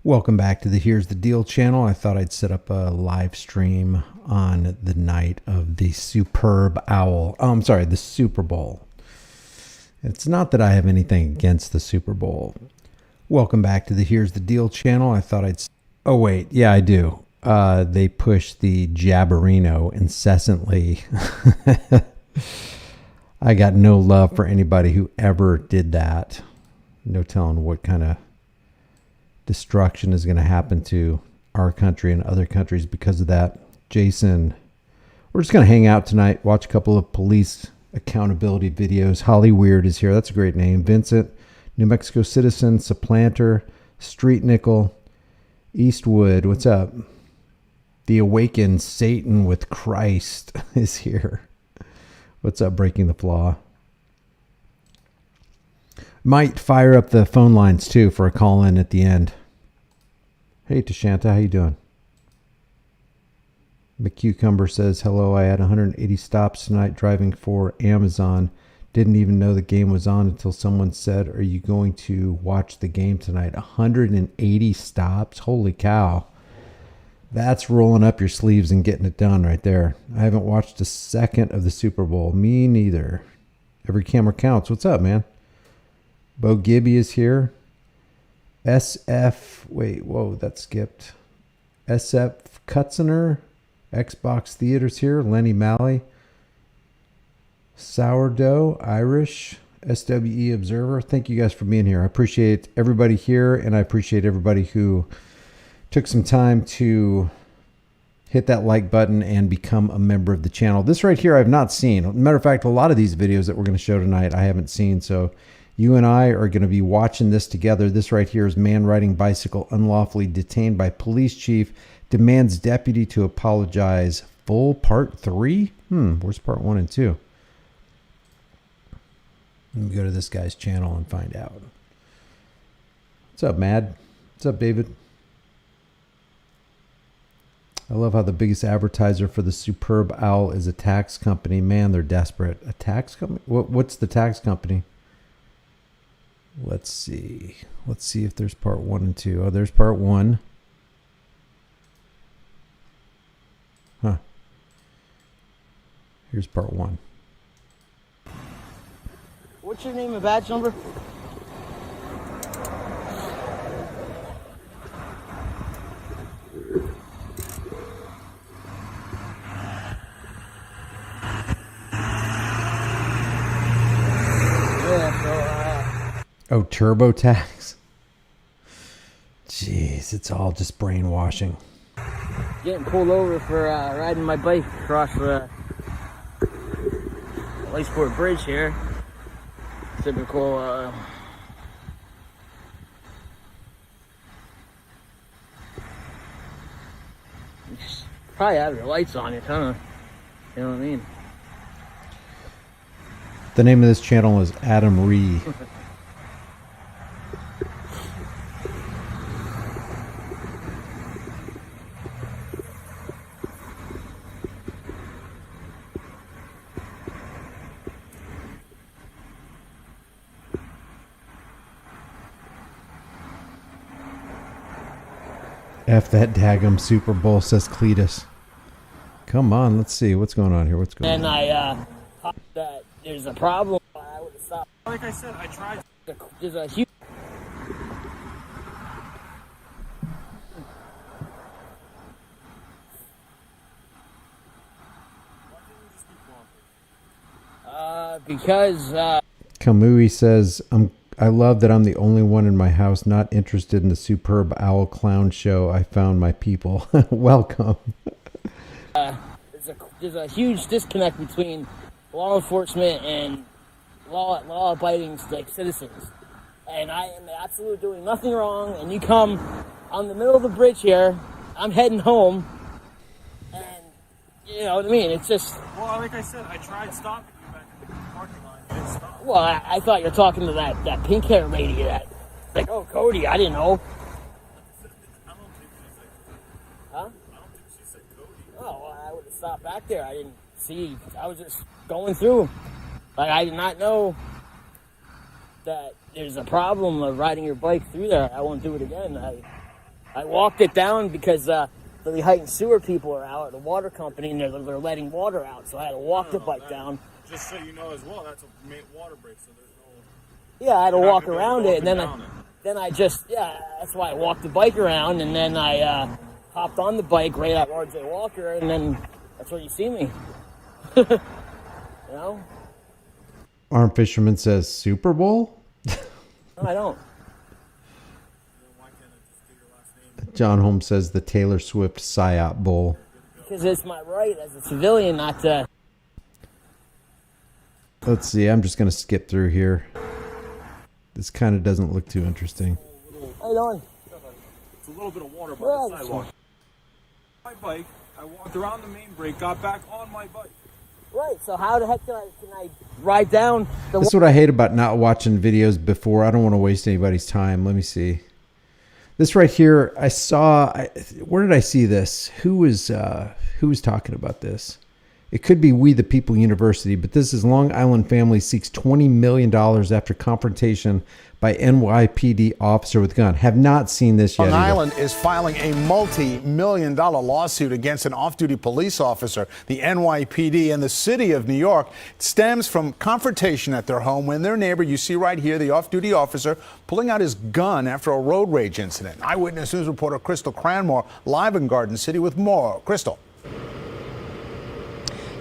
Welcome back to the Here's the Deal channel. I thought I'd set up a live stream on the night of the the Super Bowl. It's not that I have anything against the Super Bowl. Welcome back to the Here's the Deal channel. I thought I'd... Oh, wait. Yeah, I do. They push the Jabberino incessantly. I got no love for anybody who ever did that. No telling what kind of destruction is going to happen to our country and other countries because of that. Jason, we're just going to hang out tonight, watch a couple of police accountability videos. Holly Weird is here. That's a great name. Vincent, New Mexico Citizen, Supplanter, Street Nickel, Eastwood. What's up? The Awakened Satan with Christ is here. What's up, Breaking the Flaw? Might fire up the phone lines too for a call in at the end. Hey Tashanta, how you doing? McCucumber says, hello, I had 180 stops tonight driving for Amazon. Didn't even know the game was on until someone said, are you going to watch the game tonight? 180 stops? Holy cow. That's rolling up your sleeves and getting it done right there. I haven't watched a second of the Super Bowl. Me neither. Every camera counts. What's up, man? Bo Gibby is here. Wait, whoa, that skipped. SF Kutziner. Xbox Theaters here. Lenny Malley. Sourdough. Irish. SWE Observer. Thank you guys for being here. I appreciate everybody here, and I appreciate everybody who took some time to hit that like button and become a member of the channel. This right here I've not seen. Matter of fact, a lot of these videos that we're going to show tonight I haven't seen, so you and I are going to be watching this together. This right here is man riding bicycle unlawfully detained by police chief, demands deputy to apologize. Full part 3? Where's part 1 and 2? Let me go to this guy's channel and find out. What's up, Mad? What's up, David? I love how the biggest advertiser for the Superb Owl is a tax company. Man, they're desperate. A tax company? What's the tax company? Let's see. Let's see if there's part 1 and 2. Oh, there's part 1. Huh. Here's part 1. What's your name and badge number? Oh, TurboTax? Jeez, it's all just brainwashing. Getting pulled over for riding my bike across the Lakesport Bridge here. Typical probably have your lights on you, kind of. You know what I mean? The name of this channel is Adam Ree. F that daggum Super Bowl, says Cletus. Come on, let's see. What's going on here? What's going on? And I thought that there's a problem. I would have stopped. Like I said, I tried. There's a huge... Because Kamui says, I love that I'm the only one in my house not interested in the Superb Owl Clown Show. I found my people. Welcome. there's a huge disconnect between law enforcement and law-abiding citizens. And I am absolutely doing nothing wrong. And you come on the middle of the bridge here. I'm heading home. And you know what I mean? It's just... Well, like I said, I tried stopping you back in the parking lot. You didn't stop. Well, I thought you were talking to that pink hair lady that, like, oh, Cody, I didn't know. I don't think she said. Huh? I don't think she said Cody. Oh, well, I would have stopped back there. I didn't see. I was just going through. Like, I did not know that there's a problem of riding your bike through there. I won't do it again. I walked it down because the heightened sewer people are out at the water company, and they're letting water out, so I had to walk the bike down. Just so you know as well, that's a main water break, so there's no... Yeah, I had to You're not walk gonna be around able to it, and then I just, that's why I walked the bike around, and then I hopped on the bike right at RJ Walker, and then that's where you see me. You know? Arm Fisherman says Super Bowl? No, I don't. Why can't I just get your last name? John Holmes says the Taylor Swift PSYOP Bowl. Because it's my right as a civilian not to... Let's see. I'm just going to skip through here. This kind of doesn't look too interesting. How you doing? It's a little bit of water by Yeah, the sidewalk. My bike, I walked around the main break, got back on my bike. Right, so how the heck can I ride down the... This is what I hate about not watching videos before. I don't want to waste anybody's time. Let me see. This right here, I saw... where did I see this? Who was talking about this? It could be We the People University, but this is Long Island family seeks $20 million after confrontation by NYPD officer with gun. Have not seen this yet. Long either. Island is filing a multi-million-dollar lawsuit against an off-duty police officer. The NYPD and the city of New York stems from confrontation at their home when their neighbor, you see right here, the off-duty officer pulling out his gun after a road rage incident. Eyewitness News reporter Crystal Cranmore live in Garden City with more. Crystal.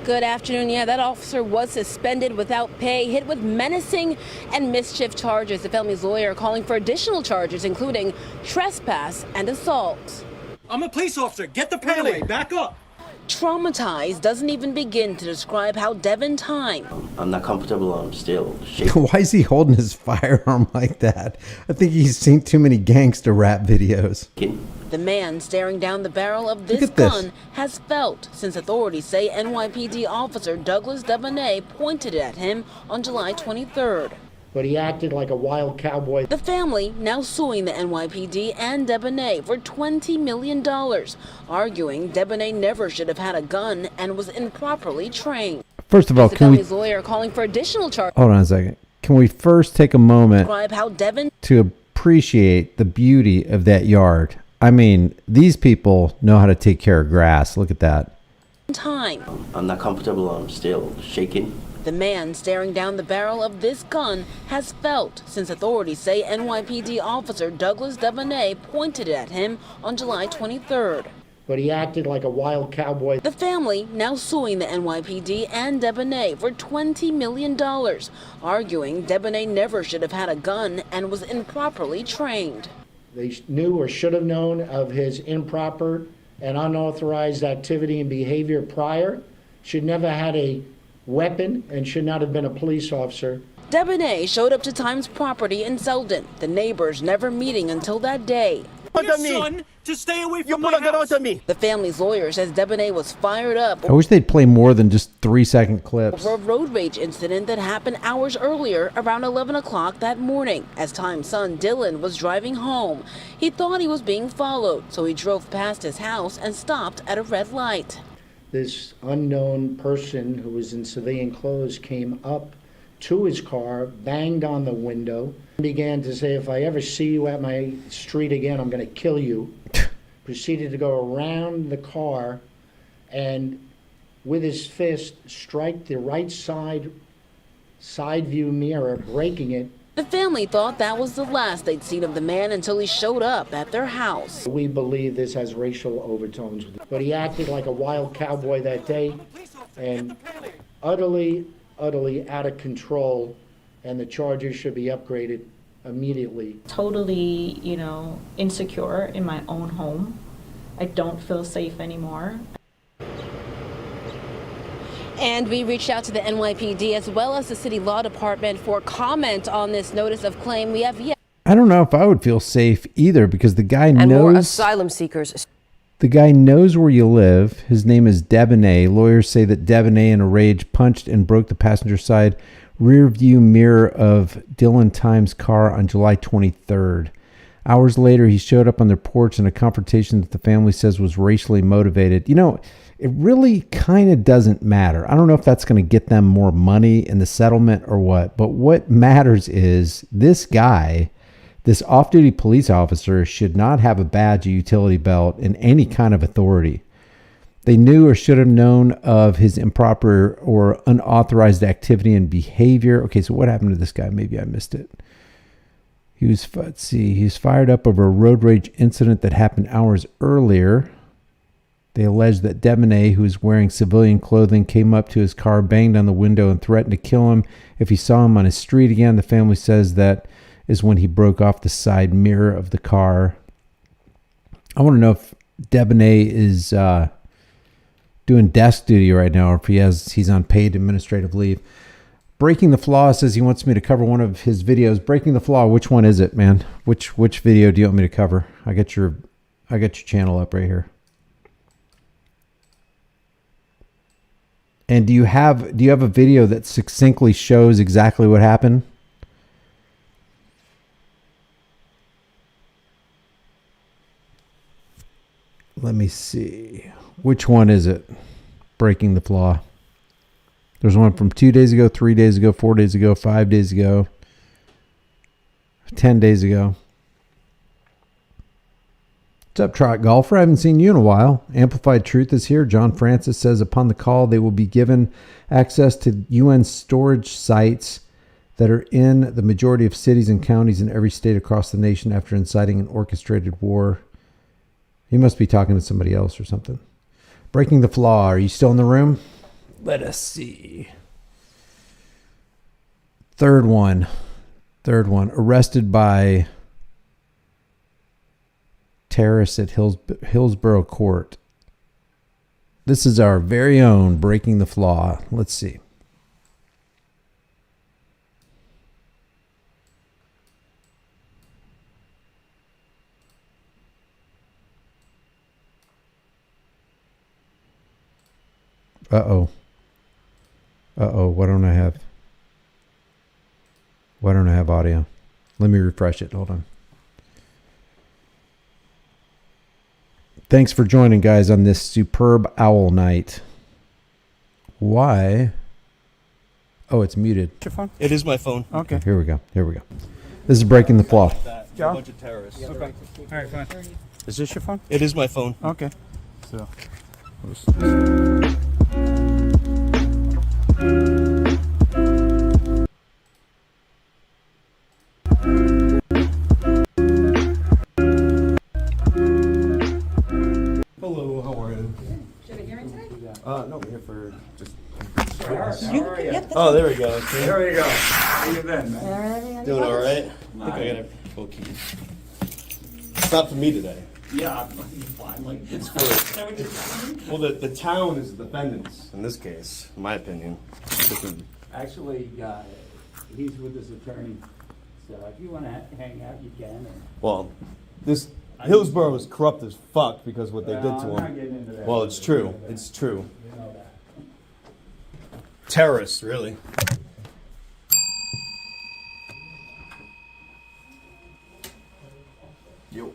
Good afternoon. Yeah, that officer was suspended without pay, hit with menacing and mischief charges. The family's lawyer calling for additional charges, including trespass and assault. I'm a police officer. Get the pen away. Back up. Traumatized doesn't even begin to describe how Devin Time. I'm not comfortable. I'm still shaking. Why is he holding his firearm like that? I think he's seen too many gangster rap videos. The man staring down the barrel of this Look at this. gun has felt since authorities say NYPD officer Douglas Debonet pointed it at him on July 23rd. But he acted like a wild cowboy. The family now suing the NYPD and Debonet for $20 million, arguing Debonet never should have had a gun and was improperly trained. First of all, The can we family's lawyer calling for additional charges. hold on a second? Can we first take a moment Describe how Devin to appreciate the beauty of that yard? I mean, these people know how to take care of grass. Look at that. Time. I'm not comfortable. I'm still shaking. The man staring down the barrel of this gun has felt since authorities say NYPD officer Douglas Debonet pointed it at him on July 23rd. But he acted like a wild cowboy. The family now suing the NYPD and Debonet for $20 million, arguing Debonet never should have had a gun and was improperly trained. They knew or should have known of his improper and unauthorized activity and behavior prior. Should never had a weapon and should not have been a police officer. Debonet showed up to Time's property in Selden, the neighbors never meeting until that day. Your son to stay away from my house. The family's lawyer says Debonet was fired up I wish they'd play more than just 3-second clips. over a road rage incident that happened hours earlier around 11 o'clock that morning. As Time's son Dylan was driving home, he thought he was being followed, so he drove past his house and stopped at a red light. This unknown person who was in civilian clothes came up to his car, banged on the window, began to say, "If I ever see you at my street again, I'm going to kill you." Proceeded to go around the car and with his fist strike the right side view mirror, breaking it. The family thought that was the last they'd seen of the man until he showed up at their house. We believe this has racial overtones. But he acted like a wild cowboy that day and utterly out of control, and the charges should be upgraded immediately. Totally, insecure in my own home. I don't feel safe anymore. And we reached out to the NYPD as well as the city law department for comment on this notice of claim. We have yet. I don't know if I would feel safe either because the guy And knows. more asylum seekers. The guy knows where you live. His name is Debonet. Lawyers say that Debonet, in a rage, punched and broke the passenger side rear view mirror of Dylan Time's car on July 23rd. Hours later, he showed up on their porch in a confrontation that the family says was racially motivated. It really kind of doesn't matter. I don't know if that's going to get them more money in the settlement or what, but what matters is this guy This off-duty police officer should not have a badge or utility belt in any kind of authority. They knew or should have known of his improper or unauthorized activity and behavior. Okay, so what happened to this guy? Maybe I missed it. He was fired up over a road rage incident that happened hours earlier. They alleged that Debonair, who was wearing civilian clothing, came up to his car, banged on the window, and threatened to kill him if he saw him on his street again. The family says that is when he broke off the side mirror of the car. I want to know if Debonair is doing desk duty right now, or if he's on paid administrative leave. Breaking the Flaw says he wants me to cover one of his videos. Breaking the Flaw, which one is it, man? Which video do you want me to cover? I got your channel up right here. And do you have a video that succinctly shows exactly what happened? Let me see. Which one is it? Breaking the Flaw. There's one from 2 days ago, 3 days ago, 4 days ago, 5 days ago, 10 days ago. What's up, Trot Golfer? I haven't seen you in a while. Amplified Truth is here. John Francis says upon the call, they will be given access to UN storage sites that are in the majority of cities and counties in every state across the nation after inciting an orchestrated war. He must be talking to somebody else or something. Breaking the Flaw. Are you still in the room? Let us see. Third one. Arrested by terrorists at Hillsborough Court. This is our very own Breaking the Flaw. Let's see. Uh-oh. Why don't I have audio? Let me refresh it. Hold on. Thanks for joining, guys, on this superb owl night. Why? Oh, it's muted. Your phone? It is my phone. Okay. Here we go. This is Breaking the Flaw. A bunch of terrorists. Okay. All right, fine. Is this your phone? It is my phone. Okay. So. Hello, how are you? Should I hear it today? No, I'm here for just. Oh, there we go. There we go. How you been, man? Doing all right. I think I got full keys. It's not for me today. Yeah, I'm fine. Like, It's for well, the town is the defendants in this case, in my opinion. Actually, he's with his attorney, so if you want to hang out, you can. Well, this Hillsborough is corrupt as fuck because what they did to I'm not him. getting into that. Well, it's true. It's true. You know that. Terrorists, really. Yo.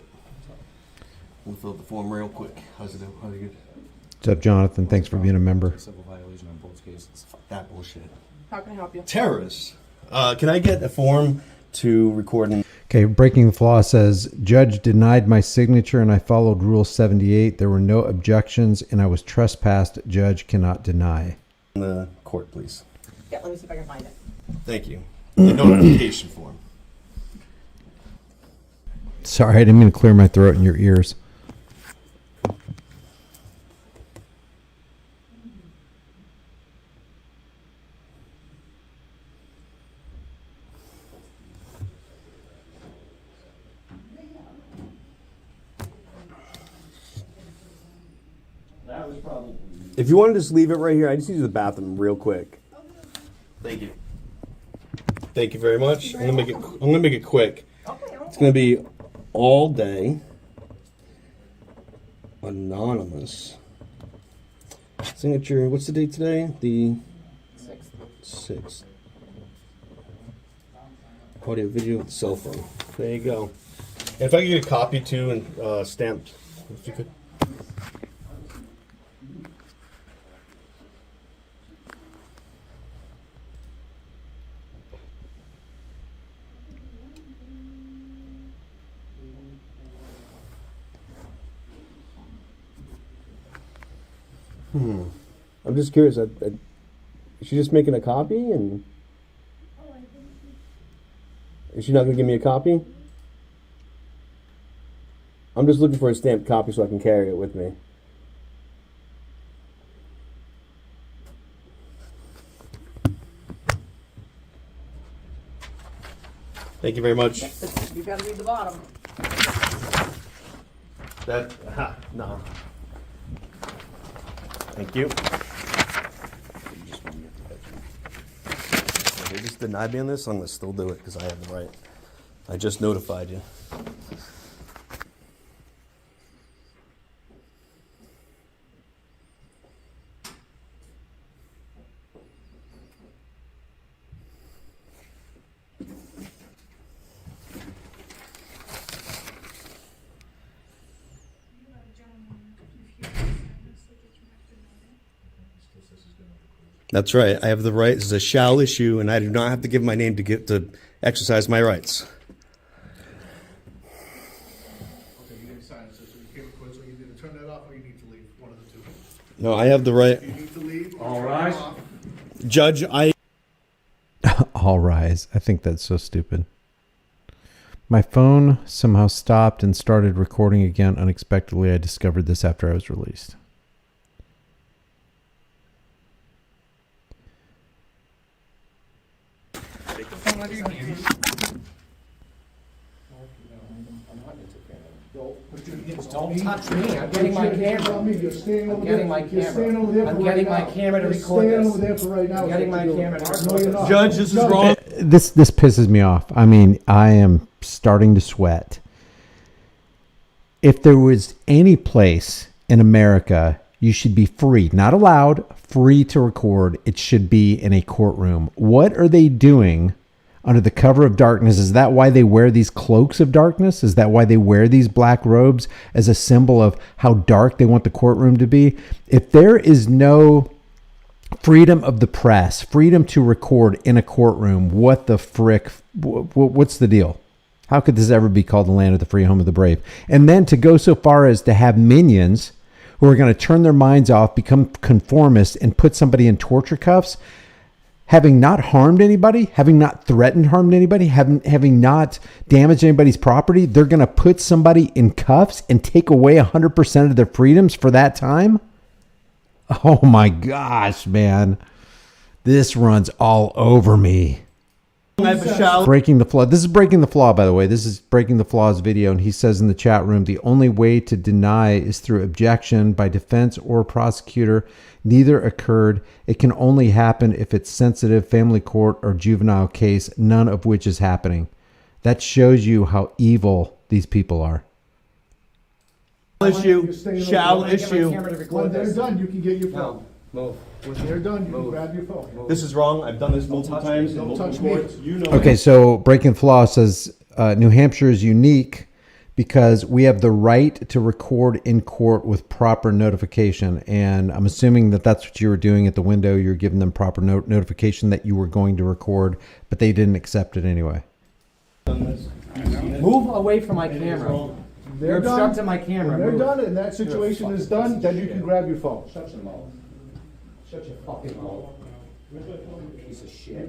We'll fill out the form real quick. How's it good? What's up, Jonathan? Thanks for being a member. Civil violation on both cases. Fuck that bullshit. How can I help you? Terrorists. Can I get a form to record? Okay, Breaking the Flaw says, Judge denied my signature and I followed Rule 78. There were no objections and I was trespassed. Judge cannot deny. In the court, please. Yeah, let me see if I can find it. Thank you. The notification form. Sorry, I didn't mean to clear my throat in your ears. If you want to just leave it right here, I just need to use the bathroom real quick. Thank you. Thank you very much. I'm gonna make it quick. It's gonna be all day, anonymous. Signature. What's the date today? The 6th. Audio, video, cell phone. There you go. And if I could get a copy too and stamped, if you could. I'm just curious. Is she just making a copy, and is she not going to give me a copy? I'm just looking for a stamped copy so I can carry it with me. Thank you very much. You gotta read the bottom. No. Thank you. They just denied me on this. I'm gonna still do it because I have the right. I just notified you. That's right. I have the right. This is a shall issue, and I do not have to give my name to get to exercise my rights. Okay, you didn't sign it, so you came across, so you need to turn that off or you need to leave, one of the two. No, I have the right. You need to leave. All right. Judge, All rise. I think that's so stupid. My phone somehow stopped and started recording again unexpectedly. I discovered this after I was released. Don't touch me. I'm getting my camera. I'm getting my camera. I'm getting my camera to record this. I'm getting my camera to record this. Judge, this is wrong. This pisses me off. I mean, I am starting to sweat. If there was any place in America you should be free, not allowed, free to record, it should be in a courtroom. What are they doing under the cover of darkness? Is that why they wear these cloaks of darkness? Is that why they wear these black robes as a symbol of how dark they want the courtroom to be? If there is no freedom of the press, freedom to record in a courtroom, what the frick? What's the deal? How could this ever be called the land of the free, home of the brave? And then to go so far as to have minions who are going to turn their minds off, become conformists, and put somebody in torture cuffs, having not harmed anybody, having not threatened harmed anybody, having not damaged anybody's property, they're going to put somebody in cuffs and take away 100% of their freedoms for that time? Oh my gosh, man. This runs all over me. Breaking the Flaw. This is Breaking the Flaw, by the way. This is Breaking the Flaw's video, and he says in the chat room, the only way to deny is through objection by defense or prosecutor. Neither occurred. It can only happen if it's sensitive, family court, or juvenile case, none of which is happening. That shows you how evil these people are. Shall issue. When they're done, you can get your phone. Move. When they're done, you can grab your phone. This is wrong. I've done this multiple times. Don't touch me. You know. Okay, so Breaking Flaw says New Hampshire is unique because we have the right to record in court with proper notification. And I'm assuming that that's what you were doing at the window. You're giving them proper notification that you were going to record, but they didn't accept it anyway. Move away from my camera. You're obstructing my camera. When they're done and that situation is done, then you can grab your phone. Shut your mouth. Shut your fucking mouth. Piece of shit.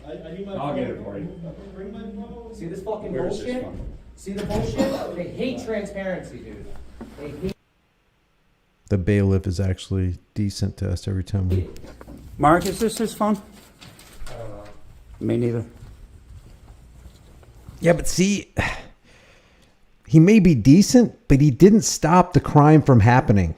I'll get it for you. See this fucking bullshit? See the bullshit? They hate transparency, dude. They hate. The bailiff is actually decent to us every time we... Mark, is this his phone? Me neither. Yeah, but see, he may be decent, but he didn't stop the crime from happening.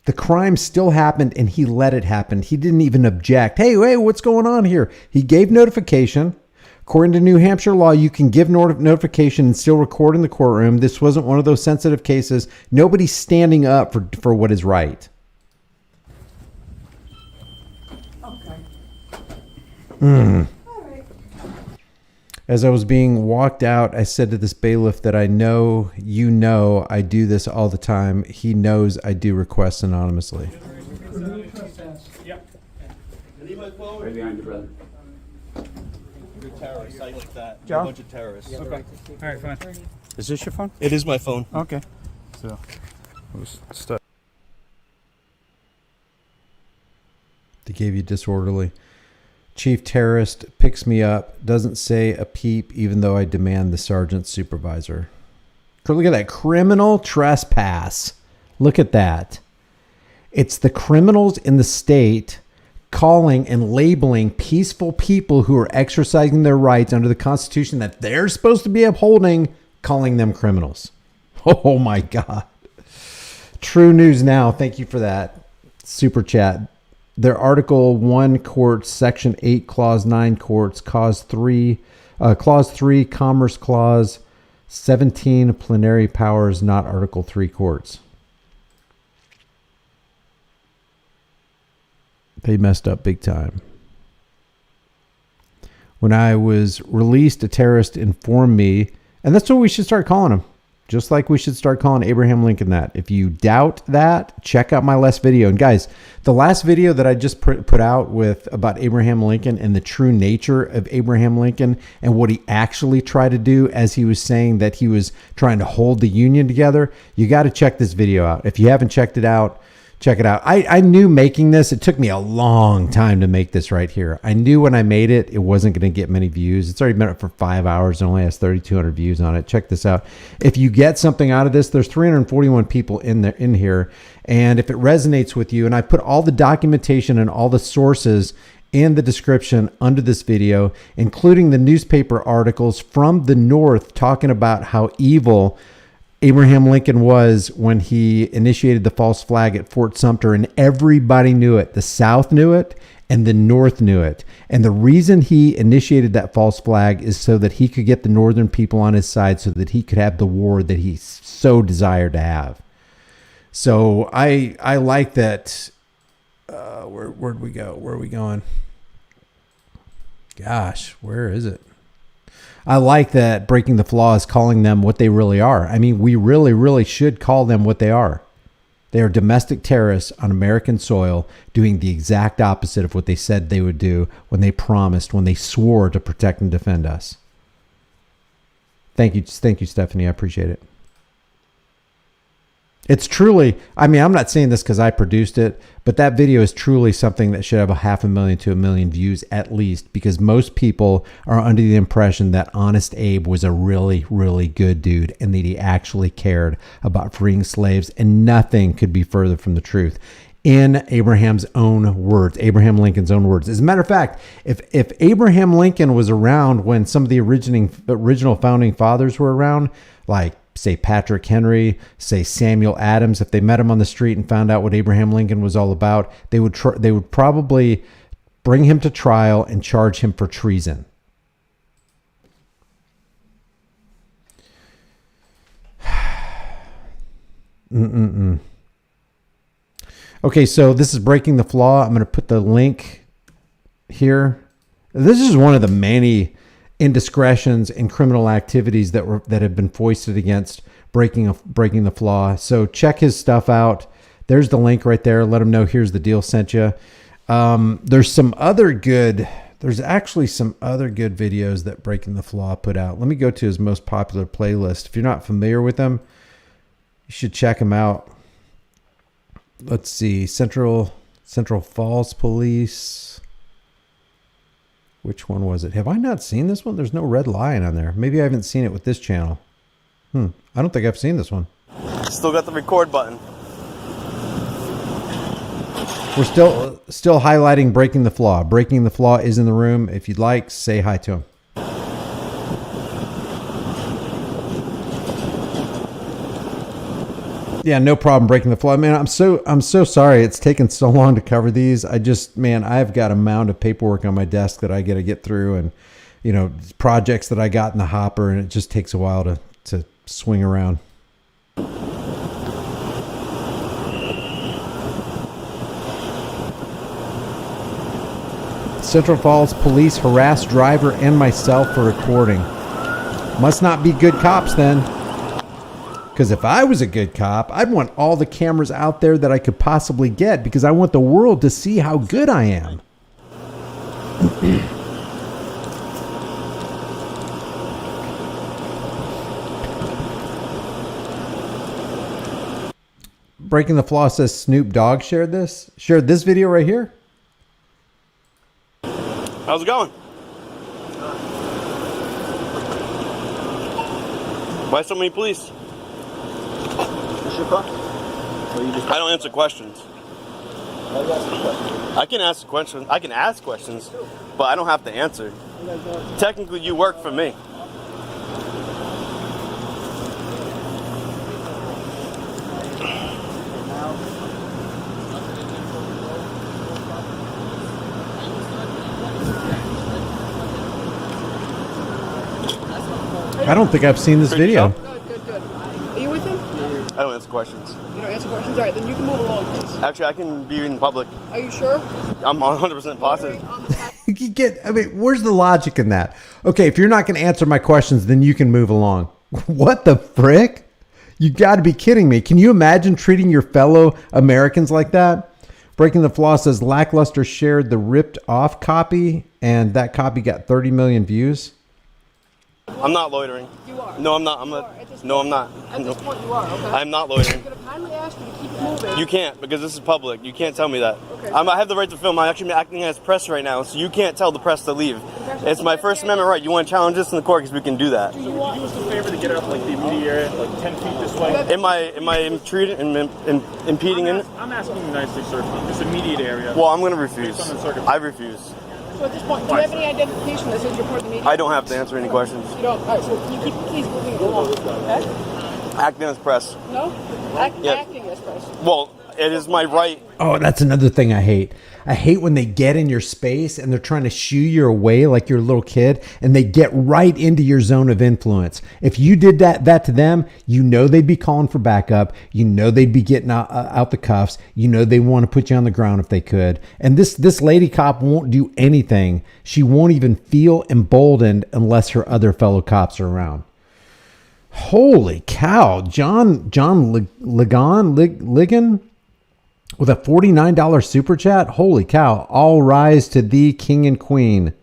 The crime still happened, and he let it happen. He didn't even object. Hey, what's going on here? He gave notification. According to New Hampshire law, you can give notification and still record in the courtroom. This wasn't one of those sensitive cases. Nobody's standing up for what is right. Okay. As I was being walked out, I said to this bailiff that I know, I do this all the time. He knows I do requests anonymously. Yep. Right behind you, brother. You're a terrorist, site like that. Joe? A bunch of terrorists. Okay. All right, fine. Is this your phone? It is my phone. Okay. So, it was stuck. They gave you disorderly. Chief terrorist picks me up, doesn't say a peep, even though I demand the sergeant's supervisor. Look at that. Criminal trespass. Look at that. It's the criminals in the state calling and labeling peaceful people who are exercising their rights under the Constitution that they're supposed to be upholding, calling them criminals. Oh my God. True News Now. Thank you for that super chat. Their Article 1 courts, Section 8, Clause 9 courts, Clause 3, Commerce Clause 17, plenary powers, not Article 3 courts. They messed up big time. When I was released, a terrorist informed me, and that's what we should start calling him. Just like we should start calling Abraham Lincoln that. If you doubt that, check out my last video. And guys, the last video that I just put out with about Abraham Lincoln and the true nature of Abraham Lincoln and what he actually tried to do as he was saying that he was trying to hold the Union together, you got to check this video out. If you haven't checked it out, check it out. I knew making this, it took me a long time to make this right here. I knew when I made it, it wasn't going to get many views. It's already been up for 5 hours and only has 3,200 views on it. Check this out. If you get something out of this, there's 341 people in here. And if it resonates with you, and I put all the documentation and all the sources in the description under this video, including the newspaper articles from the North talking about how evil Abraham Lincoln was when he initiated the false flag at Fort Sumter, and everybody knew it. The South knew it and the North knew it. And the reason he initiated that false flag is so that he could get the Northern people on his side so that he could have the war that he so desired to have. So I like that. Where'd we go? Where are we going? Gosh, where is it? I like that Breaking the Flaw is calling them what they really are. I mean, we really, really should call them what they are. They are domestic terrorists on American soil doing the exact opposite of what they said they would do when they promised, when they swore to protect and defend us. Thank you, Stephanie. I appreciate it. It's truly, I mean, I'm not saying this because I produced it, but that video is truly something that should have 500,000 to 1 million views at least, because most people are under the impression that Honest Abe was a really, really good dude and that he actually cared about freeing slaves, and nothing could be further from the truth. In Abraham's own words, Abraham Lincoln's own words. As a matter of fact, if Abraham Lincoln was around when some of the original founding fathers were around, like say Patrick Henry, say Samuel Adams, if they met him on the street and found out what Abraham Lincoln was all about, they would probably bring him to trial and charge him for treason. Okay, so this is Breaking the Flaw. I'm going to put the link here. This is one of the many indiscretions and criminal activities that have been foisted against Breaking the Flaw. So check his stuff out. There's the link right there. Let him know here's the deal, sent you. There's actually some other good videos that Breaking the Flaw put out. Let me go to his most popular playlist. If you're not familiar with him, you should check him out. Let's see, Central Falls Police. Which one was it? Have I not seen this one? There's no red lion on there. Maybe I haven't seen it with this channel. I don't think I've seen this one. Still got the record button. We're still highlighting Breaking the Flaw. Breaking the Flaw is in the room. If you'd like, say hi to him. Yeah, no problem. Breaking the Flaw. Man, I'm so sorry it's taken so long to cover these. I've got a mound of paperwork on my desk that I got to get through, and projects that I got in the hopper, and it just takes a while to swing around. Central Falls Police harassed driver and myself for recording. Must not be good cops then. Because if I was a good cop, I'd want all the cameras out there that I could possibly get, because I want the world to see how good I am. Breaking the Flaw says Snoop Dogg shared this video right here. How's it going? Why so many police? I don't answer questions. I can ask questions. I can ask questions, but I don't have to answer. Technically, you work for me. I don't think I've seen this video. Good. Are you with him? I don't answer questions. You don't answer questions? All right, then you can move along, please. Actually, I can be in public. Are you sure? I'm 100% positive. Where's the logic in that? Okay, if you're not going to answer my questions, then you can move along. What the frick? You got to be kidding me. Can you imagine treating your fellow Americans like that? Breaking the Flaw says Lackluster shared the ripped off copy, and that copy got 30 million views. I'm not loitering. You are. No, I'm not. No, I'm not. At this point, you are, okay? I'm not loitering. I'm going to kindly ask you to keep moving. You can't, because this is public. You can't tell me that. Okay. I have the right to film. I'm actually acting as press right now, so you can't tell the press to leave. It's my First Amendment right. You want to challenge this in the court, because we can do that. So would you do us a favor to get up like the immediate area, like 10 feet this way? Am I impeding in it? I'm asking you nicely, sir. This immediate area. Well, I'm going to refuse. Based on the circumstances. I refuse. So at this point, do you have any identification that says you're part of the media? I don't have to answer any questions. You don't? All right, so can you keep, please, moving along, okay? Acting as press. No? Acting as press. Well, it is my right. Oh, that's another thing I hate. I hate when they get in your space and they're trying to shoo you away like you're a little kid, and they get right into your zone of influence. If you did that to them, you know they'd be calling for backup. You know they'd be getting out the cuffs. You know they want to put you on the ground if they could. And this lady cop won't do anything. She won't even feel emboldened unless her other fellow cops are around. Holy cow. John Ligon with a $49 super chat. Holy cow. All rise to thee, king and queen.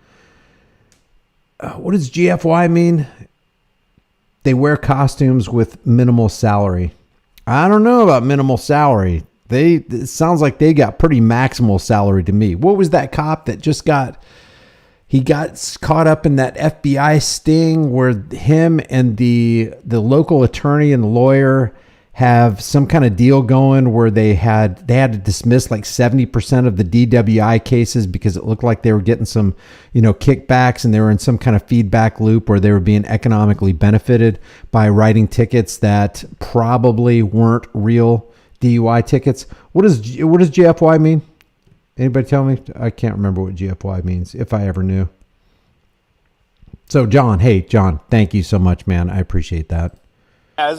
What does GFY mean? They wear costumes with minimal salary. I don't know about minimal salary. It sounds like they got pretty maximal salary to me. What was that cop that just got caught up in that FBI sting where him and the local attorney and the lawyer have some kind of deal going where they had to dismiss like 70% of the DWI cases because it looked like they were getting some, kickbacks, and they were in some kind of feedback loop where they were being economically benefited by writing tickets that probably weren't real DUI tickets. What does GFY mean? Anybody tell me? I can't remember what GFY means, if I ever knew. So John, thank you so much, man. I appreciate that. By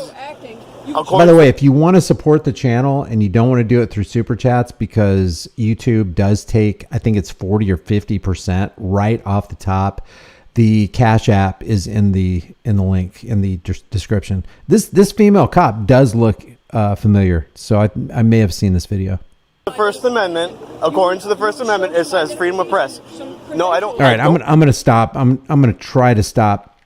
the way, if you want to support the channel and you don't want to do it through super chats because YouTube does take, I think it's 40 or 50% right off the top, the Cash App is in the link in the description. This female cop does look familiar, so I may have seen this video. The First Amendment, according to the First Amendment, it says freedom of press. No, I don't. All right, I'm gonna stop. I'm gonna try to stop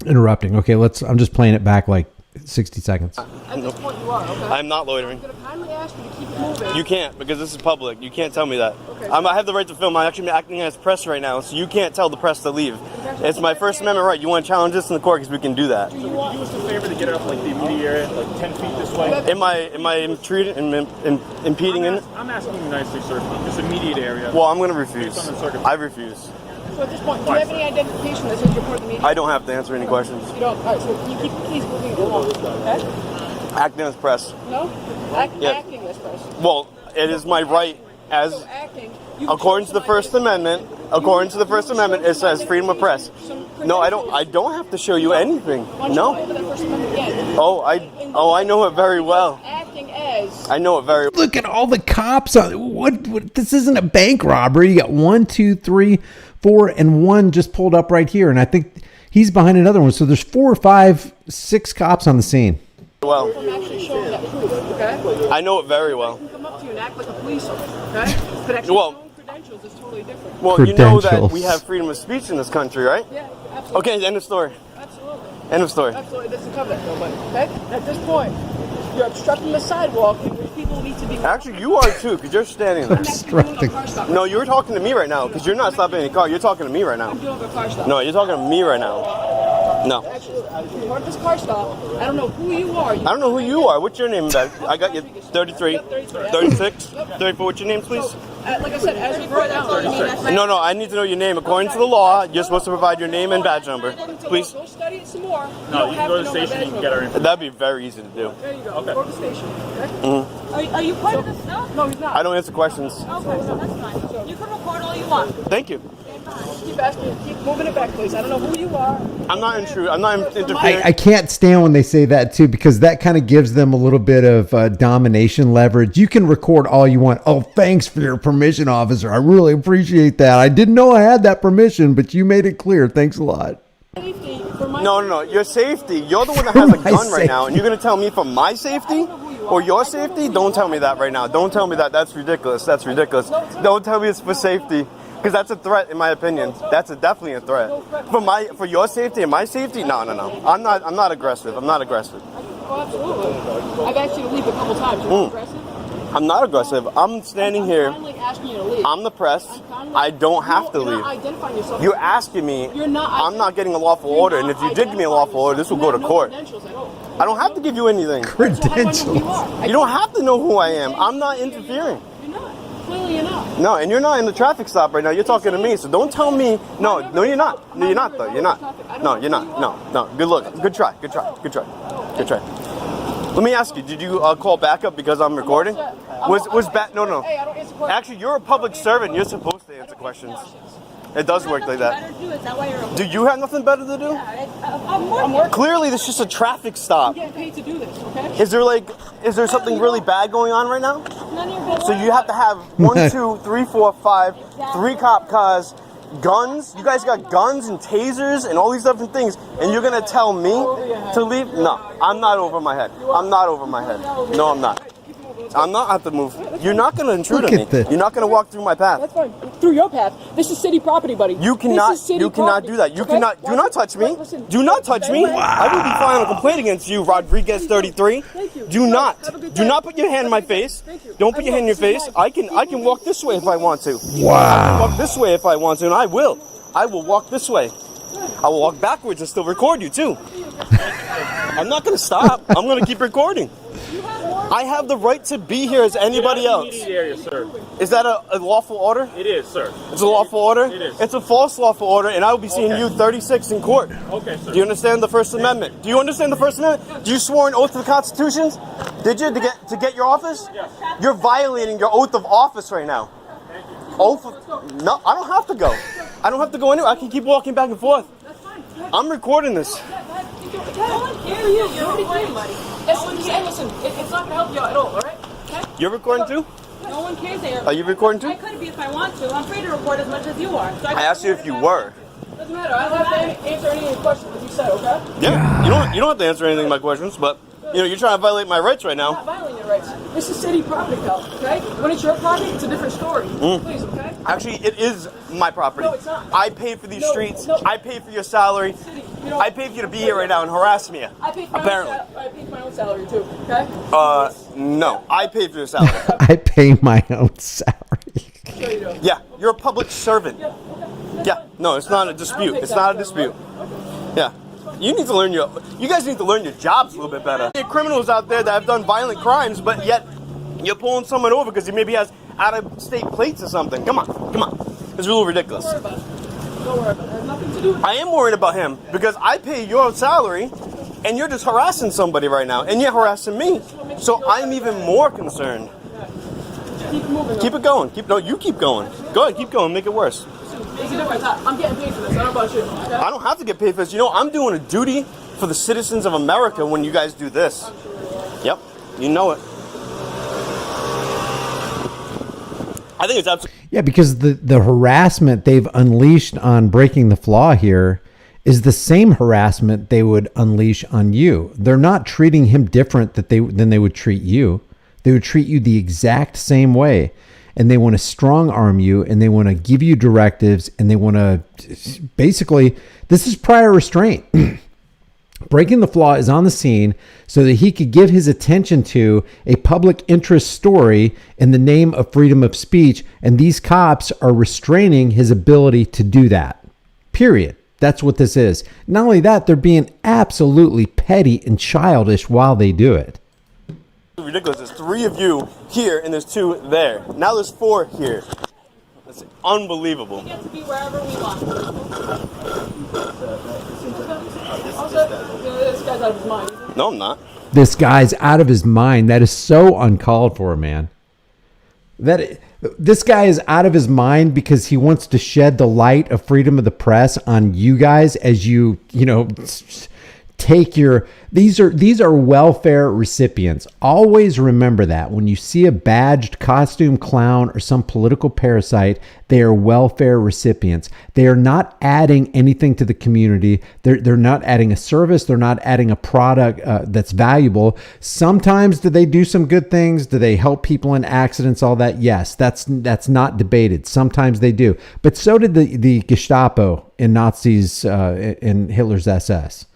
interrupting. Okay, I'm just playing it back like 60 seconds. At this point, you are, okay? I'm not loitering. I'm going to kindly ask you to keep moving. You can't, because this is public. You can't tell me that. Okay. I have the right to film. I'm actually acting as press right now, so you can't tell the press to leave. It's my First Amendment right. You want to challenge this in the court, because we can do that. So would you do us a favor to get up like the immediate area, like 10 feet this way? Am I impeding in it? I'm asking you nicely, sir. This immediate area. Well, I'm going to refuse. Based on the circumstances. I refuse. So at this point, do you have any identification that says you're part of the media? I don't have to answer any questions. You don't? All right, so can you keep, please, moving along, okay? Acting as press. No? Acting as press. Well, it is my right as... So acting... According to the First Amendment, it says freedom of press. No, I don't have to show you anything. No. Oh, I know it very well. I know it very well. Look at all the cops on what this isn't a bank robbery. You got 1, 2, 3, 4, and 1 just pulled up right here, and I think he's behind another one. So there's 4 or 5, 6 cops on the scene. Well, I'm actually showing that proof, okay? I know it very well. I can come up to you and act like a police officer, okay? But actually, credentials is totally different. Well, you know that we have freedom of speech in this country, right? Yeah, absolutely. Okay, end of story. Absolutely. End of story. Absolutely. It doesn't cover that, though, but okay? At this point, You're obstructing the sidewalk where people need to be. Actually, you are too, because you're standing there. No, you're talking to me right now, because you're not stopping any car. You're talking to me right now. I'm doing a car stop. No, you're talking to me right now. No. Actually, part of this car stop. I don't know who you are. I don't know who you are. What's your name, Beth? I got you 33, 36, 34. What's your name, please? Like I said, as of right now, No, I need to know your name. According to the law, you're supposed to provide your name and badge number. Please. Go study it some more. No, you can go to the station and you can get our information. That'd be very easy to do. There you go. Okay. Go to the station. Okay? Mm-hmm. Are you part of this stuff? No, he's not. I don't answer questions. Okay, so that's fine. You can record all you want. Thank you. Keep asking. Keep moving it back, please. I don't know who you are. I'm not intruding. I'm not interfering. I can't stand when they say that too, because that kind of gives them a little bit of domination leverage. You can record all you want. Oh, thanks for your permission, officer. I really appreciate that. I didn't know I had that permission, but you made it clear. Thanks a lot. No. Your safety. You're the one that has a gun right now, and you're going to tell me for my safety or your safety? Don't tell me that right now. Don't tell me that. That's ridiculous. That's ridiculous. Don't tell me it's for safety. Because that's a threat, in my opinion. That's definitely a threat. For your safety and my safety, no. I'm not aggressive. I'm not aggressive. Oh, absolutely. I've asked you to leave a couple times. You're aggressive? I'm not aggressive. I'm standing here. I'm kindly asking you to leave. I'm the press. I don't have to You're leave. not identifying yourself. You're asking me. You're not. I'm not getting a lawful order, and if you did give me a lawful order, this will go to court. I don't have to give you anything. Credentials. You don't have to know who I am. I'm not interfering. You're not. Clearly you're not. No, and you're not in the traffic stop right now. You're talking to me, so don't tell me. No, you're not. No, you're not, though. You're not. No, you're not. No. Good look. Good try. Let me ask you, did you call backup because I'm recording? No. Hey, I don't answer questions. Actually, you're a public servant. You're supposed to answer questions. It does work like that. Do you have nothing better to do? I'm working. Clearly, this is just a traffic I'm stop. getting paid to do this, okay? Is there something really bad going on right now? None of your business. So you have to have 1, 2, 3, 4, 5, 3 cop cars, guns. You guys got guns and tasers and all these different things, and you're gonna tell me to leave? No, I'm not over my head. I'm not over my head. No, I'm not. I'm not have to move. You're not going to intrude on me. You're not going to walk through my path. That's fine. Through your path. This is city property, buddy. You cannot do that. You cannot. Do not touch me. Do not touch me. I will be filing a complaint against you, Rodriguez 33. Do not put your hand in my face. Don't put your hand in your face. I can walk this way if I want to. Wow. I can walk this way if I want to, and I will. I will walk this way. I will walk backwards and still record you too. I'm not going to stop. I'm going to keep recording. I have the right to be here as anybody else. Area, sir. Is that a lawful order? It is, sir. It's a lawful order? It is. It's a false lawful order, and I will be seeing you 36 in court. Okay, sir. Do you understand the First Amendment? Do you understand the First Amendment? Do you swear an oath to the Constitution? Did you to get your office? Yes. You're violating your oath of office right now. Oath of, no, I don't have to go. I don't have to go anywhere. I can keep walking back and forth. I'm recording this. Listen, it's not gonna help you out at all, alright? Okay? You're recording too? No one cares that you're Are you recording too? I could be if I want to. I'm free to record as much as you are. So I asked you if you were. Doesn't matter. I don't have to answer any of your questions that you said, okay? Yeah, you don't have to answer anything to my questions, but you're trying to violate my rights right I'm now. not violating your rights. This is city property, pal, okay? When it's your property, it's a different story. Please, okay? Actually, it is my property. No, it's not. I pay for these streets. No. I pay for your salary. I pay for you to be here right now and harass me. I pay for Apparently. I pay for my own salary too, okay? No. I pay for your salary. I pay my own salary. Sure you do. Yeah, you're a public servant. Yeah, no, it's not a dispute. It's not a dispute. Yeah. You guys need to learn your jobs a little bit better. There are criminals out there that have done violent crimes, but yet you're pulling someone over because he maybe has out-of-state plates or something. Come on. It's a little ridiculous. Don't worry about it. It has nothing to do with I am worried about him because I pay your salary and you're just harassing somebody right now and you're harassing me. So I'm even more concerned. Keep moving. Keep it going. You keep going. Go ahead, keep going. Make it worse. There's a difference. I'm getting paid for this. I don't know about you. Okay? I don't have to get paid for this. I'm doing a duty for the citizens of America when you guys do this. Yep. You know it. I think it's absolutely... Yeah, because the harassment they've unleashed on breaking the flaw here is the same harassment they would unleash on you. They're not treating him different than they would treat you. They would treat you the exact same way. And they want to strong arm you, and they want to give you directives, and they want to basically, this is prior restraint. Breaking the Flaw is on the scene so that he could give his attention to a public interest story in the name of freedom of speech, and these cops are restraining his ability to do that. Period. That's what this is. Not only that, they're being absolutely petty and childish while they do it. Ridiculous. There's 3 of you here and there's 2 there. Now there's 4 here. That's unbelievable. We get to be wherever we want. This guy's out of his mind. No, I'm not. This guy's out of his mind. That is so uncalled for, man. This guy is out of his mind because he wants to shed the light of freedom of the press on you guys as you know, take your, these are welfare recipients. Always remember that when you see a badged costume clown or some political parasite, they are welfare recipients. They are not adding anything to the community. They're not adding a service. They're not adding a product that's valuable. Sometimes do they do some good things? Do they help people in accidents? All that? Yes, that's not debated. Sometimes they do. But so did the Gestapo in Nazis in Hitler's SS.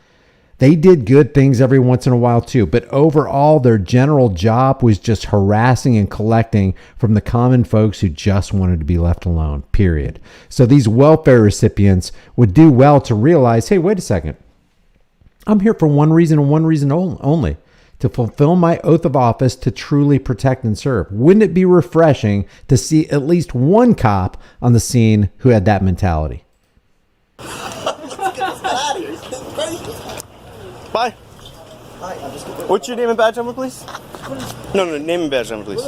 They did good things every once in a while too, but overall their general job was just harassing and collecting from the common folks who just wanted to be left alone, period. So these welfare recipients would do well to realize, hey, wait a second. I'm here for one reason and one reason only, to fulfill my oath of office to truly protect and serve. Wouldn't it be refreshing to see at least one cop on the scene who had that mentality? Bye. What's your name and badge number, please? No, name and badge number, please.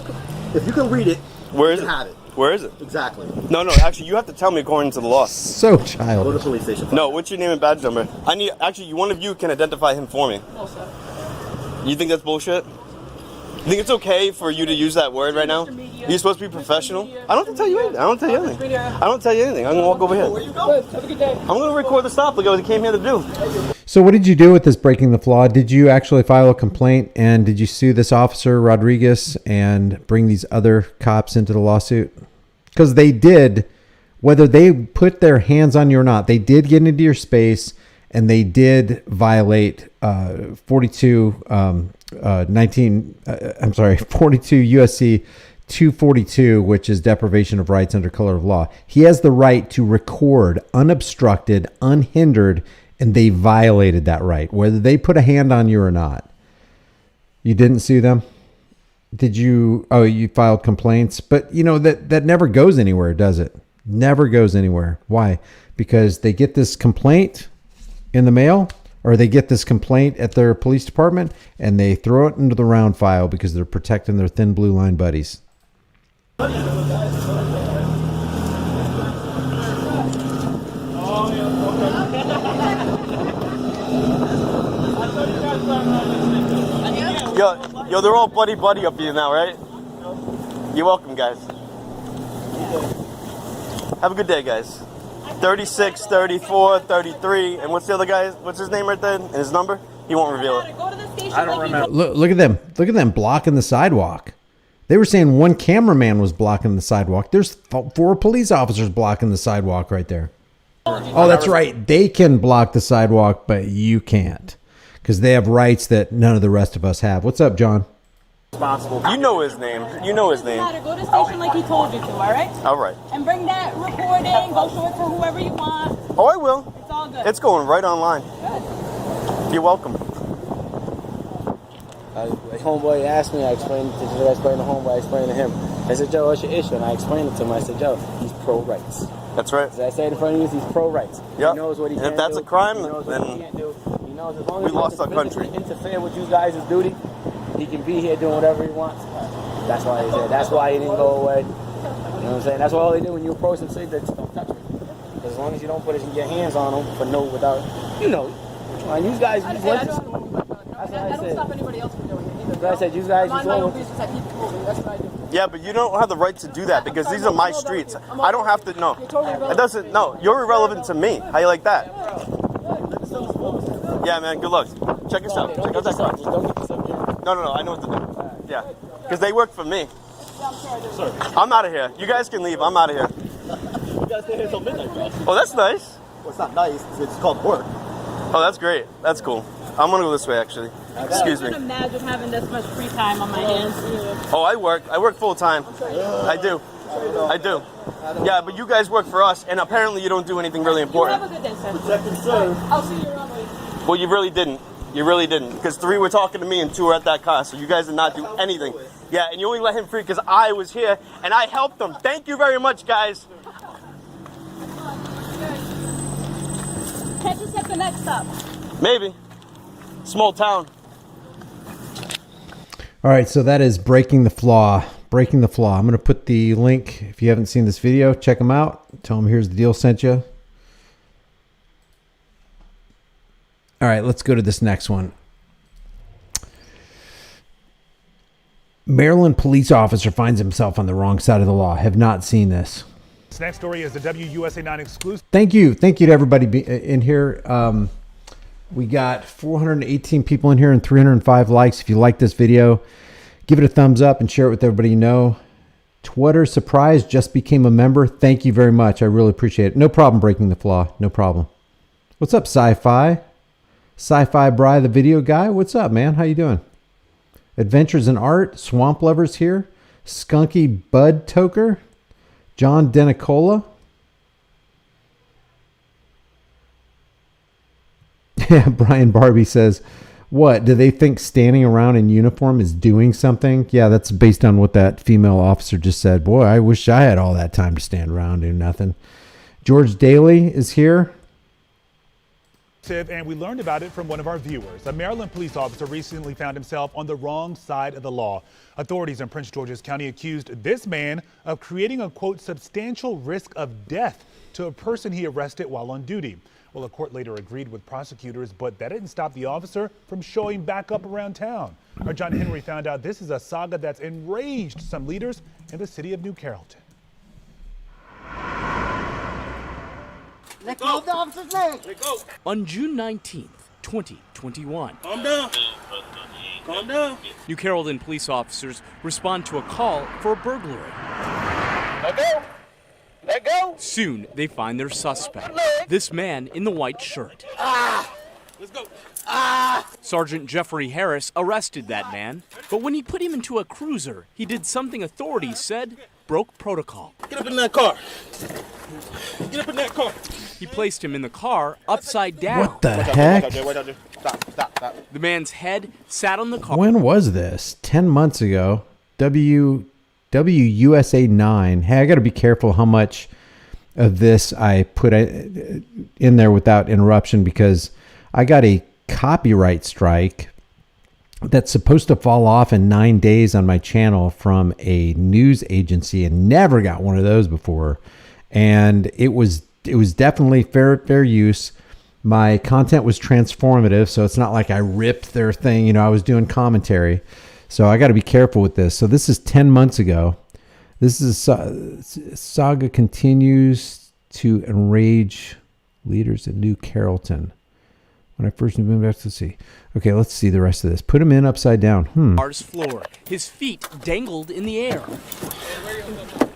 If you can read it, where is you it? can have it. Where is it? Exactly. No, actually, you have to tell me according to the law. So childish. Go to the police station. No, what's your name and badge number? I need, actually, one of you can identify him for me. You think that's bullshit? You think it's okay for you to use that word right now? You're supposed to be professional? I don't have to tell you anything. I don't tell you anything. I'm going to walk over here. Where you going? Have a good day. I'm going to record the stop like I came here to do. So what did you do with this breaking the flaw? Did you actually file a complaint, and did you sue this officer Rodriguez and bring these other cops into the lawsuit? Because they did, whether they put their hands on you or not, they did get into your space and they did violate 42 USC 242, which is deprivation of rights under color of law. He has the right to record unobstructed, unhindered, and they violated that right, whether they put a hand on you or not. You didn't sue them? Did you? Oh, you filed complaints, but you know that never goes anywhere, does it? Never goes anywhere. Why? Because they get this complaint in the mail, or they get this complaint at their police department and they throw it into the round file because they're protecting their thin blue line buddies. Yo, they're all buddy up here now, right? You're welcome, guys. Have a good day, guys. 36, 34, 33, and what's the other guy? What's his name right there? And his number? He won't reveal it. I don't remember. Look at them. Look at them blocking the sidewalk. They were saying one cameraman was blocking the sidewalk. There's 4 police officers blocking the sidewalk right there. Oh, that's right. They can block the sidewalk, but you can't, because they have rights that none of the rest of us have. What's up, John? Responsible. You know his name. You know his name. Go to the station like he told you to, all right? All right. And bring that recording. Go show it to whoever you want. Oh, I will. It's all good. It's going right online. Good. You're welcome. Homeboy asked me, I explained to the homeboy, I explained to him. I said, Joe, what's your issue? And I explained it to him. I said, Joe, he's pro-rights. That's right. As I said in front of you, he's pro-rights. Yep. He knows what he can do. If that's a crime, he knows then what he can't do. He knows as long as we he lost doesn't our country. physically interfere with you guys' duty, he can be here doing whatever he wants. That's why he said. That's why he didn't go away. You know what I'm saying? That's why all he did when you approached him, said that don't touch me. As long as you don't put your hands on him for without, you know. And you guys, I don't stop anybody else from doing it either. I said, you guys, mind my own business. I keep it moving. That's what I do. Yeah, but you don't have the right to do that because these are my streets. I don't have to. No, it doesn't. No, you're irrelevant to me. How you like that? Yeah, man. Good luck. Check us out. Check out that car. No. I know what to do. Yeah, because they work for me. I'm out of here. You guys can leave. I'm out of here. You guys stay here until midnight, bro. Oh, that's nice. Well, it's not nice. It's called work. Oh, that's great. That's cool. I'm gonna go this way, actually. Excuse me. I can't imagine having this much free time on my hands. Oh, I work full time. I do. Yeah, but you guys work for us, and apparently you don't do anything really important. Have a good day, sir. I'll see you around later. Well, you really didn't. Because 3 were talking to me and 2 were at that car, so you guys did not do anything. Yeah, and you only let him free because I was here, and I helped him. Thank you very much, guys. Catch us at the next stop. Maybe. Small town. All right, so that is Breaking the Flaw. Breaking the Flaw. I'm going to put the link. If you haven't seen this video, check them out. Tell them Here's the Deal sent you. All right, let's go to this next one. Maryland police officer finds himself on the wrong side of the law. Have not seen this. This next story is the WUSA 9 exclusive. Thank you to everybody in here. We got 418 people in here and 305 likes. If you like this video, give it a thumbs up and share it with everybody you know. Twitter surprise, just became a member. Thank you very much. I really appreciate it. No problem breaking the flaw. No problem. What's up, Sci-Fi? Sci-Fi Bry, the video guy. What's up, man? How you doing? Adventures in Art. Swamp Lovers here. Skunky Bud Toker. John Denicola. Yeah, Brian Barbie says, what, do they think standing around in uniform is doing something? Yeah, that's based on what that female officer just said. Boy, I wish I had all that time to stand around doing nothing. George Daly is here. And we learned about it from one of our viewers. A Maryland police officer recently found himself on the wrong side of the law. Authorities in Prince George's County accused this man of creating a, quote, substantial risk of death to a person he arrested while on duty. Well, the court later agreed with prosecutors, but that didn't stop the officer from showing back up around town. Our John Henry found out this is a saga that's enraged some leaders in the city of New Carrollton. Let go of the officer's leg. Let go. On June 19th, 2021. Calm down. Calm down. New Carrollton police officers respond to a call for a burglary. Let go. Let go. Soon, they find their suspect, this man in the white shirt. Let's go. Sergeant Jeffrey Harris arrested that man, but when he put him into a cruiser, he did something authorities said broke protocol. Get up in that car. Get up in that car. He placed him in the car upside down. What the heck? Stop. The man's head sat on the car. When was this? 10 months ago. WUSA 9. Hey, I got to be careful how much of this I put in there without interruption because I got a copyright strike that's supposed to fall off in 9 days on my channel from a news agency and never got one of those before. And it was definitely fair use. My content was transformative, so it's not like I ripped their thing. You know, I was doing commentary. So I got to be careful with this. So this is 10 months ago. This is saga continues to enrage leaders in New Carrollton. When I first moved back to see. Okay, let's see the rest of this. Put him in upside down. Car's floor. His feet dangled in the air.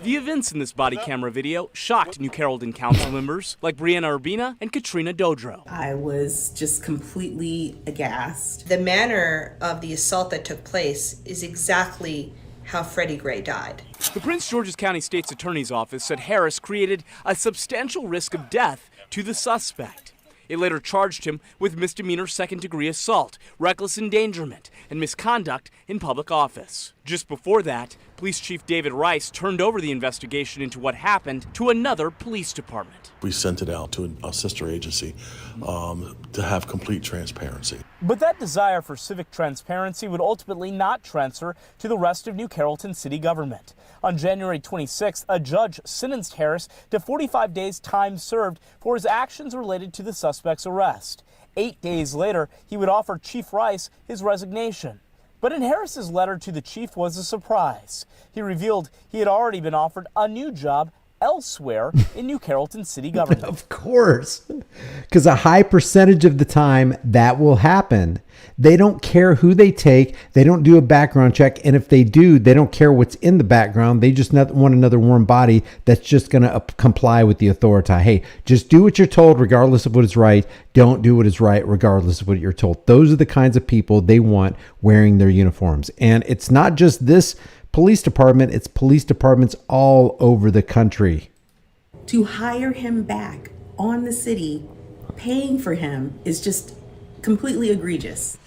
The events in this body camera video shocked New Carrollton council members like Brianna Urbina and Katrina Dodro. I was just completely aghast. The manner of the assault that took place is exactly how Freddie Gray died. The Prince George's County State's Attorney's Office said Harris created a substantial risk of death to the suspect. It later charged him with misdemeanor second-degree assault, reckless endangerment, and misconduct in public office. Just before that, Police Chief David Rice turned over the investigation into what happened to another police department. We sent it out to a sister agency to have complete transparency. But that desire for civic transparency would ultimately not transfer to the rest of New Carrollton city government. On January 26th, a judge sentenced Harris to 45 days time served for his actions related to the suspect's arrest. 8 days later, he would offer Chief Rice his resignation. But in Harris's letter to the chief was a surprise. He revealed he had already been offered a new job elsewhere in New Carrollton city government. Of course, because a high percentage of the time that will happen. They don't care who they take. They don't do a background check. And if they do, they don't care what's in the background. They just want another warm body that's just going to comply with the authority. Hey, just do what you're told regardless of what is right. Don't do what is right regardless of what you're told. Those are the kinds of people they want wearing their uniforms. And it's not just this police department. It's police departments all over the country. To hire him back on the city, paying for him is just completely egregious.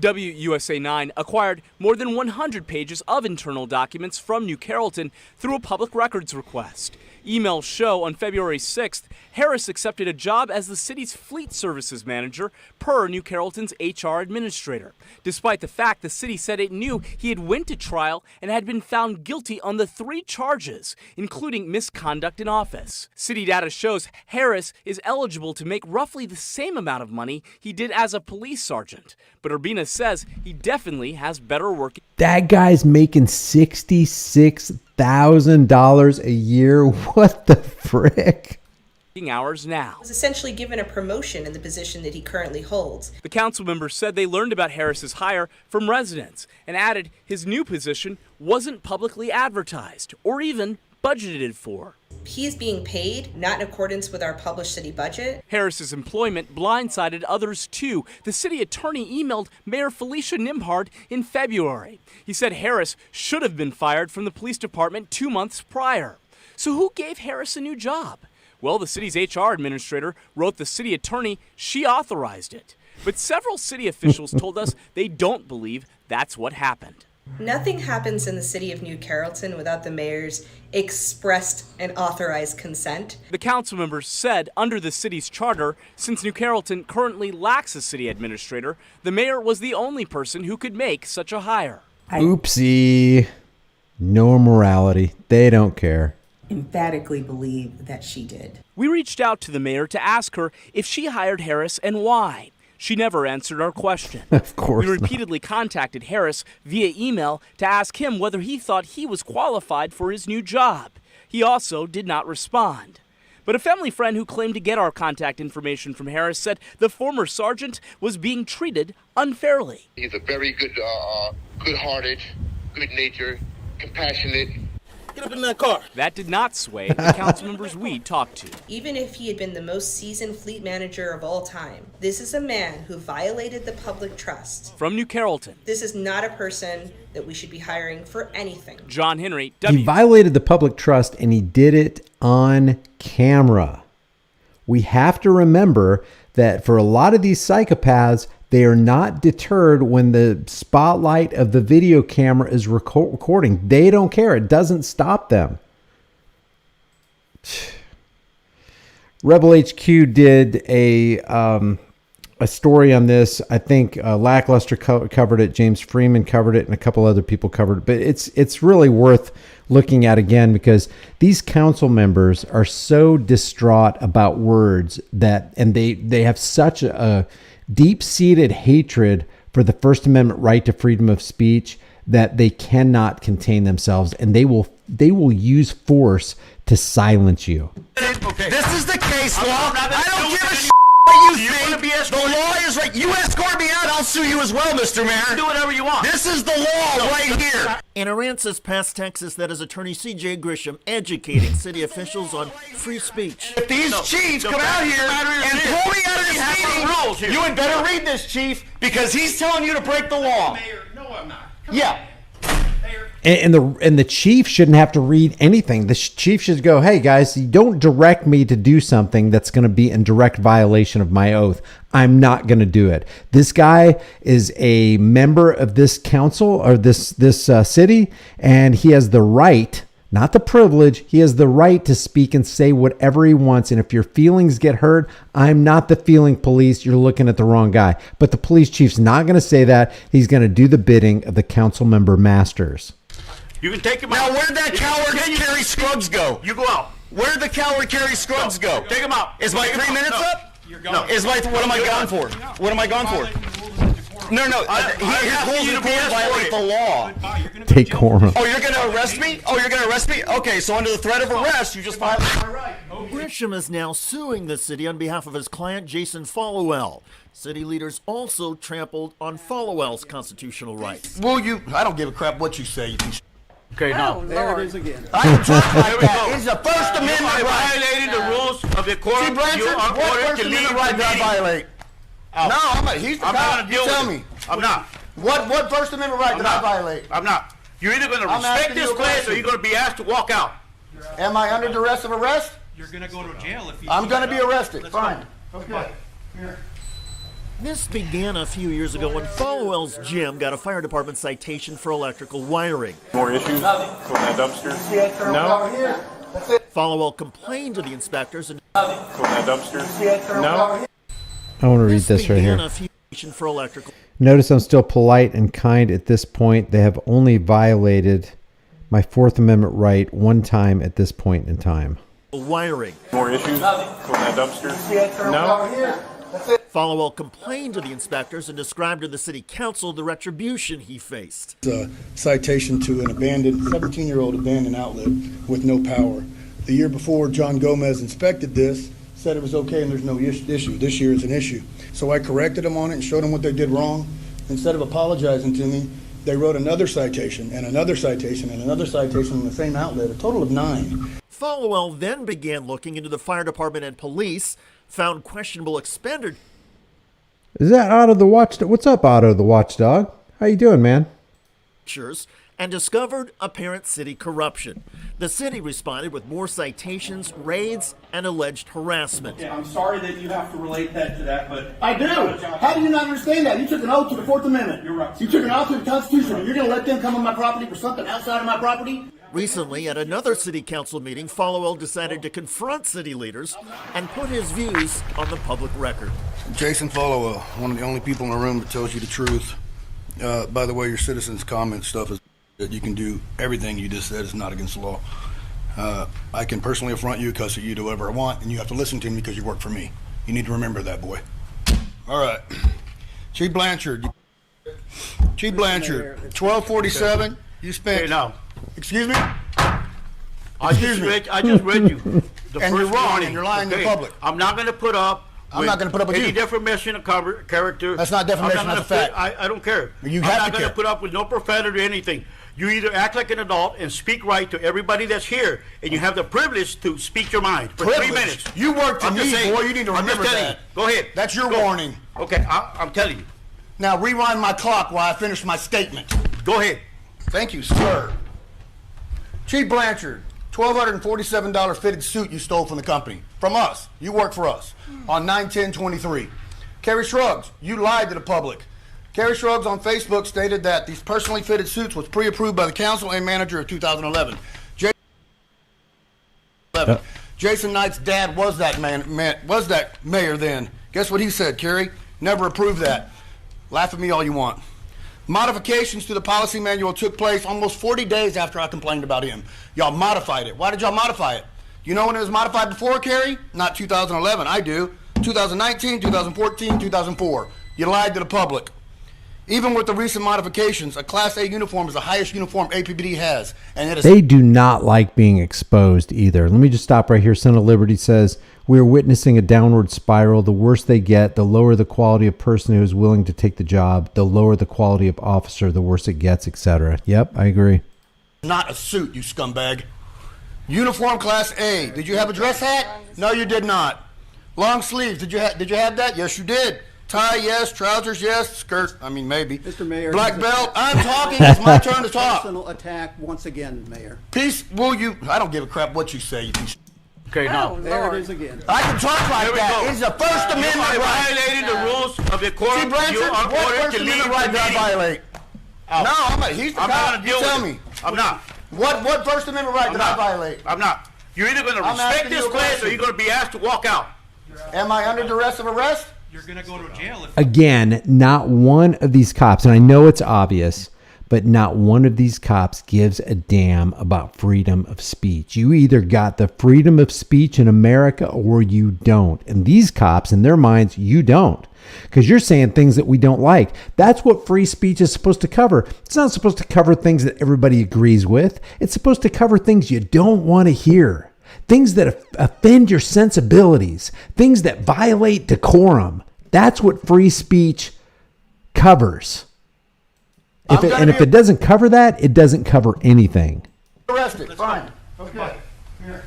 WUSA 9 acquired more than 100 pages of internal documents from New Carrollton through a public records request. Emails show on February 6th, Harris accepted a job as the city's fleet services manager per New Carrollton's HR administrator, despite the fact the city said it knew he had went to trial and had been found guilty on the 3 charges, including misconduct in office. City data shows Harris is eligible to make roughly the same amount of money he did as a police sergeant, but Urbina says he definitely has better work. That guy's making $66,000 a year. What the frick? Hours now. Was essentially given a promotion in the position that he currently holds. The council members said they learned about Harris's hire from residents and added his new position wasn't publicly advertised or even budgeted for. He is being paid not in accordance with our published city budget. Harris's employment blindsided others too. The city attorney emailed Mayor Felicia Nimhard in February. He said Harris should have been fired from the police department 2 months prior. So who gave Harris a new job? Well, the city's HR administrator wrote the city attorney she authorized it. But several city officials told us they don't believe that's what happened. Nothing happens in the city of New Carrollton without the mayor's expressed and authorized consent. The council members said under the city's charter, since New Carrollton currently lacks a city administrator, the mayor was the only person who could make such a hire. Oopsie. No morality. They don't care. Emphatically believe that she did. We reached out to the mayor to ask her if she hired Harris and why. She never answered our question. Of course We repeatedly contacted Harris via email to ask him whether he thought he was qualified for his new job. He also did not respond. But a family friend who claimed to get our contact information from Harris said the former sergeant was being treated unfairly. He's a very good-hearted, good-natured, compassionate. Get up in that car. That did not sway the council members we talked to. Even if he had been the most seasoned fleet manager of all time, this is a man who violated the public trust. From New Carrollton. This is not a person that we should be hiring for anything. John Henry, He violated the public trust and he did it on camera. We have to remember that for a lot of these psychopaths, they are not deterred when the spotlight of the video camera is recording. They don't care. It doesn't stop them. Rebel HQ did a story on this. I think Lackluster covered it. James Freeman covered it, and a couple other people covered it. But it's really worth looking at again because these council members are so distraught about words and they have such a deep-seated hatred for the First Amendment right to freedom of speech that they cannot contain themselves, and they will use force to silence you. Okay. This is the case law. I don't give a shit what you think. The law is right. You escort me out, I'll sue you as well, Mr. Mayor. Do whatever you want. This is the law right here. In Aransas Pass, Texas, that is Attorney C.J. Grisham educating city officials on free speech. If these chiefs come out here and pull me out of this meeting, you had better read this, chief, because he's telling you to break the law. Mayor, no, I'm not. Yeah. And the chief shouldn't have to read anything. The chief should go, hey, guys, you don't direct me to do something that's going to be in direct violation of my oath. I'm not going to do it. This guy is a member of this council or this city, and he has the right, not the privilege, he has the right to speak and say whatever he wants. And if your feelings get hurt, I'm not the feeling police. You're looking at the wrong guy. But the police chief's not going to say that. He's going to do the bidding of the council member masters. You can take him out. Now, where'd that coward Kerry Scruggs go? You go out. Where'd the coward Kerry Scruggs go? Take him out. Is my 3 minutes up? You're gone. No. What am I gone for? What am I gone for? No. His rules and violate the law. Decorum. Oh, you're going to arrest arrest me? Oh, you're going to arrest me? Okay, so under the threat of arrest, you just violated my right. Grisham is now suing the city on behalf of his client, Jason Fallowell. City leaders also trampled on Fallowell's constitutional rights. Will you? I don't give a crap what you say, you piece of Okay, now, there it is again. I can talk like that. It's a First Amendment right. Violating the rules of the court. See, Blanchard, what First Amendment right did I violate? No, I'm not. He's the cop. You tell me. I'm not. What First Amendment right did I violate? I'm not. You're either going to respect this place or you're going to be asked to walk out. Am I under duress of arrest? You're going to go to jail if you... I'm going to be arrested. Fine. Okay. Here. This began a few years ago when Fallowell's gym got a fire department citation for electrical wiring. More issues from that dumpster? No. Fallowell complained to the inspectors and from that dumpster? No. I want to read this right here. For electrical. Notice I'm still polite and kind at this point. They have only violated my Fourth Amendment right one time at this point in time. Wiring. More issues from that dumpster? No. Fallowell complained to the inspectors and described to the city council the retribution he faced. It's a citation to an abandoned, 17-year-old abandoned outlet with no power. The year before, John Gomez inspected this, said it was okay and there's no issue. This year is an issue. So I corrected them on it and showed them what they did wrong. Instead of apologizing to me, they wrote another citation and another citation and another citation on the same outlet, a total of 9. Fallowell then began looking into the fire department and police, found questionable expenditure. Is that Otto the Watchdog? What's up, Otto the Watchdog? How you doing, man? And discovered apparent city corruption. The city responded with more citations, raids, and alleged harassment. Yeah, I'm sorry that you have to relate that to that, but... I do. How do you not understand that? You took an oath to the Fourth Amendment. You're right. You took an oath to the Constitution, and you're going to let them come on my property for something outside of my property? Recently, at another city council meeting, Fallowell decided to confront city leaders and put his views on the public record. Jason Fallowell, one of the only people in the room that tells you the truth. By the way, your citizens' comment stuff is that you can do everything you just said is not against the law. I can personally affront you, cuss at you, do whatever I want, and you have to listen to me because you work for me. You need to remember that, boy. All right. Chief Blanchard. Chief Blanchard, 1247, you spent... Okay, now. Excuse me? I just read you the and first you're wrong, warning. and you're lying to the public. I'm not going to put up I'm not going to put up with any you. defamation of character. That's not defamation, that's a fact. I don't care. You I'm have not to going care. to put up with no profanity or anything. You either act like an adult and speak right to everybody that's here, and you have the privilege to speak your mind for 3 minutes. You work for me, boy. You need to remember that. Go ahead. That's your warning. Okay, I'm telling you. Now rewind my clock while I finish my statement. Go ahead. Thank you, sir. Chief Blanchard, $1,247 fitted suit you stole from the company. From us. You work for us. On 9/10/23. Kerry Shrugs, you lied to the public. Kerry Shrugs on Facebook stated that these personally fitted suits was pre-approved by the council and manager of 2011. Jason Knight's dad was that was that mayor then. Guess what he said, Kerry? Never approved that. Laugh at me all you want. Modifications to the policy manual took place almost 40 days after I complained about him. Y'all modified it. Why did y'all modify it? You know when it was modified before, Kerry? Not 2011, I do. 2019, 2014, 2004. You lied to the public. Even with the recent modifications, a Class A uniform is the highest uniform APBD has. And it is. They do not like being exposed either. Let me just stop right here. Son of Liberty says, we are witnessing a downward spiral. The worse they get, the lower the quality of person who is willing to take the job, the lower the quality of officer, the worse it gets, etc. Yep, I agree. Not a suit, you scumbag. Uniform Class A. Did you have a dress hat? No, you did not. Long sleeves. Did you have that? Yes, you did. Tie, yes. Trousers, yes. Skirt, I mean, maybe. Mr. Mayor. Black belt. I'm talking. It's my turn to talk. Personal attack once again, Mayor. Peace, will you? I don't give a crap what you say, you piece. Okay, now. There it is again. I can talk like that. It's a First Amendment right. Violating the rules of the court. See, Blanchard, what First Amendment right did I violate? No, he's the cop. You tell me. I'm not. What First Amendment right did I violate? I'm not. You're either going to respect this place or you're going to be asked to walk out. Am I under duress of arrest? You're going to go to jail. Again, not one of these cops, and I know it's obvious, But not one of these cops gives a damn about freedom of speech. You either got the freedom of speech in America or you don't. And these cops, in their minds, you don't. Because you're saying things that we don't like. That's what free speech is supposed to cover. It's not supposed to cover things that everybody agrees with. It's supposed to cover things you don't want to hear. Things that offend your sensibilities. Things that violate decorum. That's what free speech covers. If it doesn't cover that, it doesn't cover anything. Arrested. Fine. Okay. Here.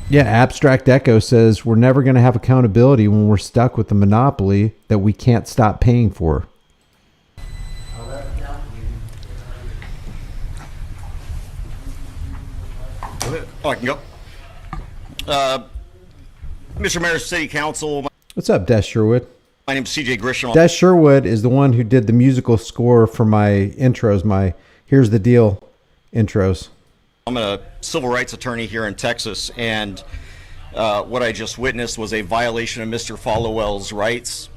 Yeah, Abstract Echo says we're never going to have accountability when we're stuck with the monopoly that we can't stop paying for. Oh, I can go. Mr. Mayor, City Council. What's up, Des Sherwood? My name's CJ Grisham. Des Sherwood is the one who did the musical score for my intros, my Here's the Deal intros. I'm a civil rights attorney here in Texas, and what I just witnessed was a violation of Mr. Followell's rights.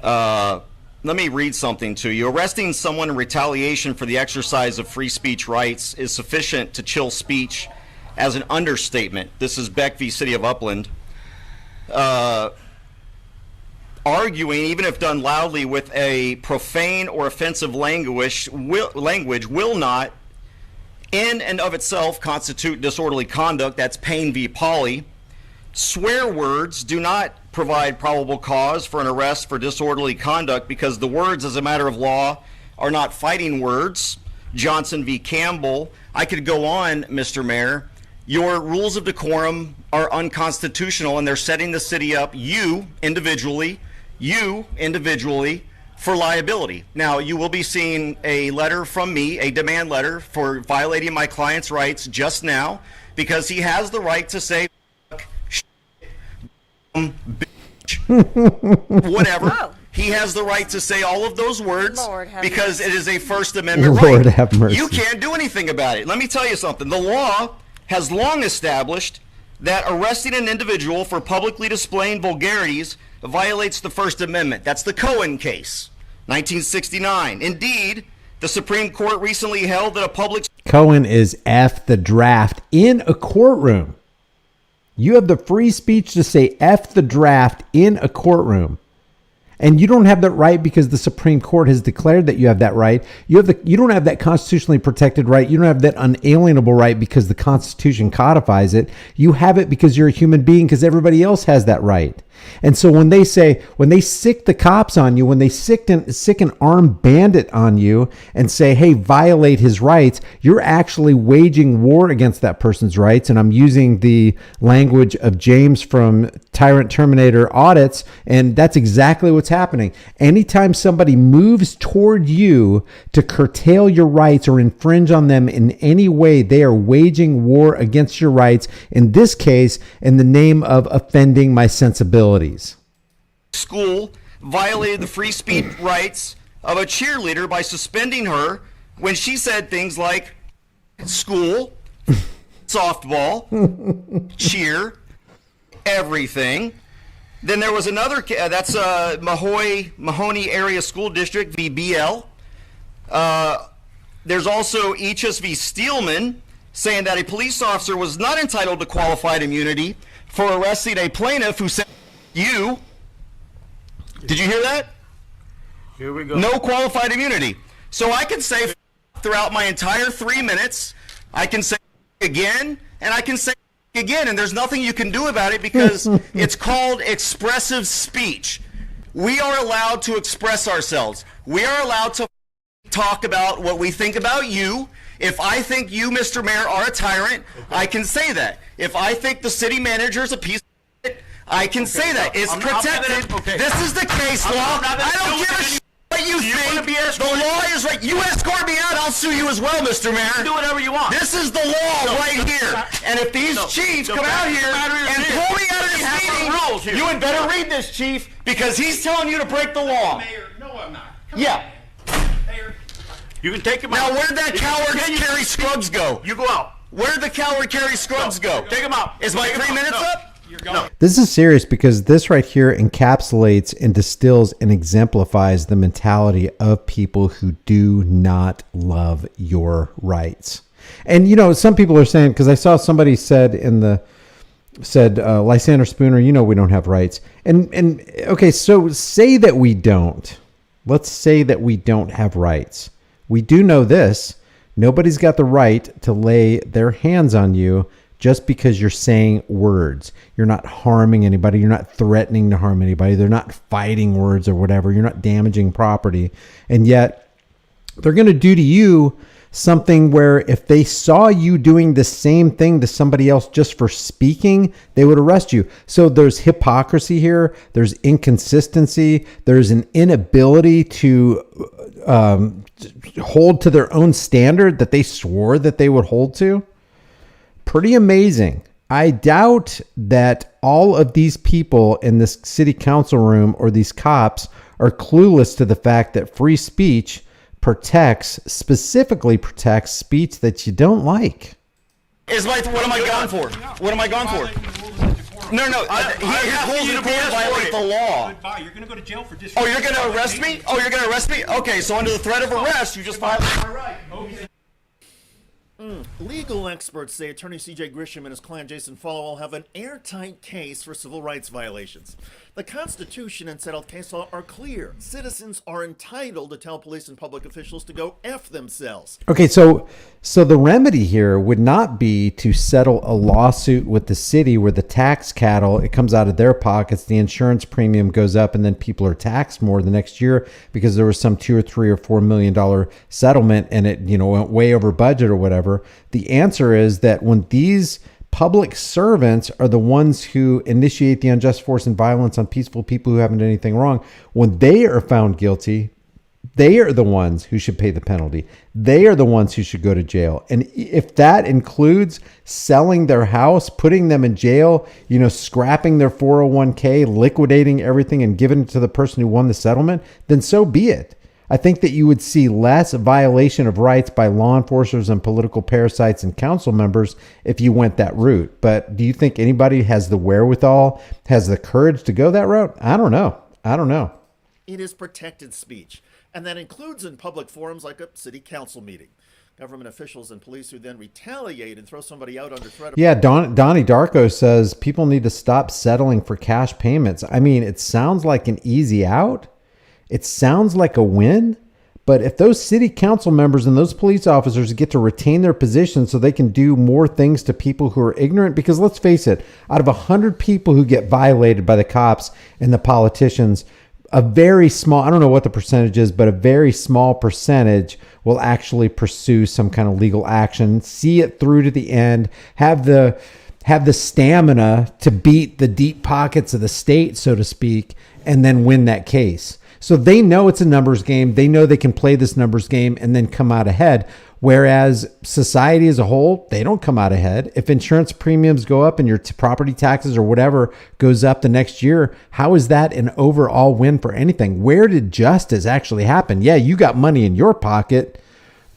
Let me read something to you. Arresting someone in retaliation for the exercise of free speech rights is sufficient to chill speech as an understatement. This is Beck v. City of Upland. Arguing, even if done loudly with a profane or offensive language will not, in and of itself, constitute disorderly conduct. That's Payne v. Pauley. Swear words do not provide probable cause for an arrest for disorderly conduct because the words, as a matter of law, are not fighting words. Johnson v. Campbell. I could go on, Mr. Mayor. Your rules of decorum are unconstitutional, and they're setting the city up, you individually, for liability. Now, you will be seeing a letter from me, a demand letter for violating my client's rights just now, because he has the right to say bitch, whatever. Oh. He has the right to say all of those words because it is a First Amendment right. Lord have mercy. You can't do anything about it. Let me tell you something. The law has long established that arresting an individual for publicly displaying vulgarities violates the First Amendment. That's the Cohen case, 1969. Indeed, the Supreme Court recently held that a public... Cohen is F the draft in a courtroom. You have the free speech to say F the draft in a courtroom. And you don't have that right because the Supreme Court has declared that you have that right. You don't have that constitutionally protected right. You don't have that unalienable right because the Constitution codifies it. You have it because you're a human being because everybody else has that right. And so when they sick the cops on you, when they sick an armed bandit on you and say, hey, violate his rights, you're actually waging war against that person's rights. And I'm using the language of James from Tyrant Terminator audits. And that's exactly what's happening. Anytime somebody moves toward you to curtail your rights or infringe on them in any way, they are waging war against your rights. In this case, in the name of offending my sensibilities. School violated the free speech rights of a cheerleader by suspending her when she said things like school, softball, cheer, everything. Then there was another, that's Mahoney Area School District, VBL. There's also Eachus v. Steelman, saying that a police officer was not entitled to qualified immunity for arresting a plaintiff who said, you. Did you hear that? Here we go. No qualified immunity. So I can say throughout my entire 3 minutes, I can say again, and I can say again, and there's nothing you can do about it because it's called expressive speech. We are allowed to express ourselves. We are allowed to talk about what we think about you. If I think you, Mr. Mayor, are a tyrant, I can say that. If I think the city manager is a piece of shit, I can say that. It's protected. This is the case law. I don't give a shit what you think. The law is right. You escort me out, I'll sue you as well, Mr. Mayor. Do whatever you want. This is the law right here. And if these chiefs come out here and pull me out of this meeting, you had better read this, chief, because he's telling you to break the law. Mayor, no, I'm not. Yeah. Mayor. You can take him out. Now, where'd that coward Kerry Scruggs go? You go out. Where did the coward Kerry Scruggs go? Take him out. Is my 3 minutes up? No. This is serious because this right here encapsulates and distills and exemplifies the mentality of people who do not love your rights. And, you know, some people are saying, because I saw somebody said Lysander Spooner, you know, we don't have rights. And okay, so say that we don't. Let's say that we don't have rights. We do know this. Nobody's got the right to lay their hands on you just because you're saying words. You're not harming anybody. You're not threatening to harm anybody. They're not fighting words or whatever. You're not damaging property. And yet they're going to do to you something where if they saw you doing the same thing to somebody else just for speaking, they would arrest you. So there's hypocrisy here. There's inconsistency. There's an inability to hold to their own standard that they swore that they would hold to. Pretty amazing. I doubt that all of these people in this city council room or these cops are clueless to the fact that free speech specifically protects speech that you don't like. What am I gone for? What am I gone for? No. His rules of court violate the law. Goodbye. You're going to go to jail for Oh, you're going to arrest me? Oh, you're going to arrest me? Okay, so under the threat of arrest, you just violated my right. Okay. Legal experts say attorney C.J. Grisham and his client Jason Fallowell have an airtight case for civil rights violations. The Constitution and settled case law are clear. Citizens are entitled to tell police and public officials to go F themselves. Okay, so the remedy here would not be to settle a lawsuit with the city where the tax cattle, it comes out of their pockets, the insurance premium goes up, and then people are taxed more the next year because there was some $2 or $3 or $4 million settlement and it, you know, went way over budget or whatever. The answer is that when these public servants are the ones who initiate the unjust force and violence on peaceful people who haven't done anything wrong, when they are found guilty, they are the ones who should pay the penalty. They are the ones who should go to jail. And if that includes selling their house, putting them in jail, you know, scrapping their 401k, liquidating everything and giving it to the person who won the settlement, then so be it. I think that you would see less violation of rights by law enforcers and political parasites and council members if you went that route. But do you think anybody has the wherewithal, has the courage to go that route? I don't know. It is protected speech, and that includes in public forums like a city council meeting. Government officials and police who then retaliate and throw somebody out under threat of... Yeah, Donnie Darko says people need to stop settling for cash payments. I mean, it sounds like an easy out. It sounds like a win, but if those city council members and those police officers get to retain their positions so they can do more things to people who are ignorant, because let's face it, out of 100 people who get violated by the cops and the politicians, a very small, I don't know what the percentage is, but a very small percentage will actually pursue some kind of legal action, see it through to the end, have the stamina to beat the deep pockets of the state, so to speak, and then win that case. So they know it's a numbers game. They know they can play this numbers game and then come out ahead. Whereas society as a whole, they don't come out ahead. If insurance premiums go up and your property taxes or whatever goes up the next year, how is that an overall win for anything? Where did justice actually happen? Yeah, you got money in your pocket,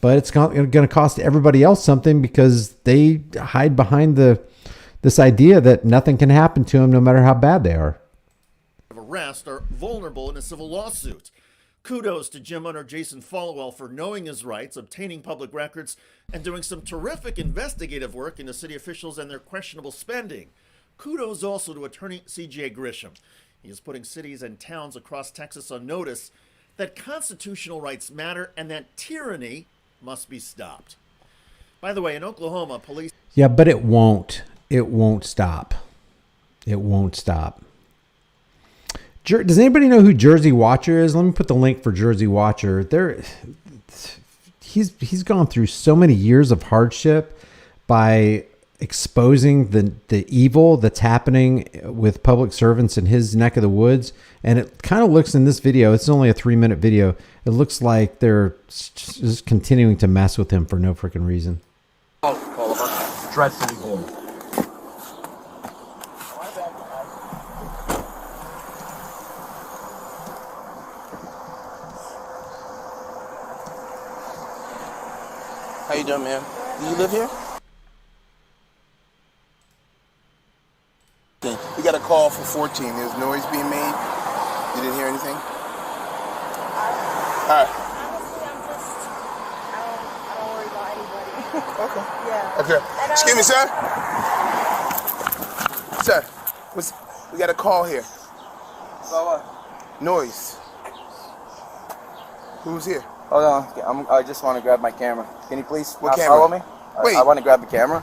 but it's going to cost everybody else something because they hide behind this idea that nothing can happen to them no matter how bad they are. Arrest are vulnerable in a civil lawsuit. Kudos to gym owner Jason Fallowell for knowing his rights, obtaining public records, and doing some terrific investigative work into city officials and their questionable spending. Kudos also to attorney C.J. Grisham. He is putting cities and towns across Texas on notice that constitutional rights matter and that tyranny must be stopped. By the way, in Oklahoma, police... Yeah, but it won't. It won't stop. It won't stop. Does anybody know who Jersey Watcher is? Let me put the link for Jersey Watcher. He's gone through so many years of hardship by exposing the evil that's happening with public servants in his neck of the woods. And it kind of looks in this video, it's only a 3-minute video, it looks like they're just continuing to mess with him for no freaking reason. Dread City Hall. How you doing, man? Do you live here? We got a call for 14. There's noise being made. You didn't hear anything? All right. Okay. Yeah. Okay. Excuse me, sir. Sir, we got a call here. Noise. Who's here? Hold on. I just want to grab my camera. Can you please What follow camera? me? Wait. I want to grab the camera.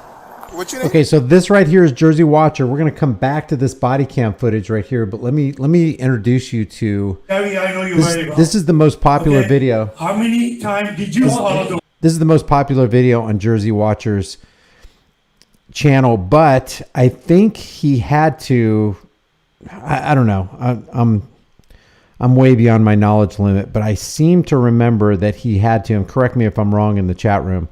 What's your name? Okay, so this right here is Jersey Watcher. We're going to come back to this body cam footage right here, but let me introduce you to Gary, I know you're this. very well. This is the most popular Okay. video. How many times did you follow the... This is the most popular video on Jersey Watcher's channel, but I think he had to. I don't know. I'm way beyond my knowledge limit, but I seem to remember that he had to, and correct me if I'm wrong in the chat room,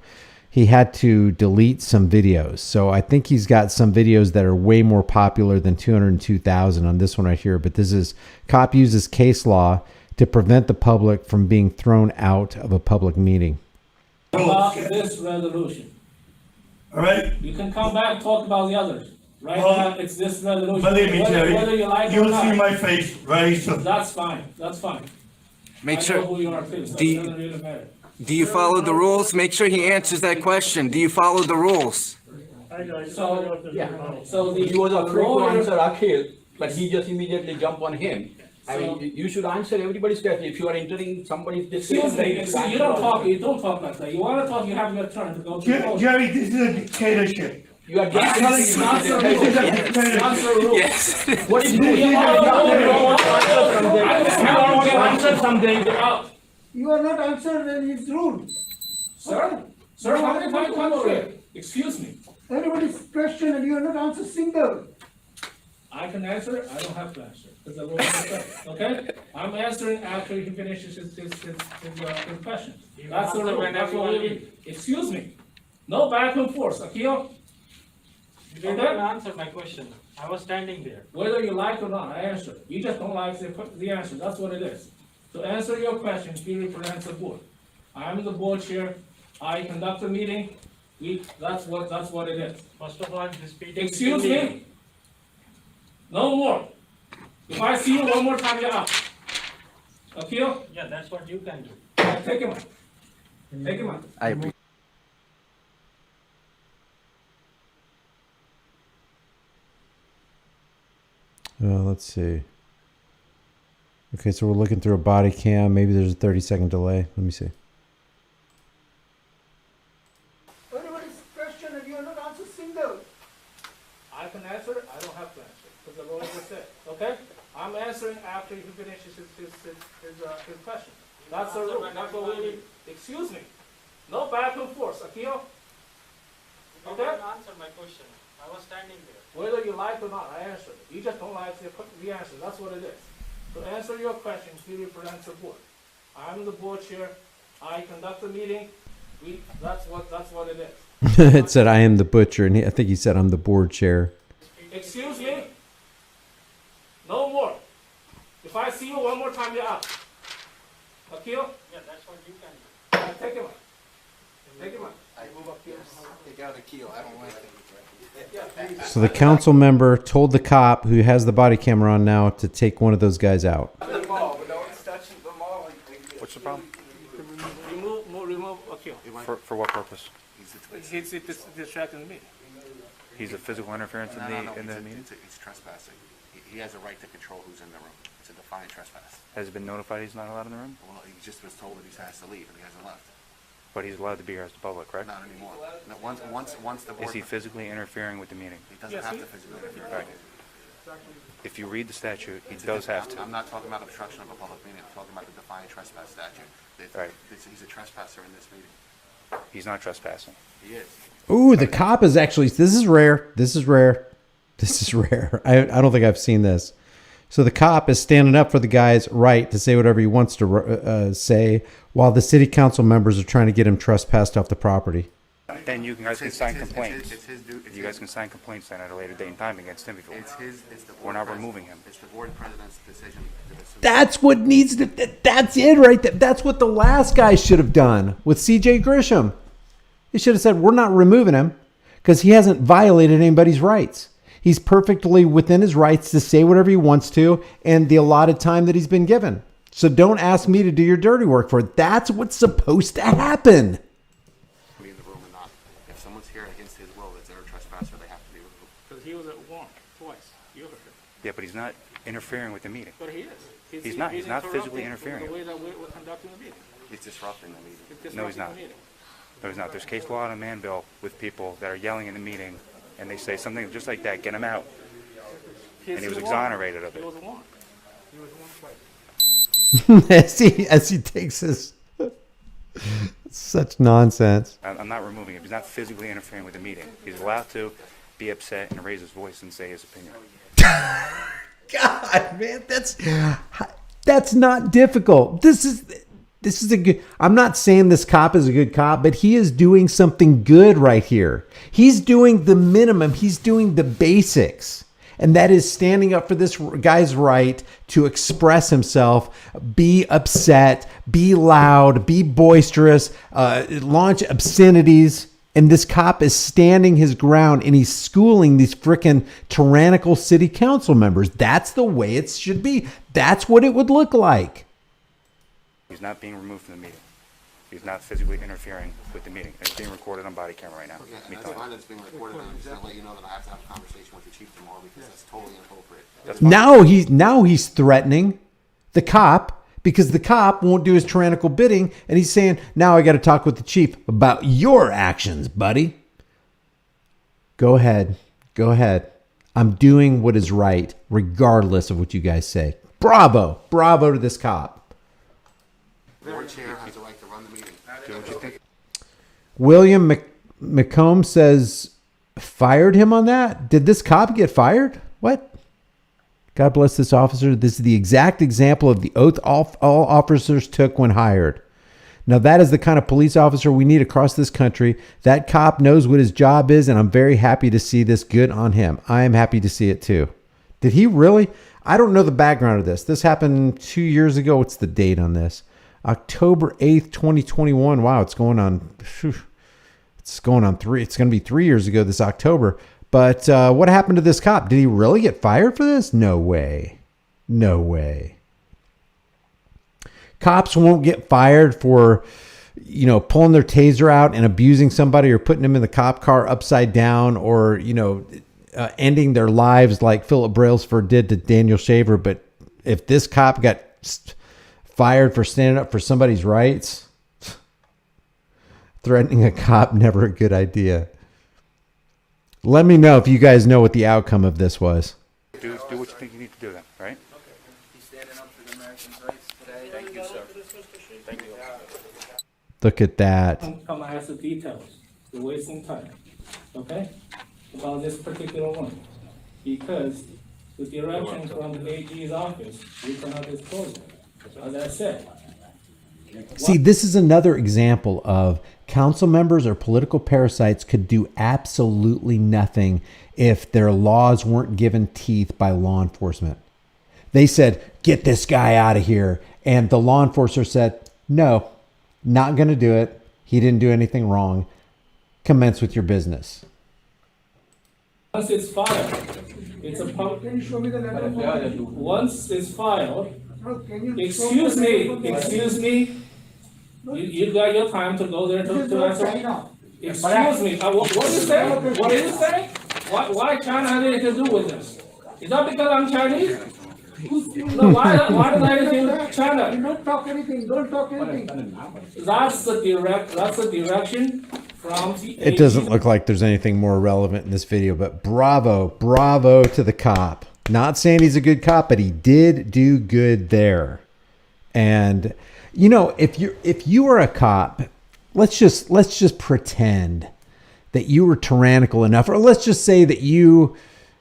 he had to delete some videos. So I think he's got some videos that are way more popular than 202,000 on this one right here. But this is cop uses case law to prevent the public from being thrown out of a public meeting. About this resolution. All right? You can come back and talk about the others. Right Well, now, it's this resolution. Believe me, Jerry, Whether you like it or you'll not. see my face very soon. That's fine. That's fine. Make I sure. know who you are, too, so Do it you- doesn't really matter. Do you follow the rules? Make sure he answers that question. Do you follow the rules? So, yeah. So the He was afraid to lawyer- answer Akhil, but he just immediately jumped on him. I So- mean, you should answer everybody's question. If you are entering somebody's discussion, Excuse me, you don't talk. You don't talk like that. You want to talk, you have your turn to go to the podium. Jerry, this is a dictatorship. You are I'm telling you, not the This is a rules. dictatorship. Not the rules. Yes. What is You it? want to answer something. You are not answered in his rule. Sir, how many times come over here? Excuse me. Anybody's question and you are not answered single. I can answer it, I don't have to answer, because the lawyer said, okay? I'm answering after he finishes his question. That's the rule, that's what we need. Excuse me, no back and forth, Akio? You didn't answer my question. I was standing there. Whether you like or not, I answer. You just don't like the answer, that's what it is. To answer your question, he represents the board. I'm the board chair, I conduct the meeting, that's what it is. First of all, this meeting. Excuse me? No more. If I see you one more time, you're out. Akio? Yeah, that's what you can do. Take him out. Take him out. I appreciate. Let's see. Okay, so we're looking through a body cam. Maybe there's a 30-second delay. Let me see. Anybody's question and you are not answered single. I can answer it, I don't have to answer, because the lawyer just said, okay? I'm answering after he finishes his question. That's the rule, that's what we need. Excuse me, no back and forth, Akio? You Okay? didn't answer my question. I was standing there. Whether you like or not, I answer it. You just don't like the answer, that's what it is. To answer your question, he represents the board. I'm the board chair, I conduct the meeting, that's what it is. It said, I am the butcher, and I think he said, I'm the board chair. Excuse me? No more. If I see you one more time, you're out. Akio? Yeah, that's what you can do. Take him out. Take him out. I move up here. Take out the keel. I don't like it. So the council member told the cop who has the body camera on now to take one of those guys out. What's the problem? Remove Akio. For what purpose? He's distracting me. He's a physical interference in the meeting? It's trespassing. He has a right to control who's in the room. It's a defiant trespass. Has he been notified he's not allowed in the room? Well, he just was told that he has to leave, and he hasn't left. But he's allowed to be here as the public, correct? Not anymore. No, once the board... Is he physically interfering with the meeting? He doesn't have to physically interfere. Right. If you read the statute, he does have to. I'm not talking about obstruction of a public meeting. I'm talking about the defiant trespass statute. Right. He's a trespasser in this meeting. He's not trespassing. He is. Ooh, the cop is actually, this is rare. This is rare. This is rare. I don't think I've seen this. So the cop is standing up for the guy's right to say whatever he wants to say while the city council members are trying to get him trespassed off the property. Then you guys can sign complaints. You guys can sign complaints then at a later date and time against him if you want. We're not removing him. It's the board president's decision. That's what needs to, that's it right there. That's what the last guy should have done with CJ Grisham. He should have said, we're not removing him because he hasn't violated anybody's rights. He's perfectly within his rights to say whatever he wants to and the allotted time that he's been given. So don't ask me to do your dirty work for it. That's what's supposed to happen. Be in the room or not. If someone's here against his will, that's their trespasser. They have to be removed. Because he was at warrant twice. You heard it. Yeah, but he's not interfering with the meeting. But he is. He's not physically interfering. The way that we're conducting the meeting. He's disrupting the meeting. No, he's not. No, he's not. There's case law in Manville with people that are yelling in the meeting, and they say something just like that, get him out. And he was exonerated of it. He was a warrant. He was a warrant twice. as he takes his such nonsense. I'm not removing him. He's not physically interfering with the meeting. He's allowed to be upset and raise his voice and say his opinion. God, man, that's not difficult. This is a good. I'm not saying this cop is a good cop, but he is doing something good right here. He's doing the minimum. He's doing the basics. And that is standing up for this guy's right to express himself, be upset, be loud, be boisterous, launch obscenities. And this cop is standing his ground and he's schooling these freaking tyrannical city council members. That's the way it should be. That's what it would look like. He's not being removed from the meeting. He's not physically interfering with the meeting. It's being recorded on body camera right now. Okay, and that's fine that it's being recorded, and I'm just going to let you know that I have to have a conversation with the chief tomorrow because that's totally inappropriate. Now he's threatening the cop because the cop won't do his tyrannical bidding, and he's saying, now I got to talk with the chief about your actions, buddy. Go ahead. I'm doing what is right, regardless of what you guys say. Bravo to this cop. Board chair has a right to run the meeting. Do what you think. William McComb says, fired him on that? Did this cop get fired? What? God bless this officer. This is the exact example of the oath all officers took when hired. Now, that is the kind of police officer we need across this country. That cop knows what his job is, and I'm very happy to see this. Good on him. I am happy to see it too. Did he really? I don't know the background of this. This happened 2 years ago. What's the date on this? October 8th, 2021. Wow, it's going on 3. It's going to be 3 years ago this October. But what happened to this cop? Did he really get fired for this? No way. Cops won't get fired for, pulling their taser out and abusing somebody or putting them in the cop car upside down or, ending their lives like Philip Brailsford did to Daniel Shaver. But if this cop got fired for standing up for somebody's rights, threatening a cop, never a good idea. Let me know if you guys know what the outcome of this was. Do what you think you need to do then, right? He's standing up for the Americans' rights today. Thank you, sir. Thank you. Look at that. Come ask the details. You're wasting time. Okay? About this particular one. Because the direction from the AG's office, we cannot disclose it. As I said. See, this is another example of council members or political parasites could do absolutely nothing if their laws weren't given teeth by law enforcement. They said, get this guy out of here. And the law enforcer said, no, not going to do it. He didn't do anything wrong. Commence with your business. Once it's filed, it's a public. Can you show me the letter? Once it's filed, excuse me. You got your time to go there to answer. Excuse me. What are you saying? What are you saying? Why China has anything to do with this? Is that because I'm Chinese? No, why does I have anything with China? Don't talk anything. That's the direction from the It doesn't look like there's anything more relevant in this video, but bravo to the cop. Not saying he's a good cop, but he did do good there. And if you were a cop, let's just pretend that you were tyrannical enough, or let's just say that you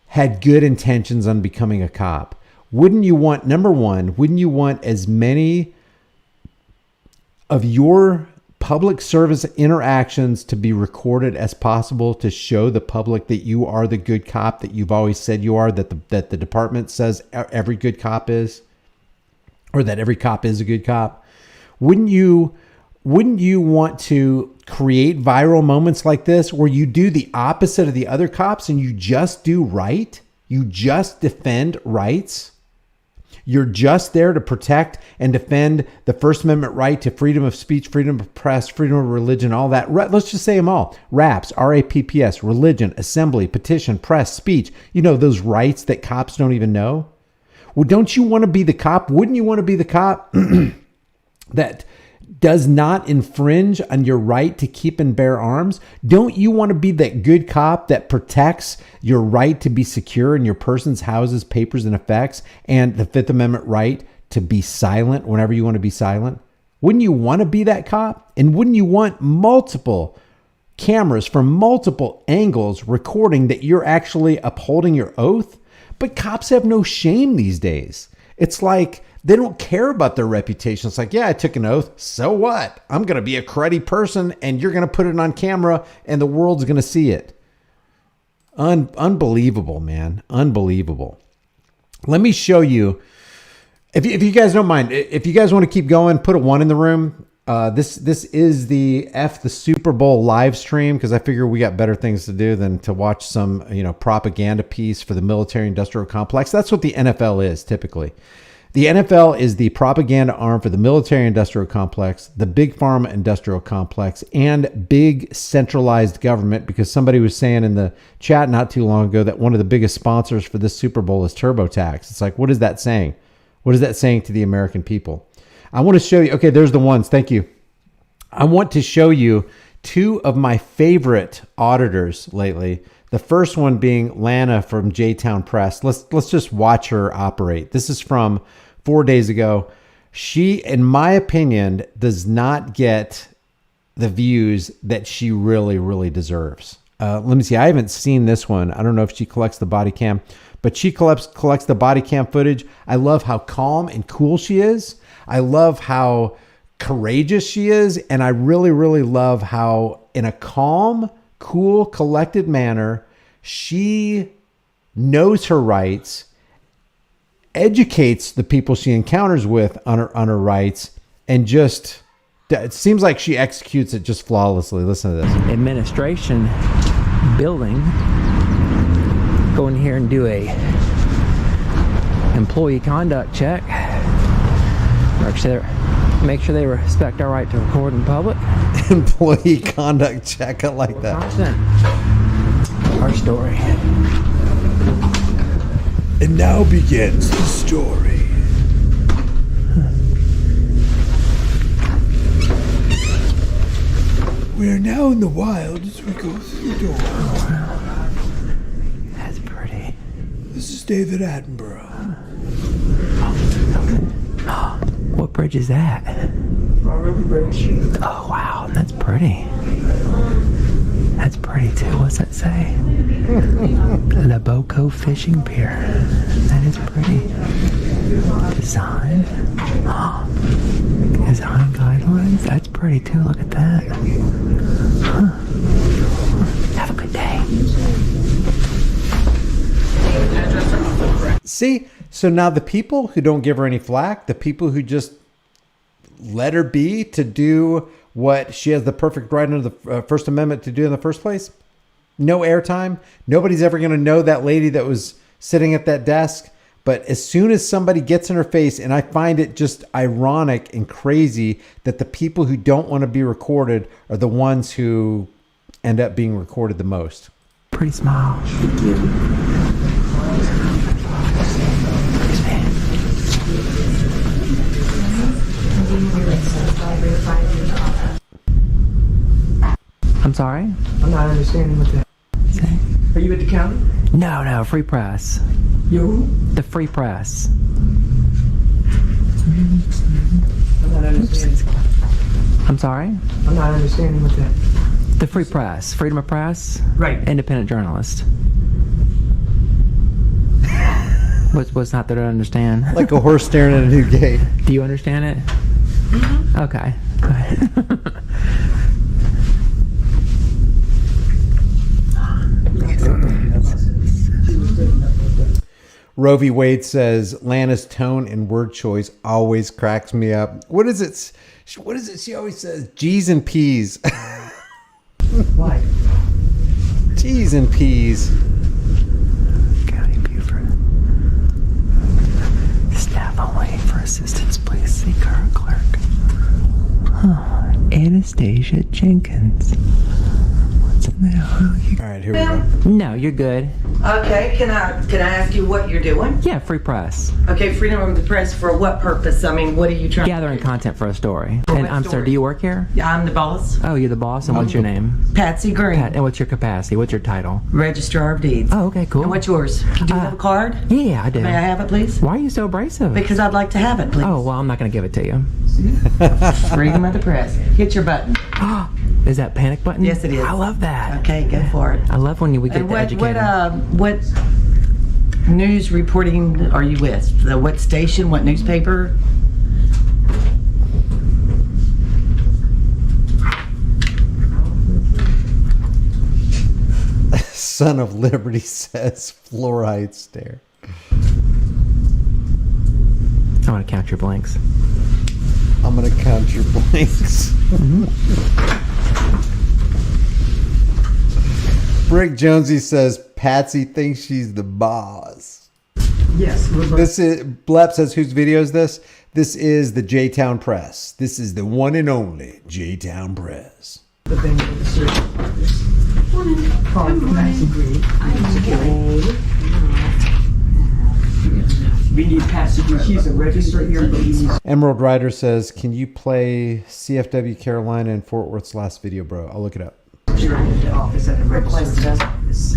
had good intentions on becoming a cop. Wouldn't you want, number one, as many of your public service interactions to be recorded as possible to show the public that you are the good cop that you've always said you are, that the department says every good cop is, or that every cop is a good cop? Wouldn't you wouldn't you want to create viral moments like this where you do the opposite of the other cops and you just do right? You just defend rights? You're just there to protect and defend the First Amendment right to freedom of speech, freedom of press, freedom of religion, all that. Let's just say them all. RAPS, R-A-P-P-S, religion, assembly, petition, press, speech. You know, those rights that cops don't even know. Well, don't you want to be the cop? Wouldn't you want to be the cop that does not infringe on your right to keep and bear arms? Don't you want to be that good cop that protects your right to be secure in your person's houses, papers, and effects, and the Fifth Amendment right to be silent whenever you want to be silent? Wouldn't you want to be that cop? And wouldn't you want multiple cameras from multiple angles recording that you're actually upholding your oath? But cops have no shame these days. It's like they don't care about their reputation. It's like, yeah, I took an oath. So what? I'm going to be a cruddy person and you're going to put it on camera and the world's going to see it. Unbelievable, man. Unbelievable. Let me show you. If you guys don't mind, if you guys want to keep going, put a 1 in the room. This is the EFF the SUPERBOWL Livestream because I figure we got better things to do than to watch some, propaganda piece for the military-industrial complex. That's what the NFL is typically. The NFL is the propaganda arm for the military-industrial complex, the big pharma industrial complex, and big centralized government, because somebody was saying in the chat not too long ago that one of the biggest sponsors for this Super Bowl is TurboTax. It's like, what is that saying? What is that saying to the American people? I want to show you. Okay, there's the ones. Thank you. I want to show you 2 of my favorite auditors lately. The first one being Lana from JTown Press. Let's just watch her operate. This is from 4 days ago. She, in my opinion, does not get the views that she really, really deserves. Let me see. I haven't seen this one. I don't know if she collects the body cam, but she collects the body cam footage. I love how calm and cool she is. I love how courageous she is. And I really, really love how in a calm, cool, collected manner, she knows her rights, educates the people she encounters with on her rights, and just, it seems like she executes it just flawlessly. Listen to this. Administration building. Go in here and do a employee conduct check. Make sure they respect our right to record in public. Employee conduct check. I like that. Our story. And now begins the story. We are now in the wild as we go through the door. That's pretty. This is David Attenborough. What bridge is that? River Bridge. Oh, wow. That's pretty. That's pretty, too. What's that say? La Boco Fishing Pier. That is pretty. Design. Design guidelines. That's pretty, too. Look at that. Huh. Have a good day. See? So now the people who don't give her any flack, the people who just let her be to do what she has the perfect right under the First Amendment to do in the first place, no airtime. Nobody's ever going to know that lady that was sitting at that desk. But as soon as somebody gets in her face, and I find it just ironic and crazy that the people who don't want to be recorded are the ones who end up being recorded the most. Pretty smile. Thank you. I'm sorry? I'm not understanding what that is. Are you at the county? No, Free Press. You? The Free Press. I'm not understanding. I'm sorry? I'm not understanding what that is. The Free Press. Freedom of Press? Right. Independent journalist. What's not there to understand? Like a horse staring at a new gate. Do you understand it? Mm-hmm. Okay. Go ahead. Roe v. Wade says Lana's tone and word choice always cracks me up. What is it? What is it? She always says G's and P's. Why? G's and P's. County Buford. Staff only for assistance, please see current clerk. Anastasia Jenkins. What's in there? All right, here we go. No, you're good. Okay, can I ask you what you're doing? Yeah, free press. Okay, freedom of the press for what purpose? I mean, what are you trying? Gathering content for a story. And what I'm sorry, story? do you work here? Yeah, I'm the boss. Oh, you're the boss, and what's your name? Patsy Green. And what's your capacity? What's your title? Registrar of Deeds. Oh, okay, cool. And what's yours? Do you have a card? Yeah, I do. May I have it, please? Why are you so abrasive? Because I'd like to have it, please. Oh, well, I'm not going to give it to you. Freedom of the press. Hit your button. Is that panic button? Yes, it is. I love that. Okay, go for it. I love when we get to educate them. What news reporting are you with? What station? What newspaper? Son of Liberty says fluoride stare. I want to count your blanks. I'm going to count your blanks. Brick Jonesy says Patsy thinks she's the boss. Yes. This is Blep says whose video is this? This is the JTown Press. This is the one and only JTown Press. The thing with the search. Nice and great. We need Patsy. She's a registrar here, but we need. Emerald Rider says, can you play CFW Carolina and Fort Worth's last video, bro? I'll look it up. You're in the office at the registrar's office.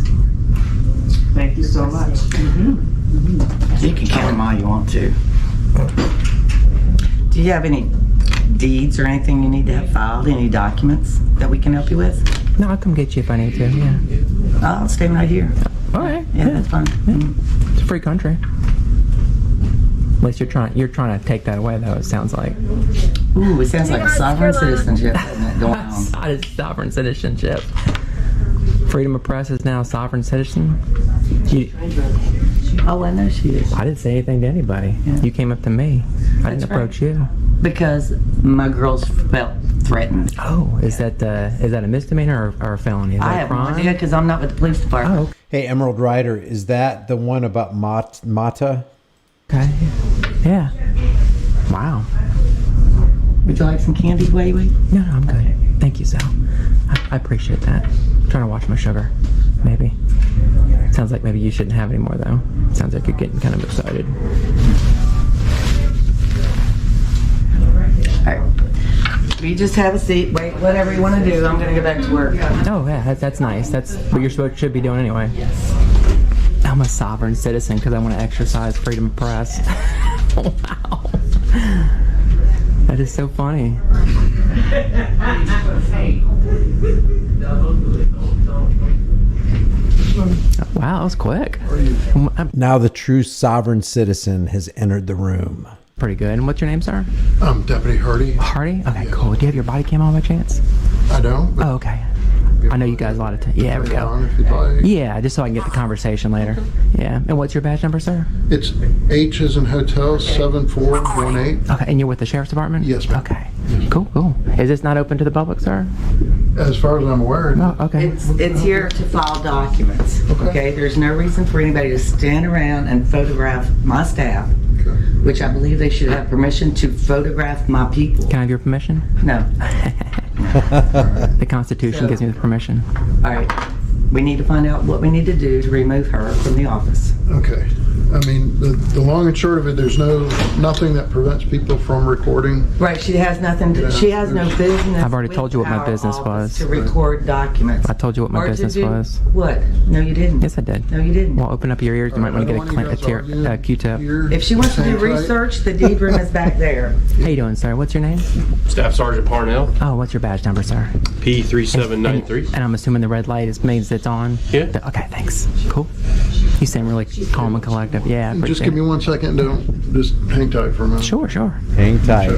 Thank you so much. You can count them all you want to. Do you have any deeds or anything you need to have filed? Any documents that we can help you with? No, I'll come get you if I need to, yeah. I'll stay right here. All right. Yeah, that's fine. It's a free country. At least you're trying to take that away, though, it sounds like. Ooh, it sounds like a sovereign citizenship going on. Not a sovereign citizenship. Freedom of press is now a sovereign citizen. Oh, I know she is. I didn't say anything to anybody. Yeah. You came up to me. I didn't approach you. Because my girls felt threatened. Oh, is that a misdemeanor or a felony? Is that I a have no crime? idea because I'm not with the police department. Oh, okay. Hey, Emerald Rider, is that the one about Mata? Okay. Yeah. Wow. Would you like some candy, Wayway? No, I'm good. Thank you, Sal. I appreciate that. I'm trying to watch my sugar. Maybe. Sounds like maybe you shouldn't have any more, though. Sounds like you're getting kind of excited. All right. You just have a seat. Wait, whatever you want to do. I'm going to go back to work. Oh, yeah, that's nice. That's what you're should be doing anyway. Yes. I'm a sovereign citizen because I want to exercise freedom of press. Wow. That is so funny. Wow, that was quick. Now the true sovereign citizen has entered the room. Pretty good. And what's your name, sir? I'm Deputy Hardy. Hardy? Okay, cool. Do you have your body cam on by chance? I don't. Oh, okay. I know you guys a lot of time. Yeah, there we go. If you'd like. Yeah, just so I can get the conversation later. Yeah. And what's your badge number, sir? It's H as in hotel 7418. Okay, and you're with the sheriff's department? Yes, ma'am. Okay. Cool, cool. Is this not open to the public, sir? As far as I'm aware. Oh, okay. It's here to file documents. Okay. There's no reason for anybody to stand around and photograph my staff, which I believe they should have permission to photograph my people. Can I have your permission? No. The Constitution gives me the permission. All right. We need to find out what we need to do to remove her from the office. Okay. I mean, the long and short of it, there's nothing that prevents people from recording. Right. She has nothing. She has no business. I've already told you what my business was. To record documents. I told you what my business was. What? No, you didn't. Yes, I did. No, you didn't. Well, open up your ears. You might want to get a Q-tip. If she wants to do research, the deed room is back there. How you doing, sir? What's your name? Staff Sergeant Parnell. Oh, what's your badge number, sir? P3793. And I'm assuming the red light means it's on? Yeah. Okay, thanks. Cool. You seem really calm and collective. Yeah, Just give me 1 second. Don't just hang tight for a minute. Sure, sure. Hang tight.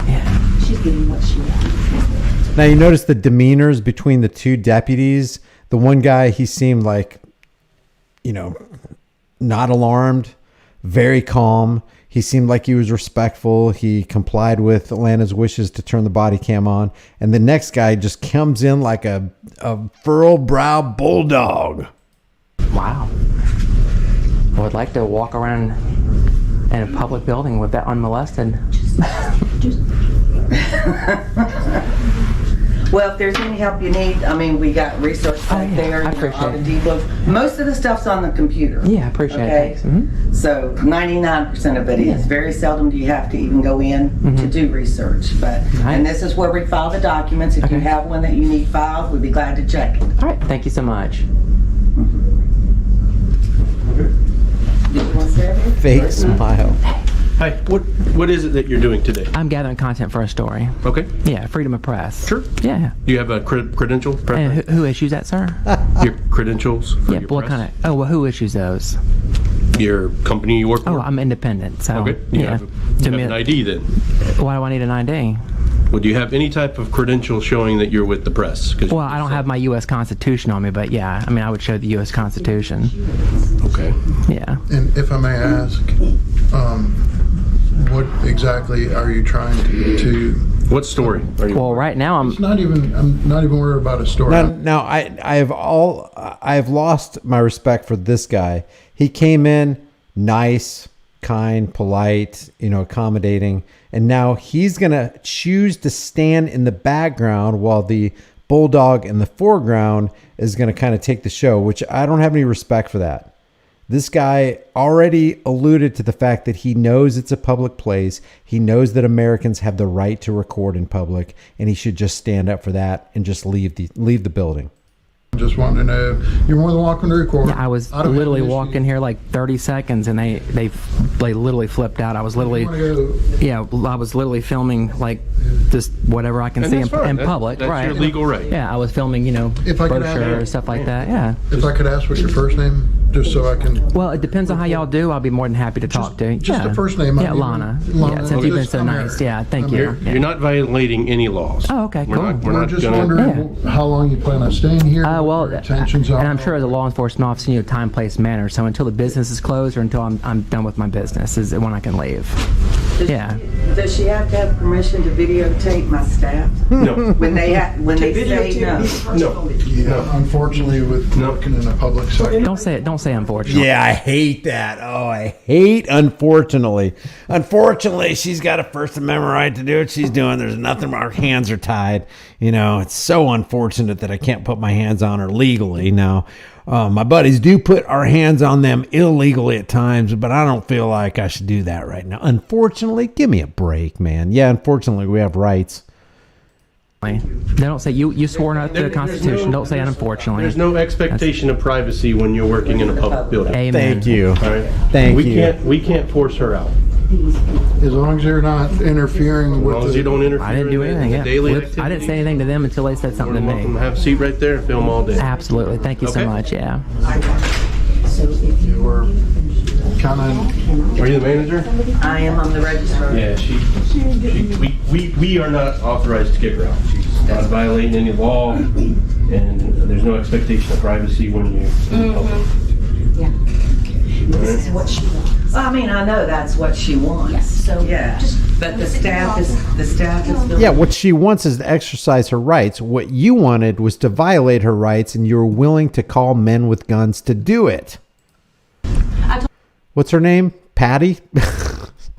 Yeah. She's getting what she wants. Now you notice the demeanors between the two deputies. The one guy, he seemed like, not alarmed. very calm. He seemed like he was respectful. He complied with Alana's wishes to turn the body cam on. And the next guy just comes in like a furrowed-brow bulldog. Wow. I would like to walk around in a public building with that unmolested. Well, if there's any help you need, I mean, we got research back there. I appreciate all the it. D-books. Most of the stuff's on the computer. Yeah, I appreciate okay? it. Thanks. So 99% of it is. Very seldom do you have to even go in to do research. But and this is where we file the documents. If you have one that you need filed, we'd be glad to check it. All right, thank you so much. Did you want to say it? Fake smile. Hi, what is it that you're doing today? I'm gathering content for a story. Okay. Yeah, freedom of press. Sure. Yeah. Do you have a credential? And who issues that, sir? Your credentials for Yeah, your what press? kind of? Oh, well, who issues those? Your company you work for? Oh, I'm independent, so Okay. You yeah. have an ID then? Why do I need an ID? Well, do you have any type of credential showing that you're with the press? 'Cause Well, I don't have my U.S. Constitution on me, but yeah, I mean, I would show the U.S. Constitution. Okay. Yeah. And if I may ask, what exactly are you trying to? What story are you? Well, right now I'm not even worried about a story. Now I have lost my respect for this guy. He came in nice, kind, polite, accommodating, and now he's gonna choose to stand in the background while the bulldog in the foreground is gonna kind of take the show, which I don't have any respect for that. This guy already alluded to the fact that he knows it's a public place. He knows that Americans have the right to record in public, and he should just stand up for that and just leave the building. Just wanted to know, you're more than welcome to record. Yeah, I was literally walking here like 30 seconds, and they literally flipped out. I was literally I was literally filming like just whatever I can And see that's in fine. public. That's right? your legal right. Yeah, I was filming If I could ask- brochures, stuff like that. Yeah. If I could ask what's your first name, just so I can. Well, it depends on how y'all do. I'll be more than happy to talk to you. Just yeah. the first name. Yeah, Lana. Yeah, since you've been so nice. Yeah, thank you. You're not violating any laws. Oh, okay, cool. We're just wondering how long you plan on staying here. Well, what your intentions are. and I'm sure as a law enforcement officer, time, place, manner. So until the business is closed or until I'm done with my business is when I can leave. Yeah. Does she have to have permission to videotape my staff? No. When they say no. No. Yeah, unfortunately, with working in a public sector. Don't say it. Don't say unfortunately. Yeah, I hate that. Oh, I hate unfortunately. Unfortunately, she's got a First Amendment right to do what she's doing. There's nothing. Our hands are tied. It's so unfortunate that I can't put my hands on her legally now. My buddies do put our hands on them illegally at times, but I don't feel like I should do that right now. Unfortunately, give me a break, man. Yeah, unfortunately, we have rights. They don't say you swore out to the Constitution. Don't say unfortunately. There's no expectation of privacy when you're working in a public building. Amen. Thank you. All right. Thank you. We can't force her out. As long as you're not interfering with. As long as you don't interfere. I didn't do anything. Yeah. Daily I didn't say anything to them until they said something to me. welcome to have a seat right there and film all day. Absolutely. Thank you so Okay. much. Yeah. You were kind of. Are you the manager? I am. I'm the registrar. Yeah, we are not authorized to kick her out. She's not violating any law, and there's no expectation of privacy when you're in public. Yeah. This is what she wants. Well, I mean, I know that's what she wants. Yes, so just but the staff is Yeah, what she wants is to exercise her rights. What you wanted was to violate her rights, and you were willing to call men with guns to do it. What's her name? Patty?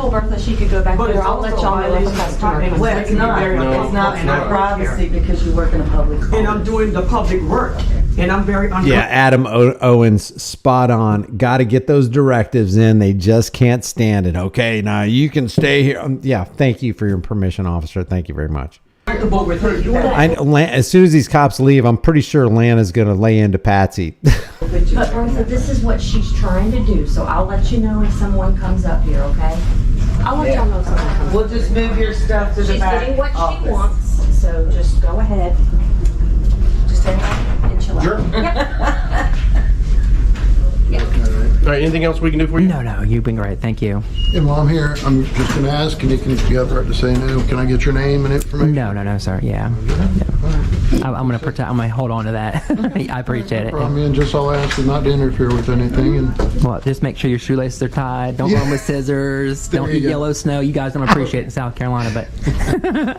told Bertha she could go back there. I'll let y'all know if a customer comes. Well, it's not. It's not in our privacy because you work in a public place. And I'm doing the public work. And I'm very uncomfortable. Yeah, Adam Owens, spot on. Got to get those directives in. They just can't stand it. Okay, now you can stay here. Yeah, thank you for your permission, officer. Thank you very much. With her. As soon as these cops leave, I'm pretty sure Lana's going to lay into Patsy. But Bertha, this is what she's trying to do, so I'll let you know if someone comes up here, okay? I'll let y'all know if someone comes up. We'll just move your stuff to the back. She's getting what office. she wants, so just go ahead. Just hang on and chill out. Sure. All right, anything else we can do for you? No, you've been great. Thank you. And while I'm here, I'm just going to ask, and you have the right to say no. Can I get your name and information? No, sir. Yeah. I'm gonna protect. I'm gonna hold on to that. I appreciate it. I mean, just all I ask is not to interfere with anything. And well, just make sure your shoelaces are tied. Don't run with scissors. Don't eat yellow snow. You guys don't appreciate it in South Carolina, but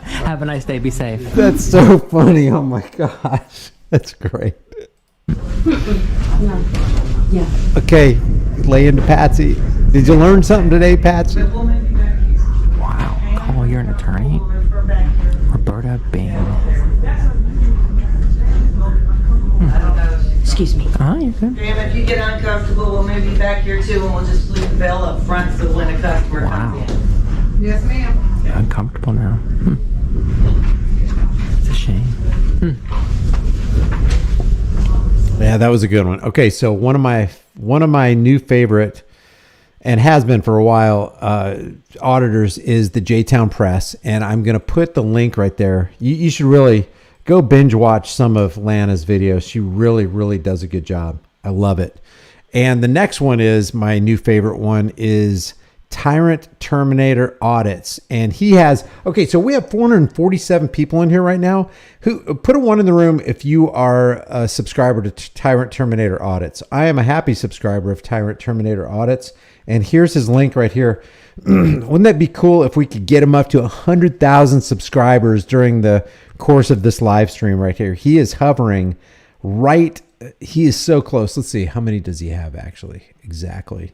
have a nice day. Be safe. That's so funny. Oh my gosh, that's great. Yeah. Okay, lay into Patsy. Did you learn something today, Patsy? Wow. Oh, you're an attorney? Roberta Bain. Excuse me. Oh, you're good. Damn, if you get uncomfortable, we'll move you back here too, and we'll just leave the bell up front so when a customer comes in. Yes, ma'am. Uncomfortable now. It's a shame. Yeah, that was a good one. Okay, so one of my new favorite, and has been for a while, auditors is the JTown Press, and I'm going to put the link right there. You should really go binge watch some of Lana's videos. She really, really does a good job. I love it. And the next one is my new favorite one is Tyrant Terminator Audits. And he has, okay, so we have 447 people in here right now. Who put a 1 in the room if you are a subscriber to Tyrant Terminator Audits. I am a happy subscriber of Tyrant Terminator Audits. And here's his link right here. Wouldn't that be cool if we could get him up to 100,000 subscribers during the course of this live stream right here? He is hovering right. He is so close. Let's see. How many does he have actually? Exactly.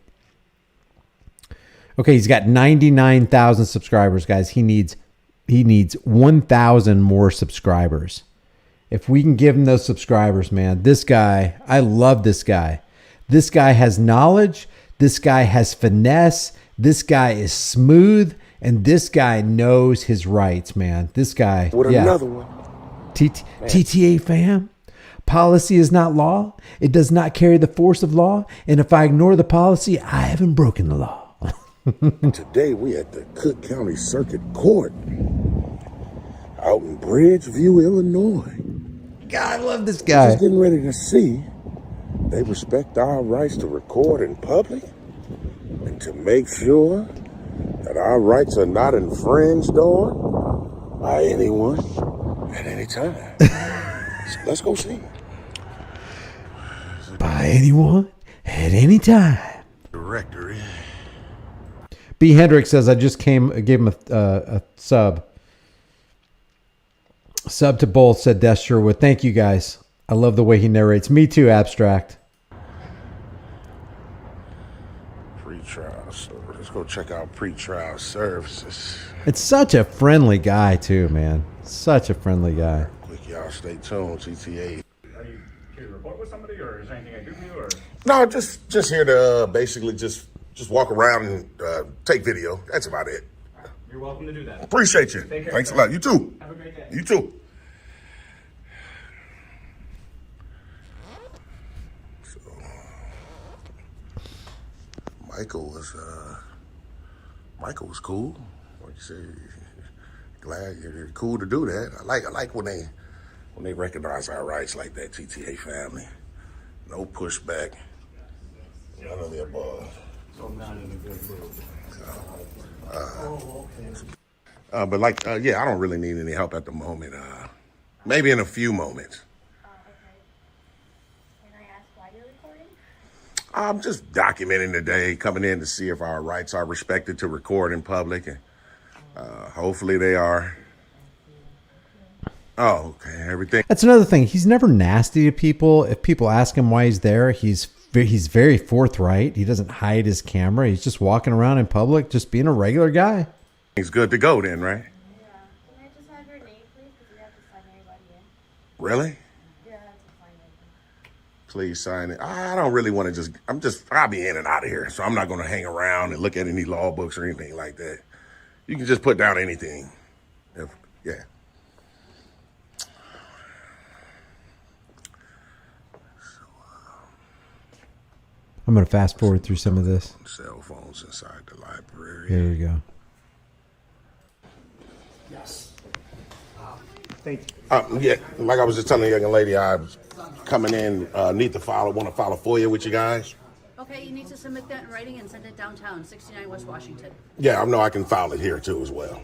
Okay, he's got 99,000 subscribers, guys. He needs 1,000 more subscribers. If we can give him those subscribers, man, this guy, I love this guy. This guy has knowledge. This guy has finesse. This guy is smooth. And this guy knows his rights, man. This guy. With another one. TTA fam. Policy is not law. It does not carry the force of law. And if I ignore the policy, I haven't broken the law. Today we at the Cook County Circuit Court out in Bridgeview, Illinois. God, I love this guy. Just getting ready to see they respect our rights to record in public and to make sure that our rights are not infringed on by anyone at any time. So let's go see. By anyone at any time. Directory. B. Hendricks says, I just gave him a sub. Sub to both, said Des Sherwood. Thank you, guys. I love the way he narrates. Me too, Abstract. Pre-trial. So let's go check out pre-trial services. It's such a friendly guy, too, man. Such a friendly guy. Quick, y'all stay tuned. CTA. Are you here to report with somebody, or is there anything I do for you, or? No, just here to basically just walk around and take video. That's about it. You're welcome to do that. Appreciate you. Take care. Thanks a lot. You too. Have a great day. You too. So, Michael was cool. Like you said, glad you're cool to do that. I like when they recognize our rights like that. TTA family, no pushback, none of the above. So I'm not in a good mood. But I don't really need any help at the moment. Maybe in a few moments. Can I ask why you're recording? I'm just documenting the day, coming in to see if our rights are respected to record in public, and hopefully they are. Oh, okay, everything. That's another thing. He's never nasty to people. If people ask him why he's there, he's very forthright. He doesn't hide his camera. He's just walking around in public, just being a regular guy. He's good to go then, right? Yeah. Can I just have your name, please? Because we have to sign everybody in. Really? Yeah, I have to sign it. Please sign it. I don't really want to I'll be in and out of here, so I'm not going to hang around and look at any law books or anything like that. You can just put down anything. Yeah. I'm going to fast forward through some of this. Cell phones inside the library. Here we go. Yes. Thank you. Yeah, like I was just telling the young lady, I was coming in, want to file a FOIA with you guys. Okay, you need to submit that in writing and send it downtown, 69 West Washington. Yeah, I know I can file it here too as well.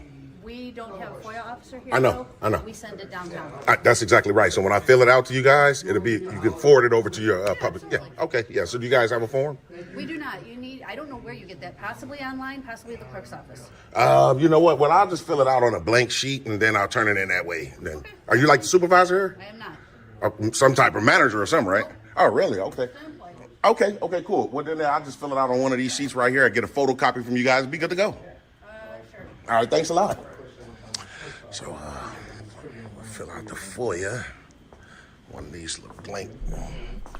We don't have a FOIA officer here. I know, though. I know. We send it downtown. That's exactly right. So when I fill it out to you guys, it'll be, you can forward it over to your public. Yeah, okay, yeah. So do you guys have a form? We do not. You need, I don't know where you get that. Possibly online, possibly at the clerk's office. You know what? Well, I'll just fill it out on a blank sheet and then I'll turn it in that way. Then, are you like the supervisor here? I am not. Some type of manager or something, right? Oh, really? Okay. Okay, cool. Well, then I'll just fill it out on one of these sheets right here. I get a photocopy from you guys and be good to go. Sure. All right, thanks a lot. So, fill out the FOIA. One of these little blank.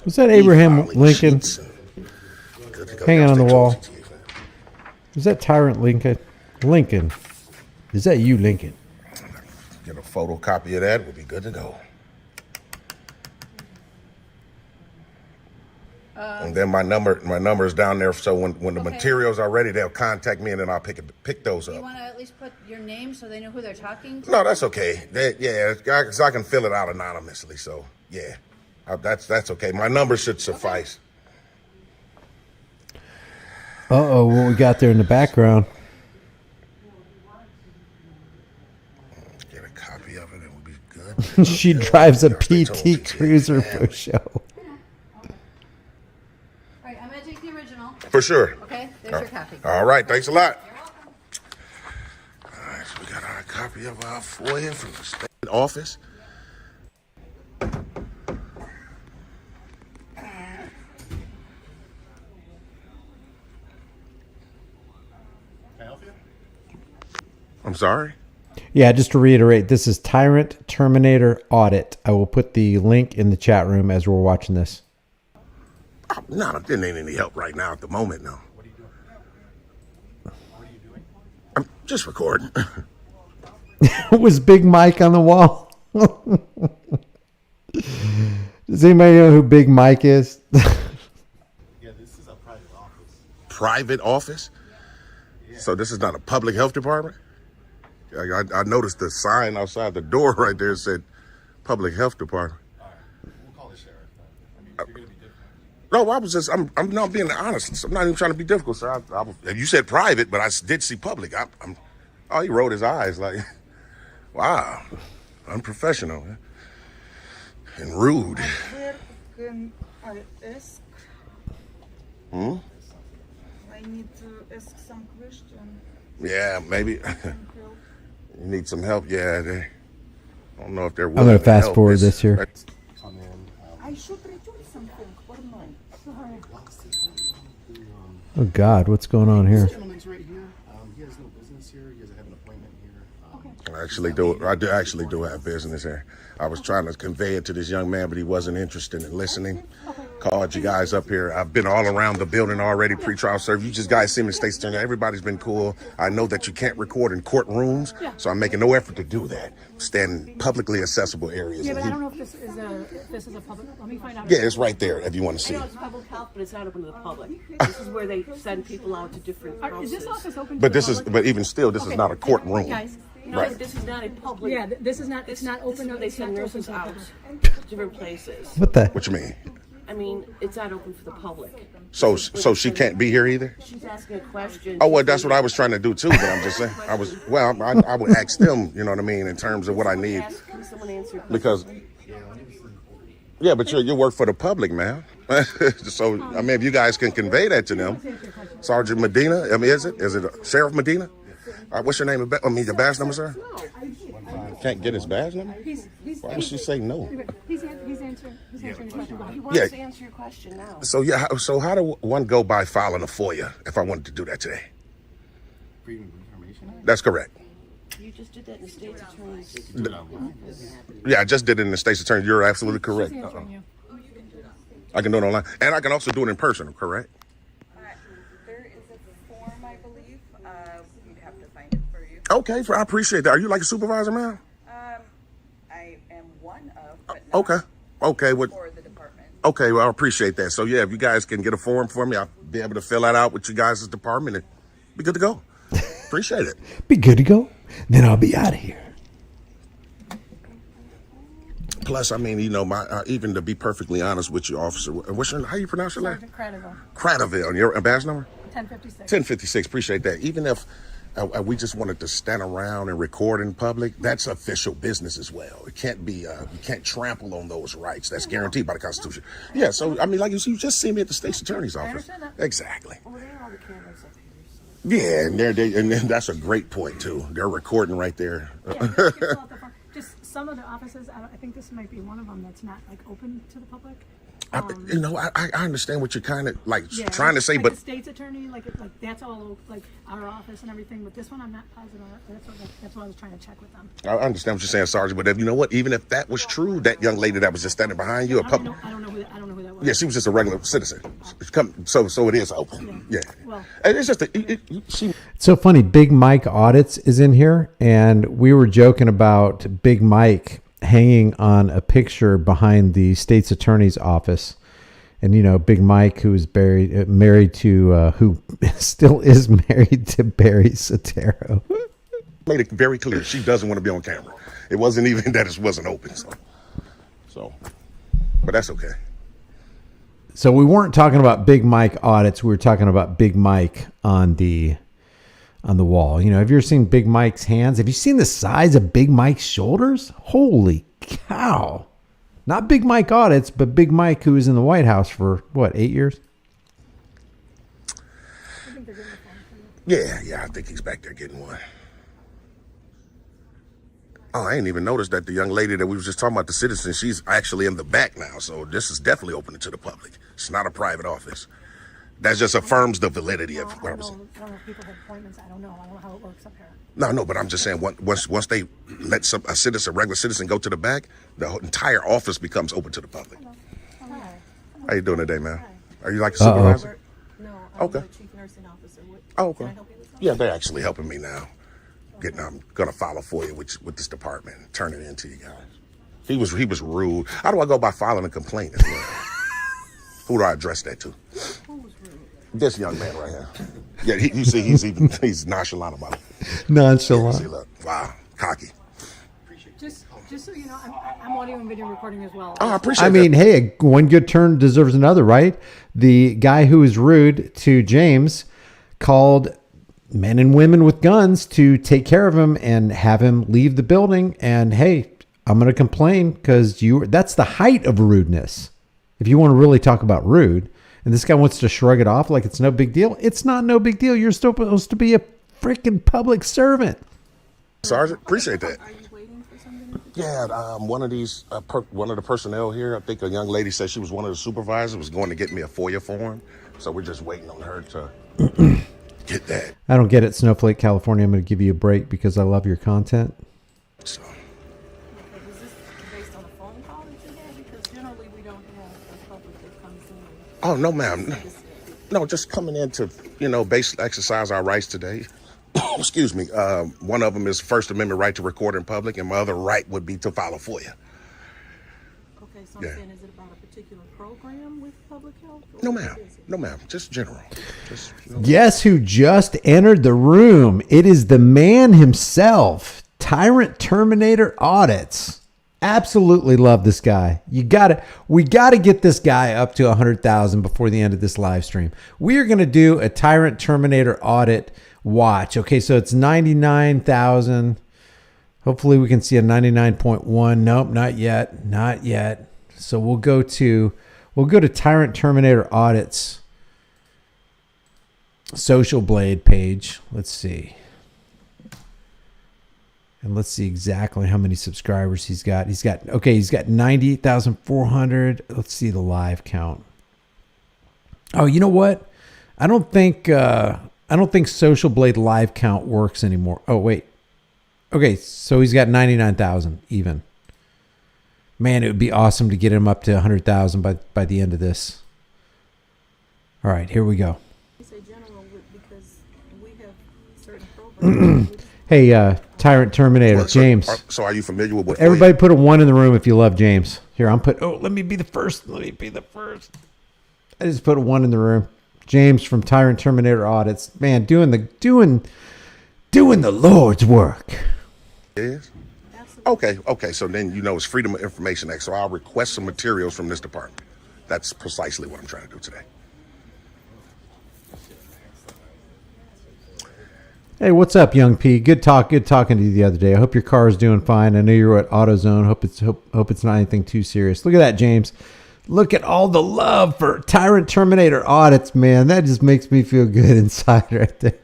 Was that Abraham Lincoln hanging on the wall? Was that Tyrant Lincoln? Lincoln. Is that you, Lincoln? Get a photocopy of that. We'll be good to go. And then my number is down there. So when the materials are ready, they'll contact me and then I'll pick those up. You want to at least put your name so they know who they're talking to? No, that's okay. Because I can fill it out anonymously. So yeah, that's okay. My number should suffice. Uh-oh, what we got there in the background? Get a copy of it. It will be good. She drives a PT Cruiser for show. For sure. Okay, there's your copy. All right, thanks a lot. All right, so we got our copy of our FOIA from the state office. I'm sorry? Yeah, just to reiterate, this is Tyrant Terminator Audit. I will put the link in the chat room as we're watching this. No, there ain't any help right now at the moment, no. What are you doing? What are you doing? I'm just recording. Was Big Mike on the wall? Does anybody know who Big Mike is? Yeah, this is a private office. Private office? Yeah. So this is not a public health department? I noticed the sign outside the door right there said public health department. All right. We'll call the sheriff. I mean, if you're going to be difficult. No, I was just, I'm not being honest. I'm not even trying to be difficult, sir. You said private, but I did see public. Oh, he rolled his eyes like, wow, unprofessional and rude. Where can I ask? Hmm? I need to ask some question. Yeah, maybe. You need some help? Yeah, I don't know if they're willing I'm going to to fast help. forward this here. Come in. I should return something for mine. Sorry. Oh, God, what's going on here? This gentleman's right here. He has no business here. He doesn't have an appointment here. I actually do have business here. I was trying to convey it to this young man, but he wasn't interested in listening. Called you guys up here. I've been all around the building already, pretrial service. You just guys see me in State Attorney. Everybody's been cool. I know that you can't record in courtrooms, so I'm making no effort to do that. Stand in publicly accessible areas. Yeah, but I don't know if this is a public. Let me find out. Yeah, it's right there if you want to see. I know it's public health, but it's not open to the public. This is where they send people out to different houses. Is this office open? But even still, this is not a courtroom. Guys, no, right. this is not a public. Yeah, this is not. It's not open. They send nurses out to different places. What the? What you mean? I mean, it's not open for the public. So she can't be here either? She's asking a question. Oh, well, that's what I was trying to do too, but I'm just saying. I would ask them, you know what I mean, in terms of what I need. Can someone answer? Because, yeah, but you work for the public, man. So, I mean, if you guys can convey that to them. Sergeant Medina, I mean, is it Sheriff Medina? What's your name? Your badge number, sir? Can't get his badge number? Why would she say no? He's answering your question. He wants to answer your question now. So how do one go by filing a FOIA if I wanted to do that today? Freedom of Information Act? That's correct. You just did that in the state's attorney's. Yeah, I just did it in the state's attorney. You're absolutely correct. I can do it online. And I can also do it in person, correct? There is a form, I believe. You'd have to find it for you. Okay, I appreciate that. Are you like a supervisor, man? I am one of, but not Okay. for the department. Okay, well, I appreciate that. So, yeah, if you guys can get a form for me, I'll be able to fill that out with you guys' department and be good to go. Appreciate it. Be good to go. Then I'll be out of here. Plus, I mean, you know, even to be perfectly honest with you, officer, how you pronounce your last name? Cradaville. Cradaville. And your badge number? 1056. 1056. Appreciate that. Even if we just wanted to stand around and record in public, that's official business as well. It can't be, you can't trample on those rights. That's guaranteed by the Constitution. Yeah, so, I mean, like you just see me at the state's attorney's office. Exactly. Yeah, and that's a great point, too. They're recording right there. Just some of the offices, I think this might be one of them that's not like open to the public. I understand what you're kind of like trying to say, like but the state's attorney, like that's all like our office and everything. But this one, I'm not positive. That's what I was trying to check with them. I understand what you're saying, Sergeant. But you know what? Even if that was true, that young lady that was just standing behind you, I don't know who that was. Yeah, she was just a regular citizen. So it is open. Yeah. Well, it's just It's so funny. Big Mike Audits is in here, and we were joking about Big Mike hanging on a picture behind the state's attorney's office. And, you know, Big Mike, who is married to, who still is married to Barry Sotero. Made it very clear she doesn't want to be on camera. It wasn't even that it wasn't open. So, but that's okay. So we weren't talking about Big Mike Audits. We were talking about Big Mike on the wall. You know, have you ever seen Big Mike's hands? Have you seen the size of Big Mike's shoulders? Holy cow. Not Big Mike Audits, but Big Mike, who was in the White House for, 8 years? Yeah, I think he's back there getting one. Oh, I ain't even noticed that the young lady that we was just talking about, the citizen, she's actually in the back now. So this is definitely open to the public. It's not a private office. That just affirms the validity of what I was saying. I don't know if people have appointments. I don't know how it works up here. No, but I'm just saying once they let a regular citizen go to the back, the entire office becomes open to the public. How you doing today, man? Are you like a supervisor? No, I'm the chief nursing officer. Okay. Yeah, they're actually helping me now. I'm gonna file a FOIA with this department and turn it in to you guys. He was rude. How do I go about filing a complaint as well? Who do I address that to? This young man right here. Yeah, you see, he's nonchalant about it. Nonchalant. Yeah, look, wow, cocky. Just so you know, I'm audio and video recording as well. Oh, I appreciate I mean, hey, one good turn deserves another, right? The guy who was rude to James called men and women with guns to take care of him and have him leave the building. And hey, I'm going to complain because that's the height of rudeness. If you want to really talk about rude, and this guy wants to shrug it off like it's no big deal. It's not no big deal. You're still supposed to be a freaking public servant. Sergeant, appreciate that. Are you waiting for something? Yeah, one of the personnel here, I think a young lady said she was one of the supervisors, was going to get me a FOIA form. So we're just waiting on her to get that. I don't get it, Snowflake, California. I'm going to give you a break because I love your content. So. Is this based on a phone call that you had? Because generally we don't have a public that comes in. Oh, no, ma'am. No, just coming in to, basically exercise our rights today. Excuse me. One of them is First Amendment right to record in public, and my other right would be to file a FOIA. Okay, so I'm saying, is it about a particular program with public health? No, ma'am. No, ma'am. Just general. Guess who just entered the room? It is the man himself, Tyrant Terminator Audits. Absolutely love this guy. We got to get this guy up to 100,000 before the end of this live stream. We are going to do a Tyrant Terminator audit watch. Okay, so it's 99,000. Hopefully we can see a 99.1. Nope, not yet. Not yet. So we'll go to Tyrant Terminator Audits Social Blade page. Let's see. And let's see exactly how many subscribers he's got. He's got 98,400. Let's see the live count. Oh, you know what? I don't think Social Blade live count works anymore. Oh, wait. Okay, so he's got 99,000 even. Man, it would be awesome to get him up to 100,000 by the end of this. All right, here we go. Because we have certain programs. Hey, Tyrant Terminator, James. So are you familiar with what? Everybody put a 1 in the room if you love James. Here, let me be the first. I just put a 1 in the room. James from Tyrant Terminator Audits. Man, doing the Lord's work. Yes. Okay. So then it's Freedom of Information Act. So I'll request some materials from this department. That's precisely what I'm trying to do today. Hey, what's up, Young P? Good talking to you the other day. I hope your car is doing fine. I know you're at AutoZone. Hope it's not anything too serious. Look at that, James. Look at all the love for Tyrant Terminator audits, man. That just makes me feel good inside right there.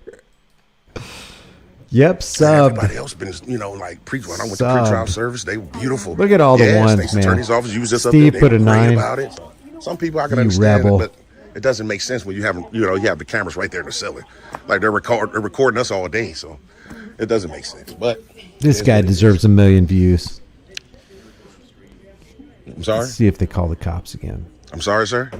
Yep, sub. Everybody else been, like when I went to pretrial service, they were beautiful. Look at all the ones, State's man. Attorney's office used this up Steve there. put They a were 9. about it. Some people I can You understand rebel. it, but it doesn't make sense when you have the cameras right there in the ceiling. Like they're recording us all day, so it doesn't make sense. But This guy deserves 1 million views. I'm sorry? Let's see if they call the cops again. I'm sorry, sir?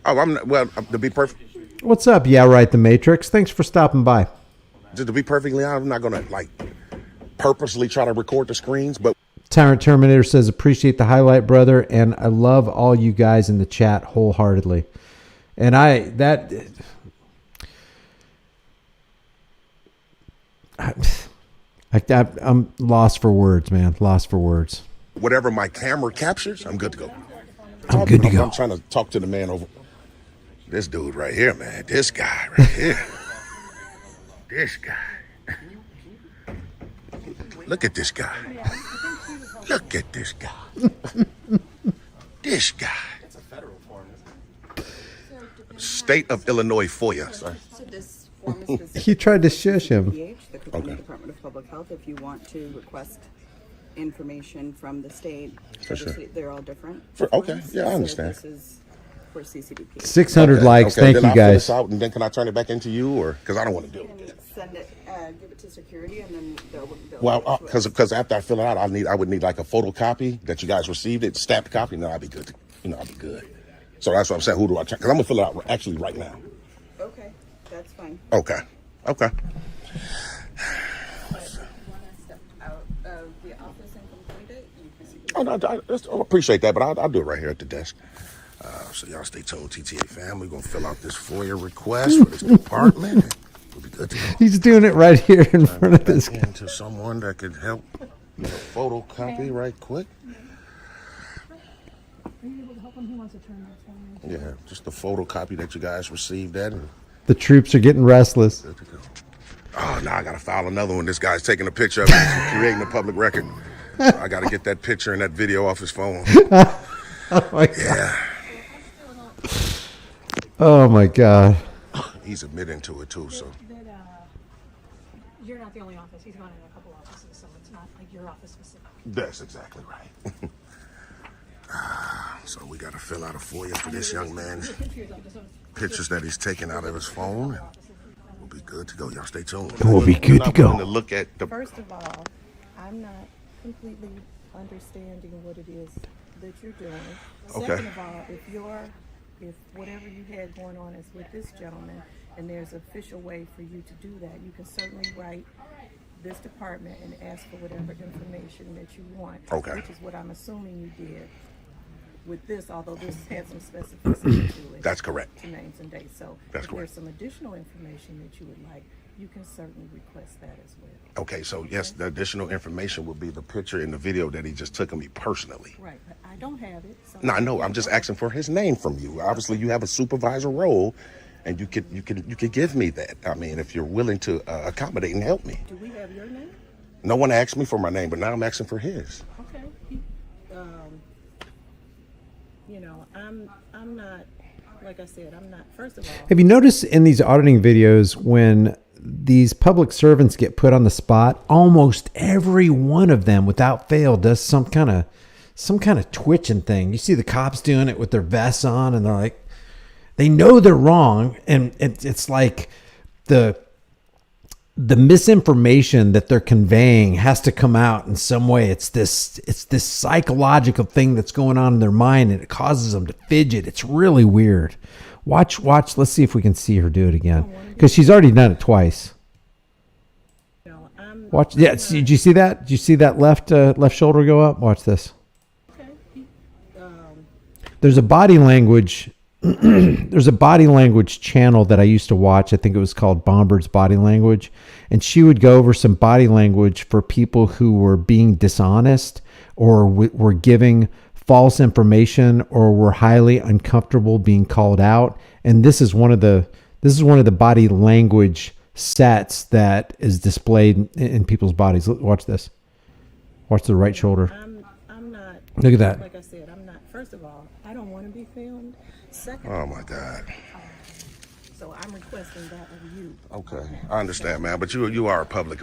Oh, I'm not, well, to be perfect. What's up? Yeah, right, The Matrix. Thanks for stopping by. Just to be perfectly honest, I'm not going to purposely try to record the screens, but Tyrant Terminator says, appreciate the highlight, brother, and I love all you guys in the chat wholeheartedly. And I'm lost for words, man. Lost for words. whatever my camera captures, I'm good to go. I'm good to go. I'm trying to talk to the man over. This dude right here, man. This guy right here. This guy. Look at this guy. Look at this guy. This guy. State of Illinois FOIA. Sorry. So this form is He tried to shush him. the Department of Public Health. If you want to request information from the state, For sure. they're all different. Okay, yeah, I understand. So this is for CCDP. 600 likes. Thank then you, I'll fill guys. this out, and then can I turn it back into you, or because I don't want to do it. Send it, give it to security, and then they'll Well, because after I fill it out, I would need like a photocopy that you guys received it, stamped copy, and then I'll be good. I'll be good. So that's what I'm saying. Who do I turn? Because I'm gonna fill it out actually right now. Okay, that's fine. Okay. Okay. Out of the office and complete it. Oh, no, I appreciate that, but I'll do it right here at the desk. So y'all stay tuned, TTA family. We're gonna fill out this FOIA request for this department. We'll be good to go. He's doing it right here in front of this guy. To someone that could help photocopy right quick. Are you able to help him? He wants to turn that phone. Yeah, just the photocopy that you guys received that. The troops are getting restless. Oh, now I gotta file another one. This guy's taking a picture of it, he's creating a public record. So I gotta get that picture and that video off his phone. Oh my God. Yeah. Oh my God. He's admitting to it too, so. You're not the only office. He's gone in a couple offices, so it's not like your office specific. That's exactly right. So we gotta fill out a FOIA for this young man's pictures that he's taking out of his phone. And we'll be good to go. Y'all stay tuned. We'll be good to go. To look at the First of all, I'm not completely understanding what it is that you're doing. Okay. Second of all, if whatever you had going on is with this gentleman, and there's an official way for you to do that, you can certainly write this department and ask for whatever information that you want. Okay. Which is what I'm assuming you did with this, although this had some specificity to it. That's correct. To names and dates. So That's if correct. there's some additional information that you would like, you can certainly request that as well. Okay, so yes, the additional information will be the picture and the video that he just took of me personally. Right, but I don't have it. So No, I know. I'm just asking for his name from you. Obviously, you have a supervisor role, and you could give me that. I mean, if you're willing to accommodate and help me. Do we have your name? No one asked me for my name, but now I'm asking for his. Okay. I'm not, like I said, I'm not, first of all. Have you noticed in these auditing videos when these public servants get put on the spot, almost every one of them without fail does some kind of twitching thing. You see the cops doing it with their vests on, and they're like, they know they're wrong, and it's like the misinformation that they're conveying has to come out in some way. It's this psychological thing that's going on in their mind, and it causes them to fidget. It's really weird. Watch. Let's see if we can see her do it again, because she's already done it twice. Watch. Yeah. Did you see that? Did you see that left shoulder go up? Watch this. There's a body language there's a body language channel that I used to watch. I think it was called Bomber's Body Language. And she would go over some body language for people who were being dishonest or were giving false information or were highly uncomfortable being called out. And this is one of the body language sets that is displayed in people's bodies. Watch this. Watch the right shoulder. I'm not. Look at that. Like I said, I'm not. First of all, I don't want to be filmed. Second. Oh my God. So I'm requesting that of you. Okay, I understand, man. But you are a public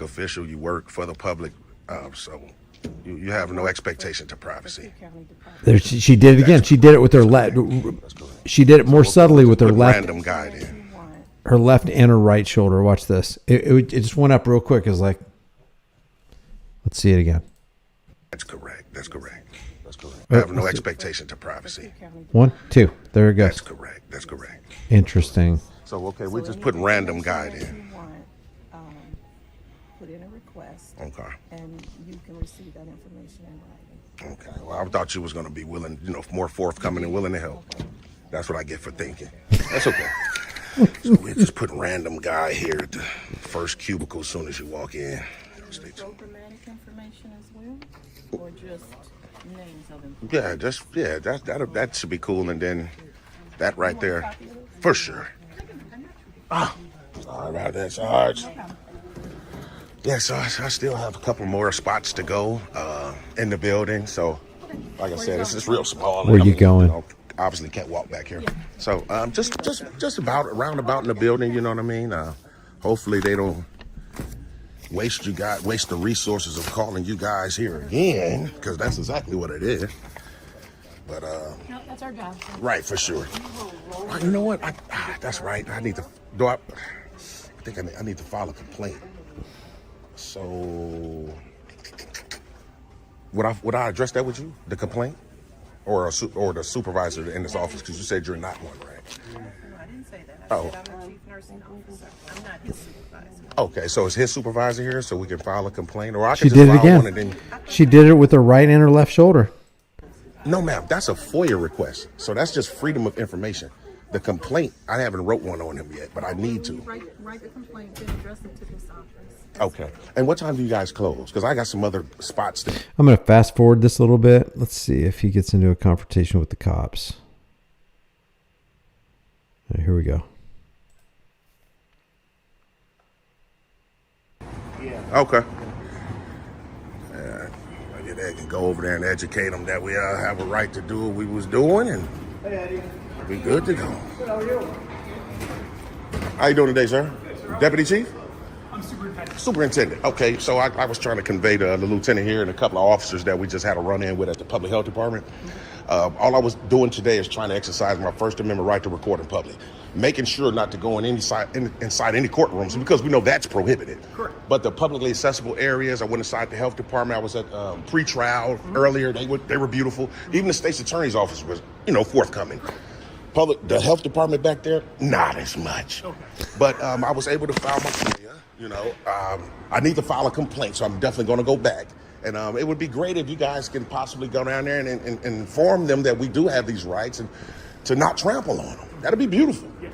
official. You work for the public, so you have no expectation to privacy. There, she did it again. She did it with her left. She did it more subtly with her left. Random guide in. Her left and her right shoulder. Watch this. It just went up real quick. It's like, let's see it again. That's correct. That's correct. That's correct. I have no expectation to privacy. 1, 2. There it goes. That's correct. That's correct. Interesting. So okay, we're just putting random guide in. Put in a request. Okay. And you can receive that information in writing. Okay. Well, I thought you was going to be willing, more forthcoming and willing to help. That's what I get for thinking. That's okay. So we're just putting random guy here at the first cubicle as soon as you walk in. Programmatic information as well, or just names of them? That should be cool, and then that right there, for sure. Sorry about that, Sarge. Yeah, so I still have a couple more spots to go in the building. So, like I said, it's just real small. Where you going? Obviously can't walk back here. So just about in the building, you know what I mean? Hopefully they don't waste the resources of calling you guys here again, because that's exactly what it is. But no, that's our job. Right, for sure. You know what? That's right. I need to I think I need to file a complaint. So would I address that with you? The complaint? Or the supervisor in this office, because you said you're not one, right? No, I didn't say that. I said I'm a chief nursing officer. I'm not his supervisor. Okay, so is his supervisor here, so we can file a complaint, or I She can did just it file again. one and then. She did it with her right and her left shoulder. No, ma'am, that's a FOIA request, so that's just freedom of information. The complaint, I haven't wrote one on him yet, but I need to. Write the complaint, then address it to this office. Okay, and what time do you guys close? Because I got some other spots there. I'm going to fast forward this a little bit. Let's see if he gets into a confrontation with the cops. All right, here we go. Okay. Maybe they can go over there and educate them that we have a right to do what we was doing, and be good to go. How you doing today, sir? Deputy Chief? I'm superintendent. Superintendent. Okay, so I was trying to convey to the lieutenant here and a couple of officers that we just had a run-in with at the public health department. All I was doing today is trying to exercise my First Amendment right to record in public, making sure not to go inside any courtrooms, because we know that's prohibited. Correct. But the publicly accessible areas, I went inside the health department. I was at pre-trial earlier. They were beautiful. Even the state's attorney's office was, forthcoming. The health department back there, not as much. Okay. But I was able to file my FOIA. I need to file a complaint, so I'm definitely going to go back. And it would be great if you guys can possibly go down there and inform them that we do have these rights and to not trample on them. That'd be beautiful. Yeah.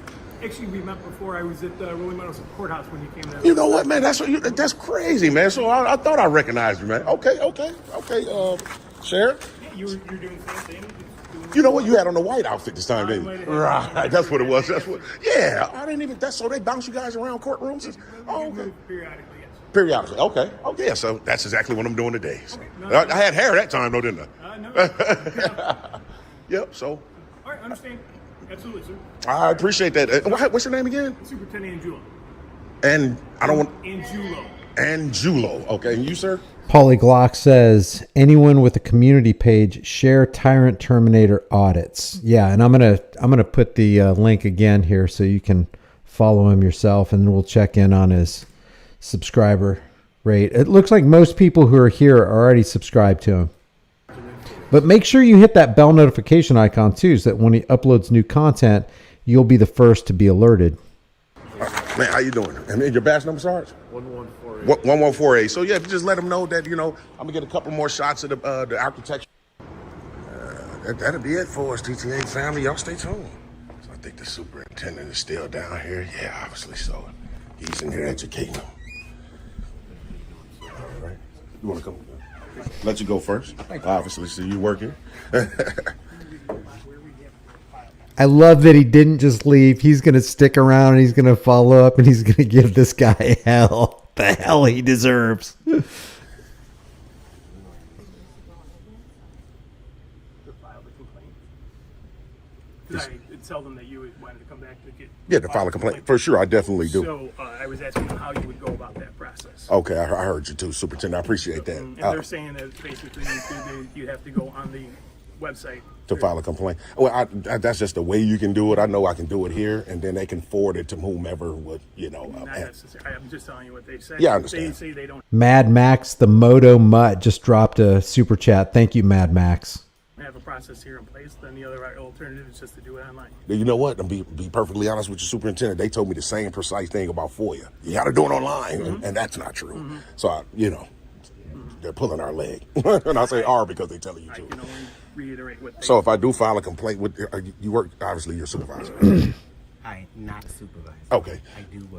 Actually, we met before. I was at Rolling Meadows Courthouse when you came there. You know what, man? That's crazy, man. So I thought I recognized you, man. Okay. Sheriff? Yeah, you're doing the same thing. You know what? You had on the white outfit this time, didn't you? Right. That's what it was. Yeah. I didn't even. So they bounce you guys around courtrooms? Oh, okay. Periodically, yes. Periodically. Okay. Oh, yeah. So that's exactly what I'm doing today. So. Okay. I had hair that time, though, didn't I? No. Yep. So. All right. Understand. Absolutely, sir. I appreciate that. What's your name again? Superintendent Angulo. And I don't want. Angulo. Okay. And you, sir? Paulie Glock says, anyone with a community page, share Tyrant Terminator audits. Yeah, and I'm gonna put the link again here so you can follow him yourself, and then we'll check in on his subscriber rate. It looks like most people who are here are already subscribed to him. But make sure you hit that bell notification icon too, so that when he uploads new content, you'll be the first to be alerted. Man, how you doing? And your badge number, Sarge? 1148. 1148. So yeah, if you just let them know that I'm gonna get a couple more shots of the architecture. That'll be it for us, TTA family. Y'all stay tuned. So I think the superintendent is still down here. Yeah, obviously so. He's in here educating them. All right. You want to come? Let you go first. Obviously, so you working. I love that he didn't just leave. He's going to stick around and he's going to follow up and he's going to give this guy hell. The hell he deserves. I did tell them that you wanted to come back to get... Yeah, to file a complaint. For sure, I definitely do. So I was asking them how you would go about that process. Okay, I heard you too, Superintendent. I appreciate that. And they're saying that basically you have to go on the website to file a complaint. Well, that's just the way you can do it. I know I can do it here, and then they can forward it to whomever would, Not necessarily. I'm just telling you what they say. Yeah, I understand. They say they don't Mad Max, the Moto Mutt, just dropped a super chat. Thank you, Mad Max. have a process here in place. Then the other alternative is just to do it online. You know what? And be perfectly honest with you, Superintendent, they told me the same precise thing about FOIA. You got to do it online, and that's not true. So, they're pulling our leg. And I say "are" because they telling you to. I can only reiterate what they So if I do file a complaint, with you work, obviously you're a supervisor. I'm not a supervisor. Okay.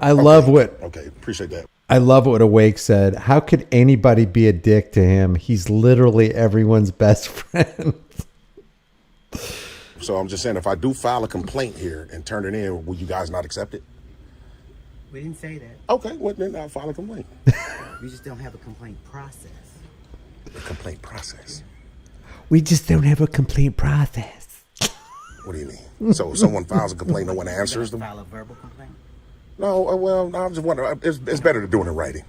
I love what. Okay, appreciate that. I love what Awake said. How could anybody be a dick to him? He's literally everyone's best friend. So I'm just saying, if I do file a complaint here and turn it in, will you guys not accept it? We didn't say that. Okay, well then I'll file a complaint. We just don't have a complaint process. A complaint process? We just don't have a complaint process. What do you mean? So if someone files a complaint, no one answers them? File a verbal complaint? No, well, I'm just wondering. It's better to do it in writing.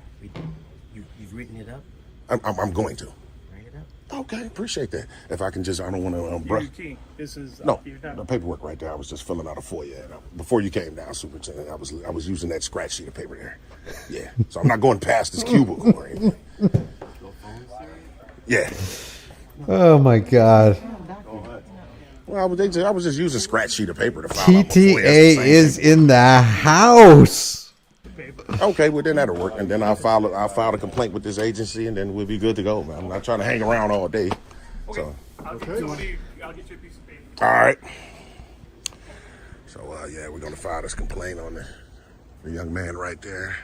You've written it up? I'm going to. Write it up? Okay, appreciate that. If I can just, I don't want to Your key. This is No, the paperwork right there. I was just filling out a FOIA. Before you came down, Superintendent, I was using that scratch sheet of paper there. Yeah, so I'm not going past this cubicle or anything. Yeah. Oh my God. Well, I was just using a scratch sheet of paper to file. TTA is in the house. Okay, well then that'll work, and then I'll file a complaint with this agency, and then we'll be good to go, man. I'm not trying to hang around all day. So. I'll get you a piece of paper. All right. So we're gonna file this complaint on the young man right there.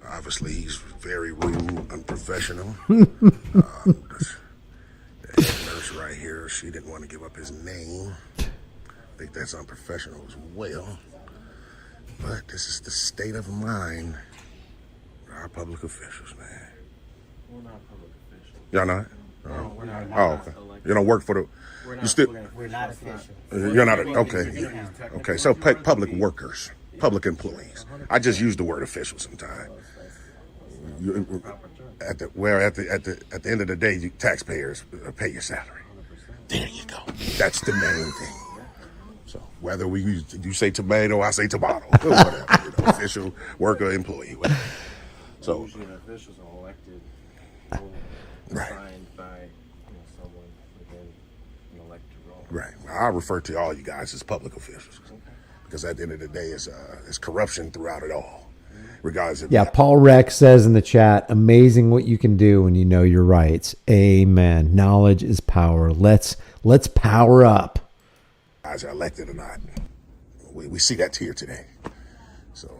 Obviously, he's very rude, unprofessional. The nurse right here, she didn't want to give up his name. I think that's unprofessional as well. But this is the state of mind of our public officials, man. We're not public officials. Y'all not? No, we're not. Oh, okay. You don't work for the. We're not, you still. We're not officials. You're not. Okay. Okay. So public workers, public employees. I just use the word official sometimes. At the end of the day, you taxpayers pay your salary. There you go. That's the main thing. So whether you say tomato, I say tomato, whatever, official, worker, employee, whatever. So usually the officials are elected, signed by someone within an elected role. Right. I refer to all you guys as public officials because at the end of the day, it's corruption throughout it all. Regardless of Paul Rex says in the chat, amazing what you can do when you know your rights. Amen. Knowledge is power. Let's power up. Guys are elected or not. We see that here today. So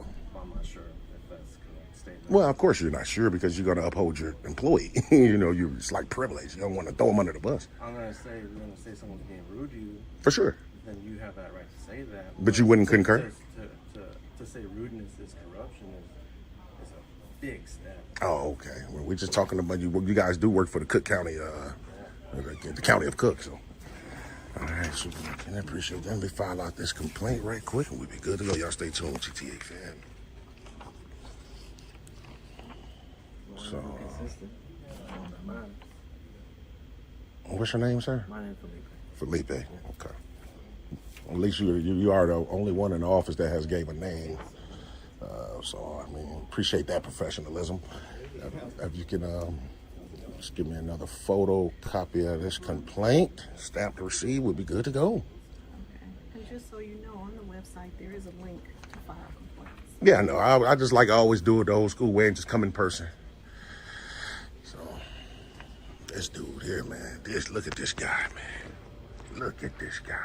I'm not sure if that's a correct statement. Well, of course you're not sure because you're going to uphold your employee. It's like privilege. You don't want to throw them under the bus. I'm going to say someone's being rude to you. For sure. Then you have that right to say that. But you wouldn't concur? To say rudeness is corruption is a big step. Oh, okay. Well, we're just talking about you. Well, you guys do work for the Cook County, the county of Cook. So, all right, super. I appreciate that. Let me file out this complaint right quick, and we'll be good to go. Y'all stay tuned, TTA fan. So, what's your name, sir? My name's Felipe. Felipe. Okay. At least you are the only one in the office that has gave a name. So, appreciate that professionalism. If you can just give me another photocopy of this complaint, stamped receipt, we'll be good to go. Okay. And just so you know, on the website, there is a link to file complaints. Yeah, no, I just like I always do it the old school way and just come in person. So, this dude here, man, look at this guy, man. Look at this guy.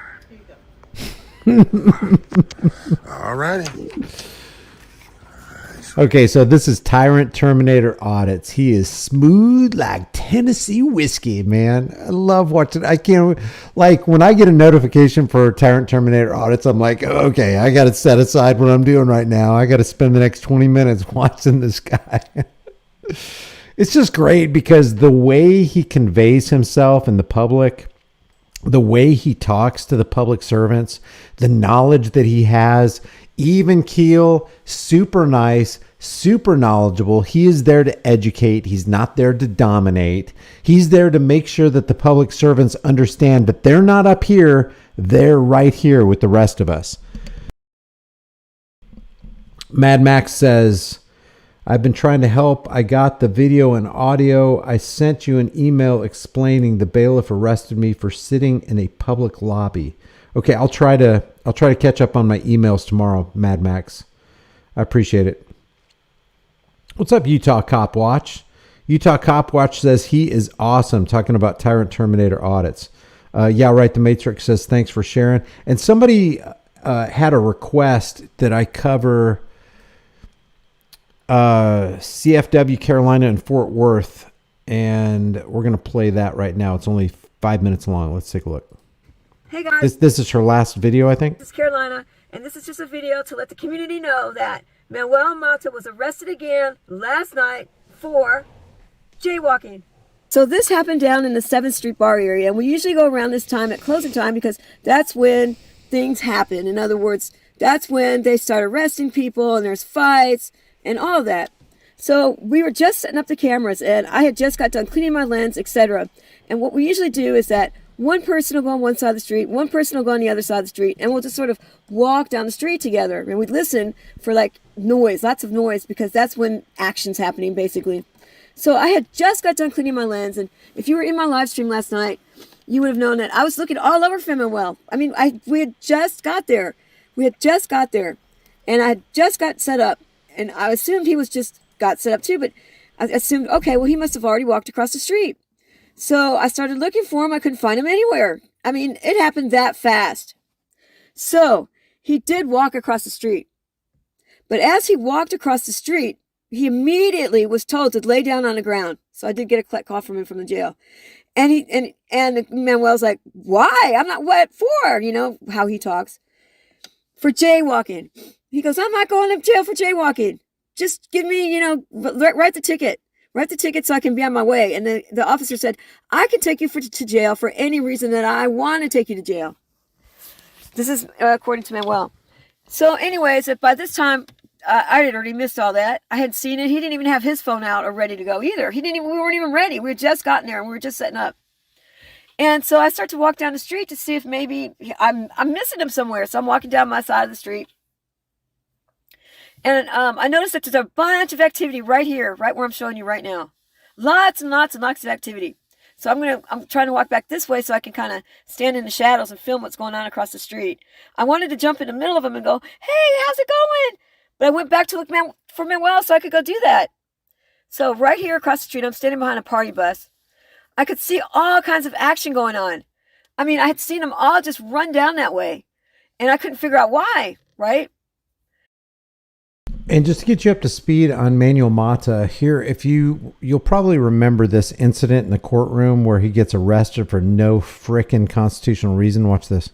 All righty. Okay, so this is Tyrant Terminator Audits. He is smooth like Tennessee whiskey, man. I love watching. I can't, like, when I get a notification for Tyrant Terminator Audits, I'm like, okay, I got to set aside what I'm doing right now. I got to spend the next 20 minutes watching this guy. It's just great because the way he conveys himself in the public, the way he talks to the public servants, the knowledge that he has, even keel, super nice, super knowledgeable. He is there to educate. He's not there to dominate. He's there to make sure that the public servants understand that they're not up here. They're right here with the rest of us. Mad Max says, I've been trying to help. I got the video and audio. I sent you an email explaining the bailiff arrested me for sitting in a public lobby. Okay, I'll try to catch up on my emails tomorrow, Mad Max. I appreciate it. What's up, Utah Cop Watch? Utah Cop Watch says he is awesome, talking about Tyrant Terminator Audits. Yeah, right. The Matrix says thanks for sharing. And somebody had a request that I cover CFW, Carolina, and Fort Worth, and we're going to play that right now. It's only 5 minutes long. Let's take a look. Hey guys, this is her last video, I think. This is Carolina, and this is just a video to let the community know that Manuel Mata was arrested again last night for jaywalking. So this happened down in the 7th Street bar area, and we usually go around this time at closing time because that's when things happen. In other words, that's when they start arresting people and there's fights and all that. So we were just setting up the cameras, and I had just got done cleaning my lens, etc. And what we usually do is that one person will go on one side of the street, one person will go on the other side of the street, and we'll just sort of walk down the street together. And we'd listen for like noise, lots of noise, because that's when action's happening, basically. So I had just got done cleaning my lens, and if you were in my live stream last night, you would have known that I was looking all over for Manuel. I mean, we had just got there. And I had just got set up, and I assumed he was just got set up too, but I assumed, okay, well, he must have already walked across the street. So I started looking for him. I couldn't find him anywhere. I mean, it happened that fast. So he did walk across the street. But as he walked across the street, he immediately was told to lay down on the ground. So I did get a call from him from the jail. And Manuel's like, why? I'm not, what for? You know how he talks. For jaywalking. He goes, I'm not going to jail for jaywalking. Just give me, write the ticket. Write the ticket so I can be on my way. And the officer said, I can take you to jail for any reason that I want to take you to jail. This is according to Manuel. So anyways, by this time, I had already missed all that. I had seen it. He didn't even have his phone out or ready to go either. We weren't even ready. We had just gotten there and we were just setting up. And so I start to walk down the street to see if maybe I'm missing him somewhere. So I'm walking down my side of the street. And I noticed that there's a bunch of activity right here, right where I'm showing you right now. Lots and lots and lots of activity. So I'm trying to walk back this way so I can kind of stand in the shadows and film what's going on across the street. I wanted to jump in the middle of them and go, hey, how's it going? But I went back to look for Manuel so I could go do that. So right here across the street, I'm standing behind a party bus. I could see all kinds of action going on. I mean, I had seen them all just run down that way. And I couldn't figure out why, right? And just to get you up to speed on Manuel Mata here, you'll probably remember this incident in the courtroom where he gets arrested for no frickin' constitutional reason. Watch this.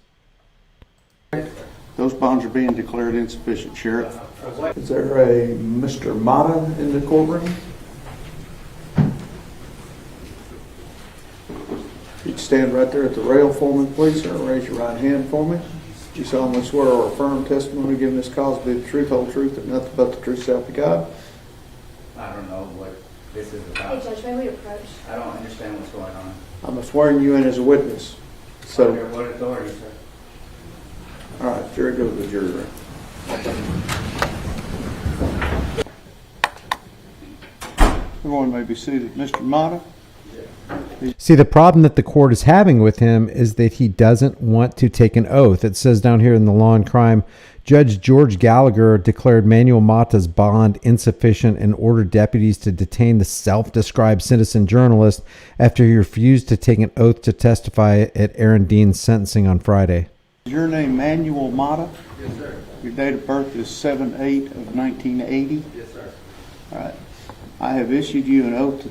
Those bonds are being declared insufficient, Sheriff. Is there a Mr. Mata in the courtroom? You'd stand right there at the rail for me, please, sir. Raise your right hand for me. Do you solemnly swear or affirm testimony given this cause to be the truth, whole truth, and nothing but the truth, so help you God? I don't know what this is about. Hey, Judge, may we approach? I don't understand what's going on. I'm swearing you in as a witness. So, Under what authority, sir? all right, jury, go to the jury room. Everyone may be seated. Mr. Mata, See, the problem that the court is having with him is that he doesn't want to take an oath. It says down here in the Law and Crime, Judge George Gallagher declared Manuel Mata's bond insufficient and ordered deputies to detain the self-described citizen journalist after he refused to take an oath to testify at Aaron Dean's sentencing on Friday. Is your name Manuel Mata? Yes, sir. Your date of birth is 7/8 of 1980? Yes, sir. All right. I have issued you an oath to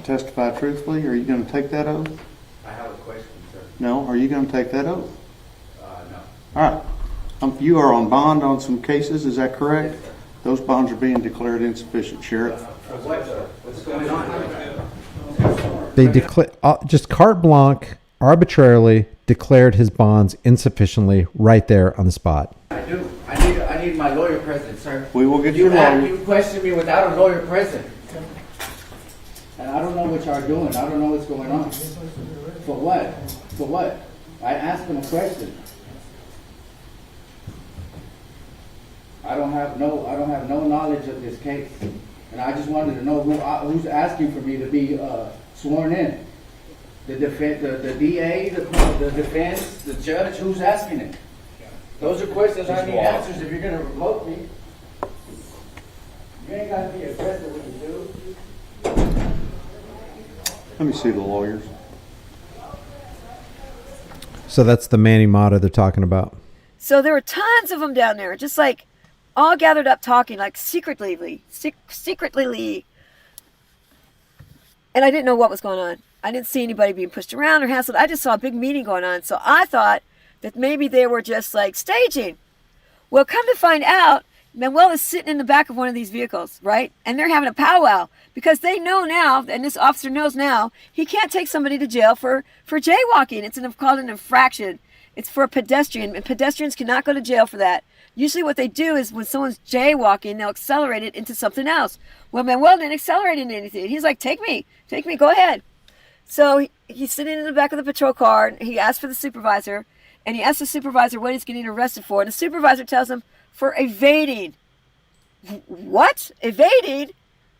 testify truthfully. Are you going to take that oath? I have a question, sir. No. Are you going to take that oath? No. All right. You are on bond on some cases, is that correct? Yes, sir. Those bonds are being declared insufficient, Sheriff. For what, sir? What's going on? They just carte blanche, arbitrarily declared his bonds insufficiently right there on the spot. I do. I need my lawyer present, sir. We will get your lawyer. You question me without a lawyer present. And I don't know what y'all are doing. I don't know what's going on. For what? For what? I asked him a question. I don't have no knowledge of this case, and I just wanted to know who's asking for me to be sworn in. The DA, the defense, the judge. Who's asking it? Those are questions I need answers. If you're gonna revoke me, you ain't gotta be aggressive when you do. Let me see the lawyers. So that's the Manny Mata they're talking about. So there were tons of them down there, just like all gathered up talking, like secretly. And I didn't know what was going on. I didn't see anybody being pushed around or hassled. I just saw a big meeting going on. So I thought that maybe they were just like staging. Well, come to find out, Manuel is sitting in the back of one of these vehicles, right? And they're having a powwow because they know now, and this officer knows now, he can't take somebody to jail for jaywalking. It's called an infraction. It's for a pedestrian, and pedestrians cannot go to jail for that. Usually what they do is when someone's jaywalking, they'll accelerate it into something else. Well, Manuel didn't accelerate into anything. He's like, take me, go ahead. So he's sitting in the back of the patrol car, and he asked for the supervisor, and he asked the supervisor what he's getting arrested for, and the supervisor tells him for evading. What? Evading?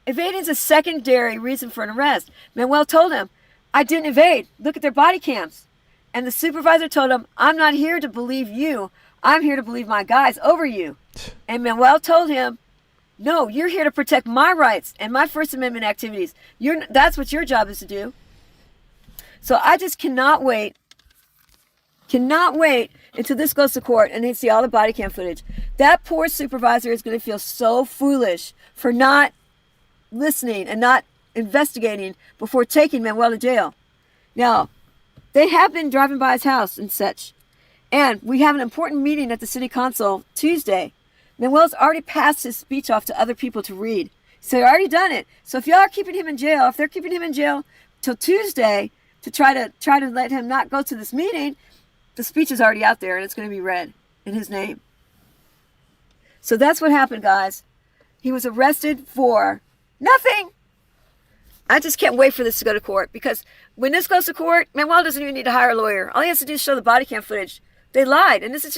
Evading is a secondary reason for an arrest. Manuel told him, I didn't evade. Look at their body cams. And the supervisor told him, I'm not here to believe you. I'm here to believe my guys over you. And Manuel told him, no, you're here to protect my rights and my First Amendment activities. That's what your job is to do. So I just cannot wait until this goes to court and they see all the body cam footage. That poor supervisor is going to feel so foolish for not listening and not investigating before taking Manuel to jail. Now, they have been driving by his house and such. And we have an important meeting at the city council Tuesday. Manuel's already passed his speech off to other people to read. So they've already done it. So if y'all are keeping him in jail, if they're keeping him in jail till Tuesday to try to let him not go to this meeting, the speech is already out there and it's going to be read in his name. So that's what happened, guys. He was arrested for nothing. I just can't wait for this to go to court, because when this goes to court, Manuel doesn't even need to hire a lawyer. All he has to do is show the body cam footage. They lied, and this is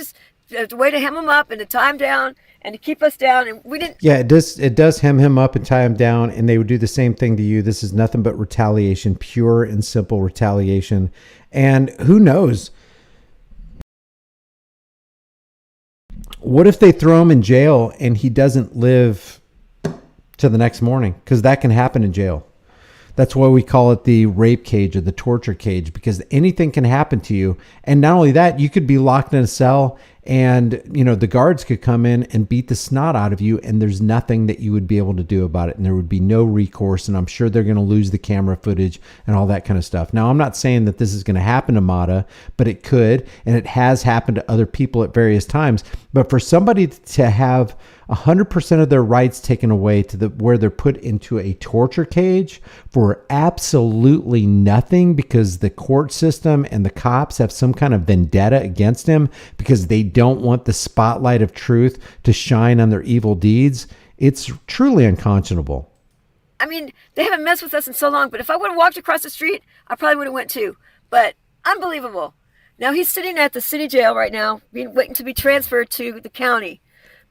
just a way to hem him up and to tie him down and to keep us down. And we didn't. Yeah, it does hem him up and tie him down, and they would do the same thing to you. This is nothing but retaliation, pure and simple retaliation. And who knows? What if they throw him in jail and he doesn't live to the next morning? Because that can happen in jail. That's why we call it the rape cage or the torture cage, because anything can happen to you. And not only that, you could be locked in a cell and, the guards could come in and beat the snot out of you, and there's nothing that you would be able to do about it. And there would be no recourse. And I'm sure they're going to lose the camera footage and all that kind of stuff. Now, I'm not saying that this is going to happen to Mata, but it could. And it has happened to other people at various times. But for somebody to have 100% of their rights taken away to where they're put into a torture cage for absolutely nothing, because the court system and the cops have some kind of vendetta against him because they don't want the spotlight of truth to shine on their evil deeds. It's truly unconscionable. I mean, they haven't messed with us in so long, but if I would have walked across the street, I probably would have went too. But unbelievable. Now he's sitting at the city jail right now, waiting to be transferred to the county.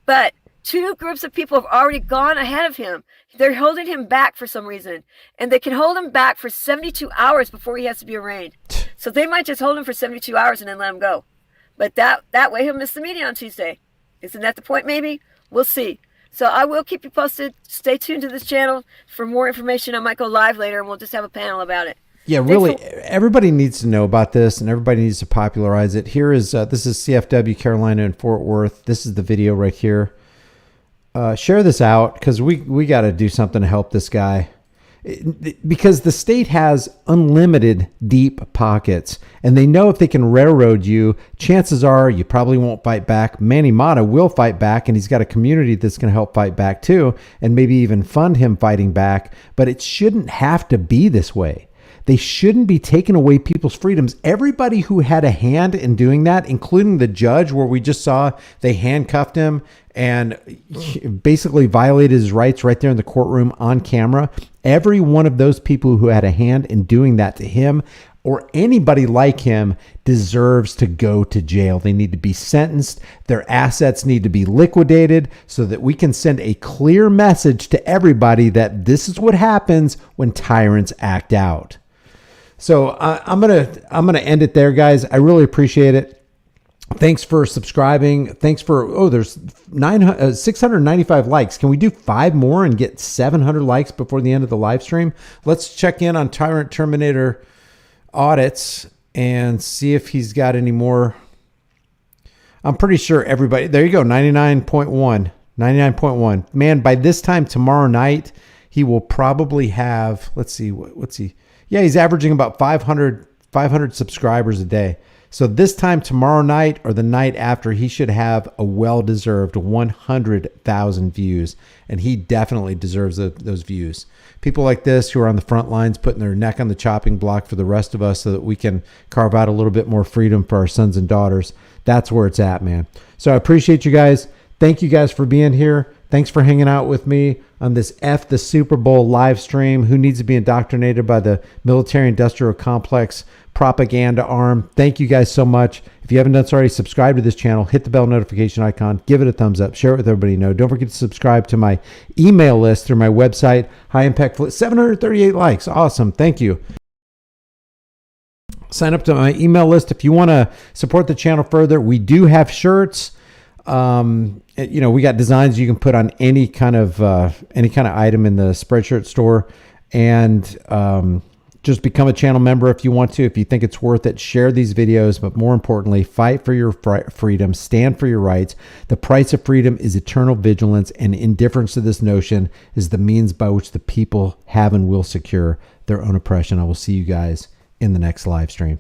But two groups of people have already gone ahead of him. they're holding him back for some reason. And they can hold him back for 72 hours before he has to be arraigned. So they might just hold him for 72 hours and then let him go. But that way he'll miss the meeting on Tuesday. Isn't that the point maybe? We'll see. So I will keep you posted. Stay tuned to this channel for more information. I might go live later and we'll just have a panel about it. Yeah, really, everybody needs to know about this and everybody needs to popularize it. Here is, this is CFW Carolina and Fort Worth. This is the video right here. Share this out because we got to do something to help this guy. Because the state has unlimited deep pockets and they know if they can railroad you, chances are you probably won't fight back. Manny Mata will fight back and he's got a community that's going to help fight back too and maybe even fund him fighting back. But it shouldn't have to be this way. They shouldn't be taking away people's freedoms. Everybody who had a hand in doing that, including the judge where we just saw they handcuffed him and basically violated his rights right there in the courtroom on camera. Every one of those people who had a hand in doing that to him or anybody like him deserves to go to jail. They need to be sentenced. Their assets need to be liquidated so that we can send a clear message to everybody that this is what happens when tyrants act out. So I'm gonna end it there, guys. I really appreciate it. Thanks for subscribing. Thanks for there's 695 likes. Can we do 5 more and get 700 likes before the end of the live stream? Let's check in on Tyrant Terminator audits and see if he's got any more. I'm pretty sure everybody. There you go. 99.1. 99.1. Man, by this time tomorrow night, he will probably have. Let's see. What's he? Yeah, he's averaging about 500 subscribers a day. So this time tomorrow night or the night after, he should have a well-deserved 100,000 views. And he definitely deserves those views. People like this who are on the front lines putting their neck on the chopping block for the rest of us so that we can carve out a little bit more freedom for our sons and daughters. That's where it's at, man. So I appreciate you guys. Thank you guys for being here. Thanks for hanging out with me on this EFF the Super Bowl live stream. Who needs to be indoctrinated by the military-industrial complex propaganda arm? Thank you guys so much. If you haven't done so already, subscribe to this channel. Hit the bell notification icon. Give it a thumbs up. Share it with everybody you know. Don't forget to subscribe to my email list through my website. High Impact 738 likes. Awesome. Thank you. Sign up to my email list if you want to support the channel further. We do have shirts. We got designs you can put on any kind of item in the Spreadshirt store, and just become a channel member if you want to. If you think it's worth it, share these videos, but more importantly, fight for your freedom, stand for your rights. The price of freedom is eternal vigilance, and indifference to this notion is the means by which the people have and will secure their own oppression. I will see you guys in the next live stream.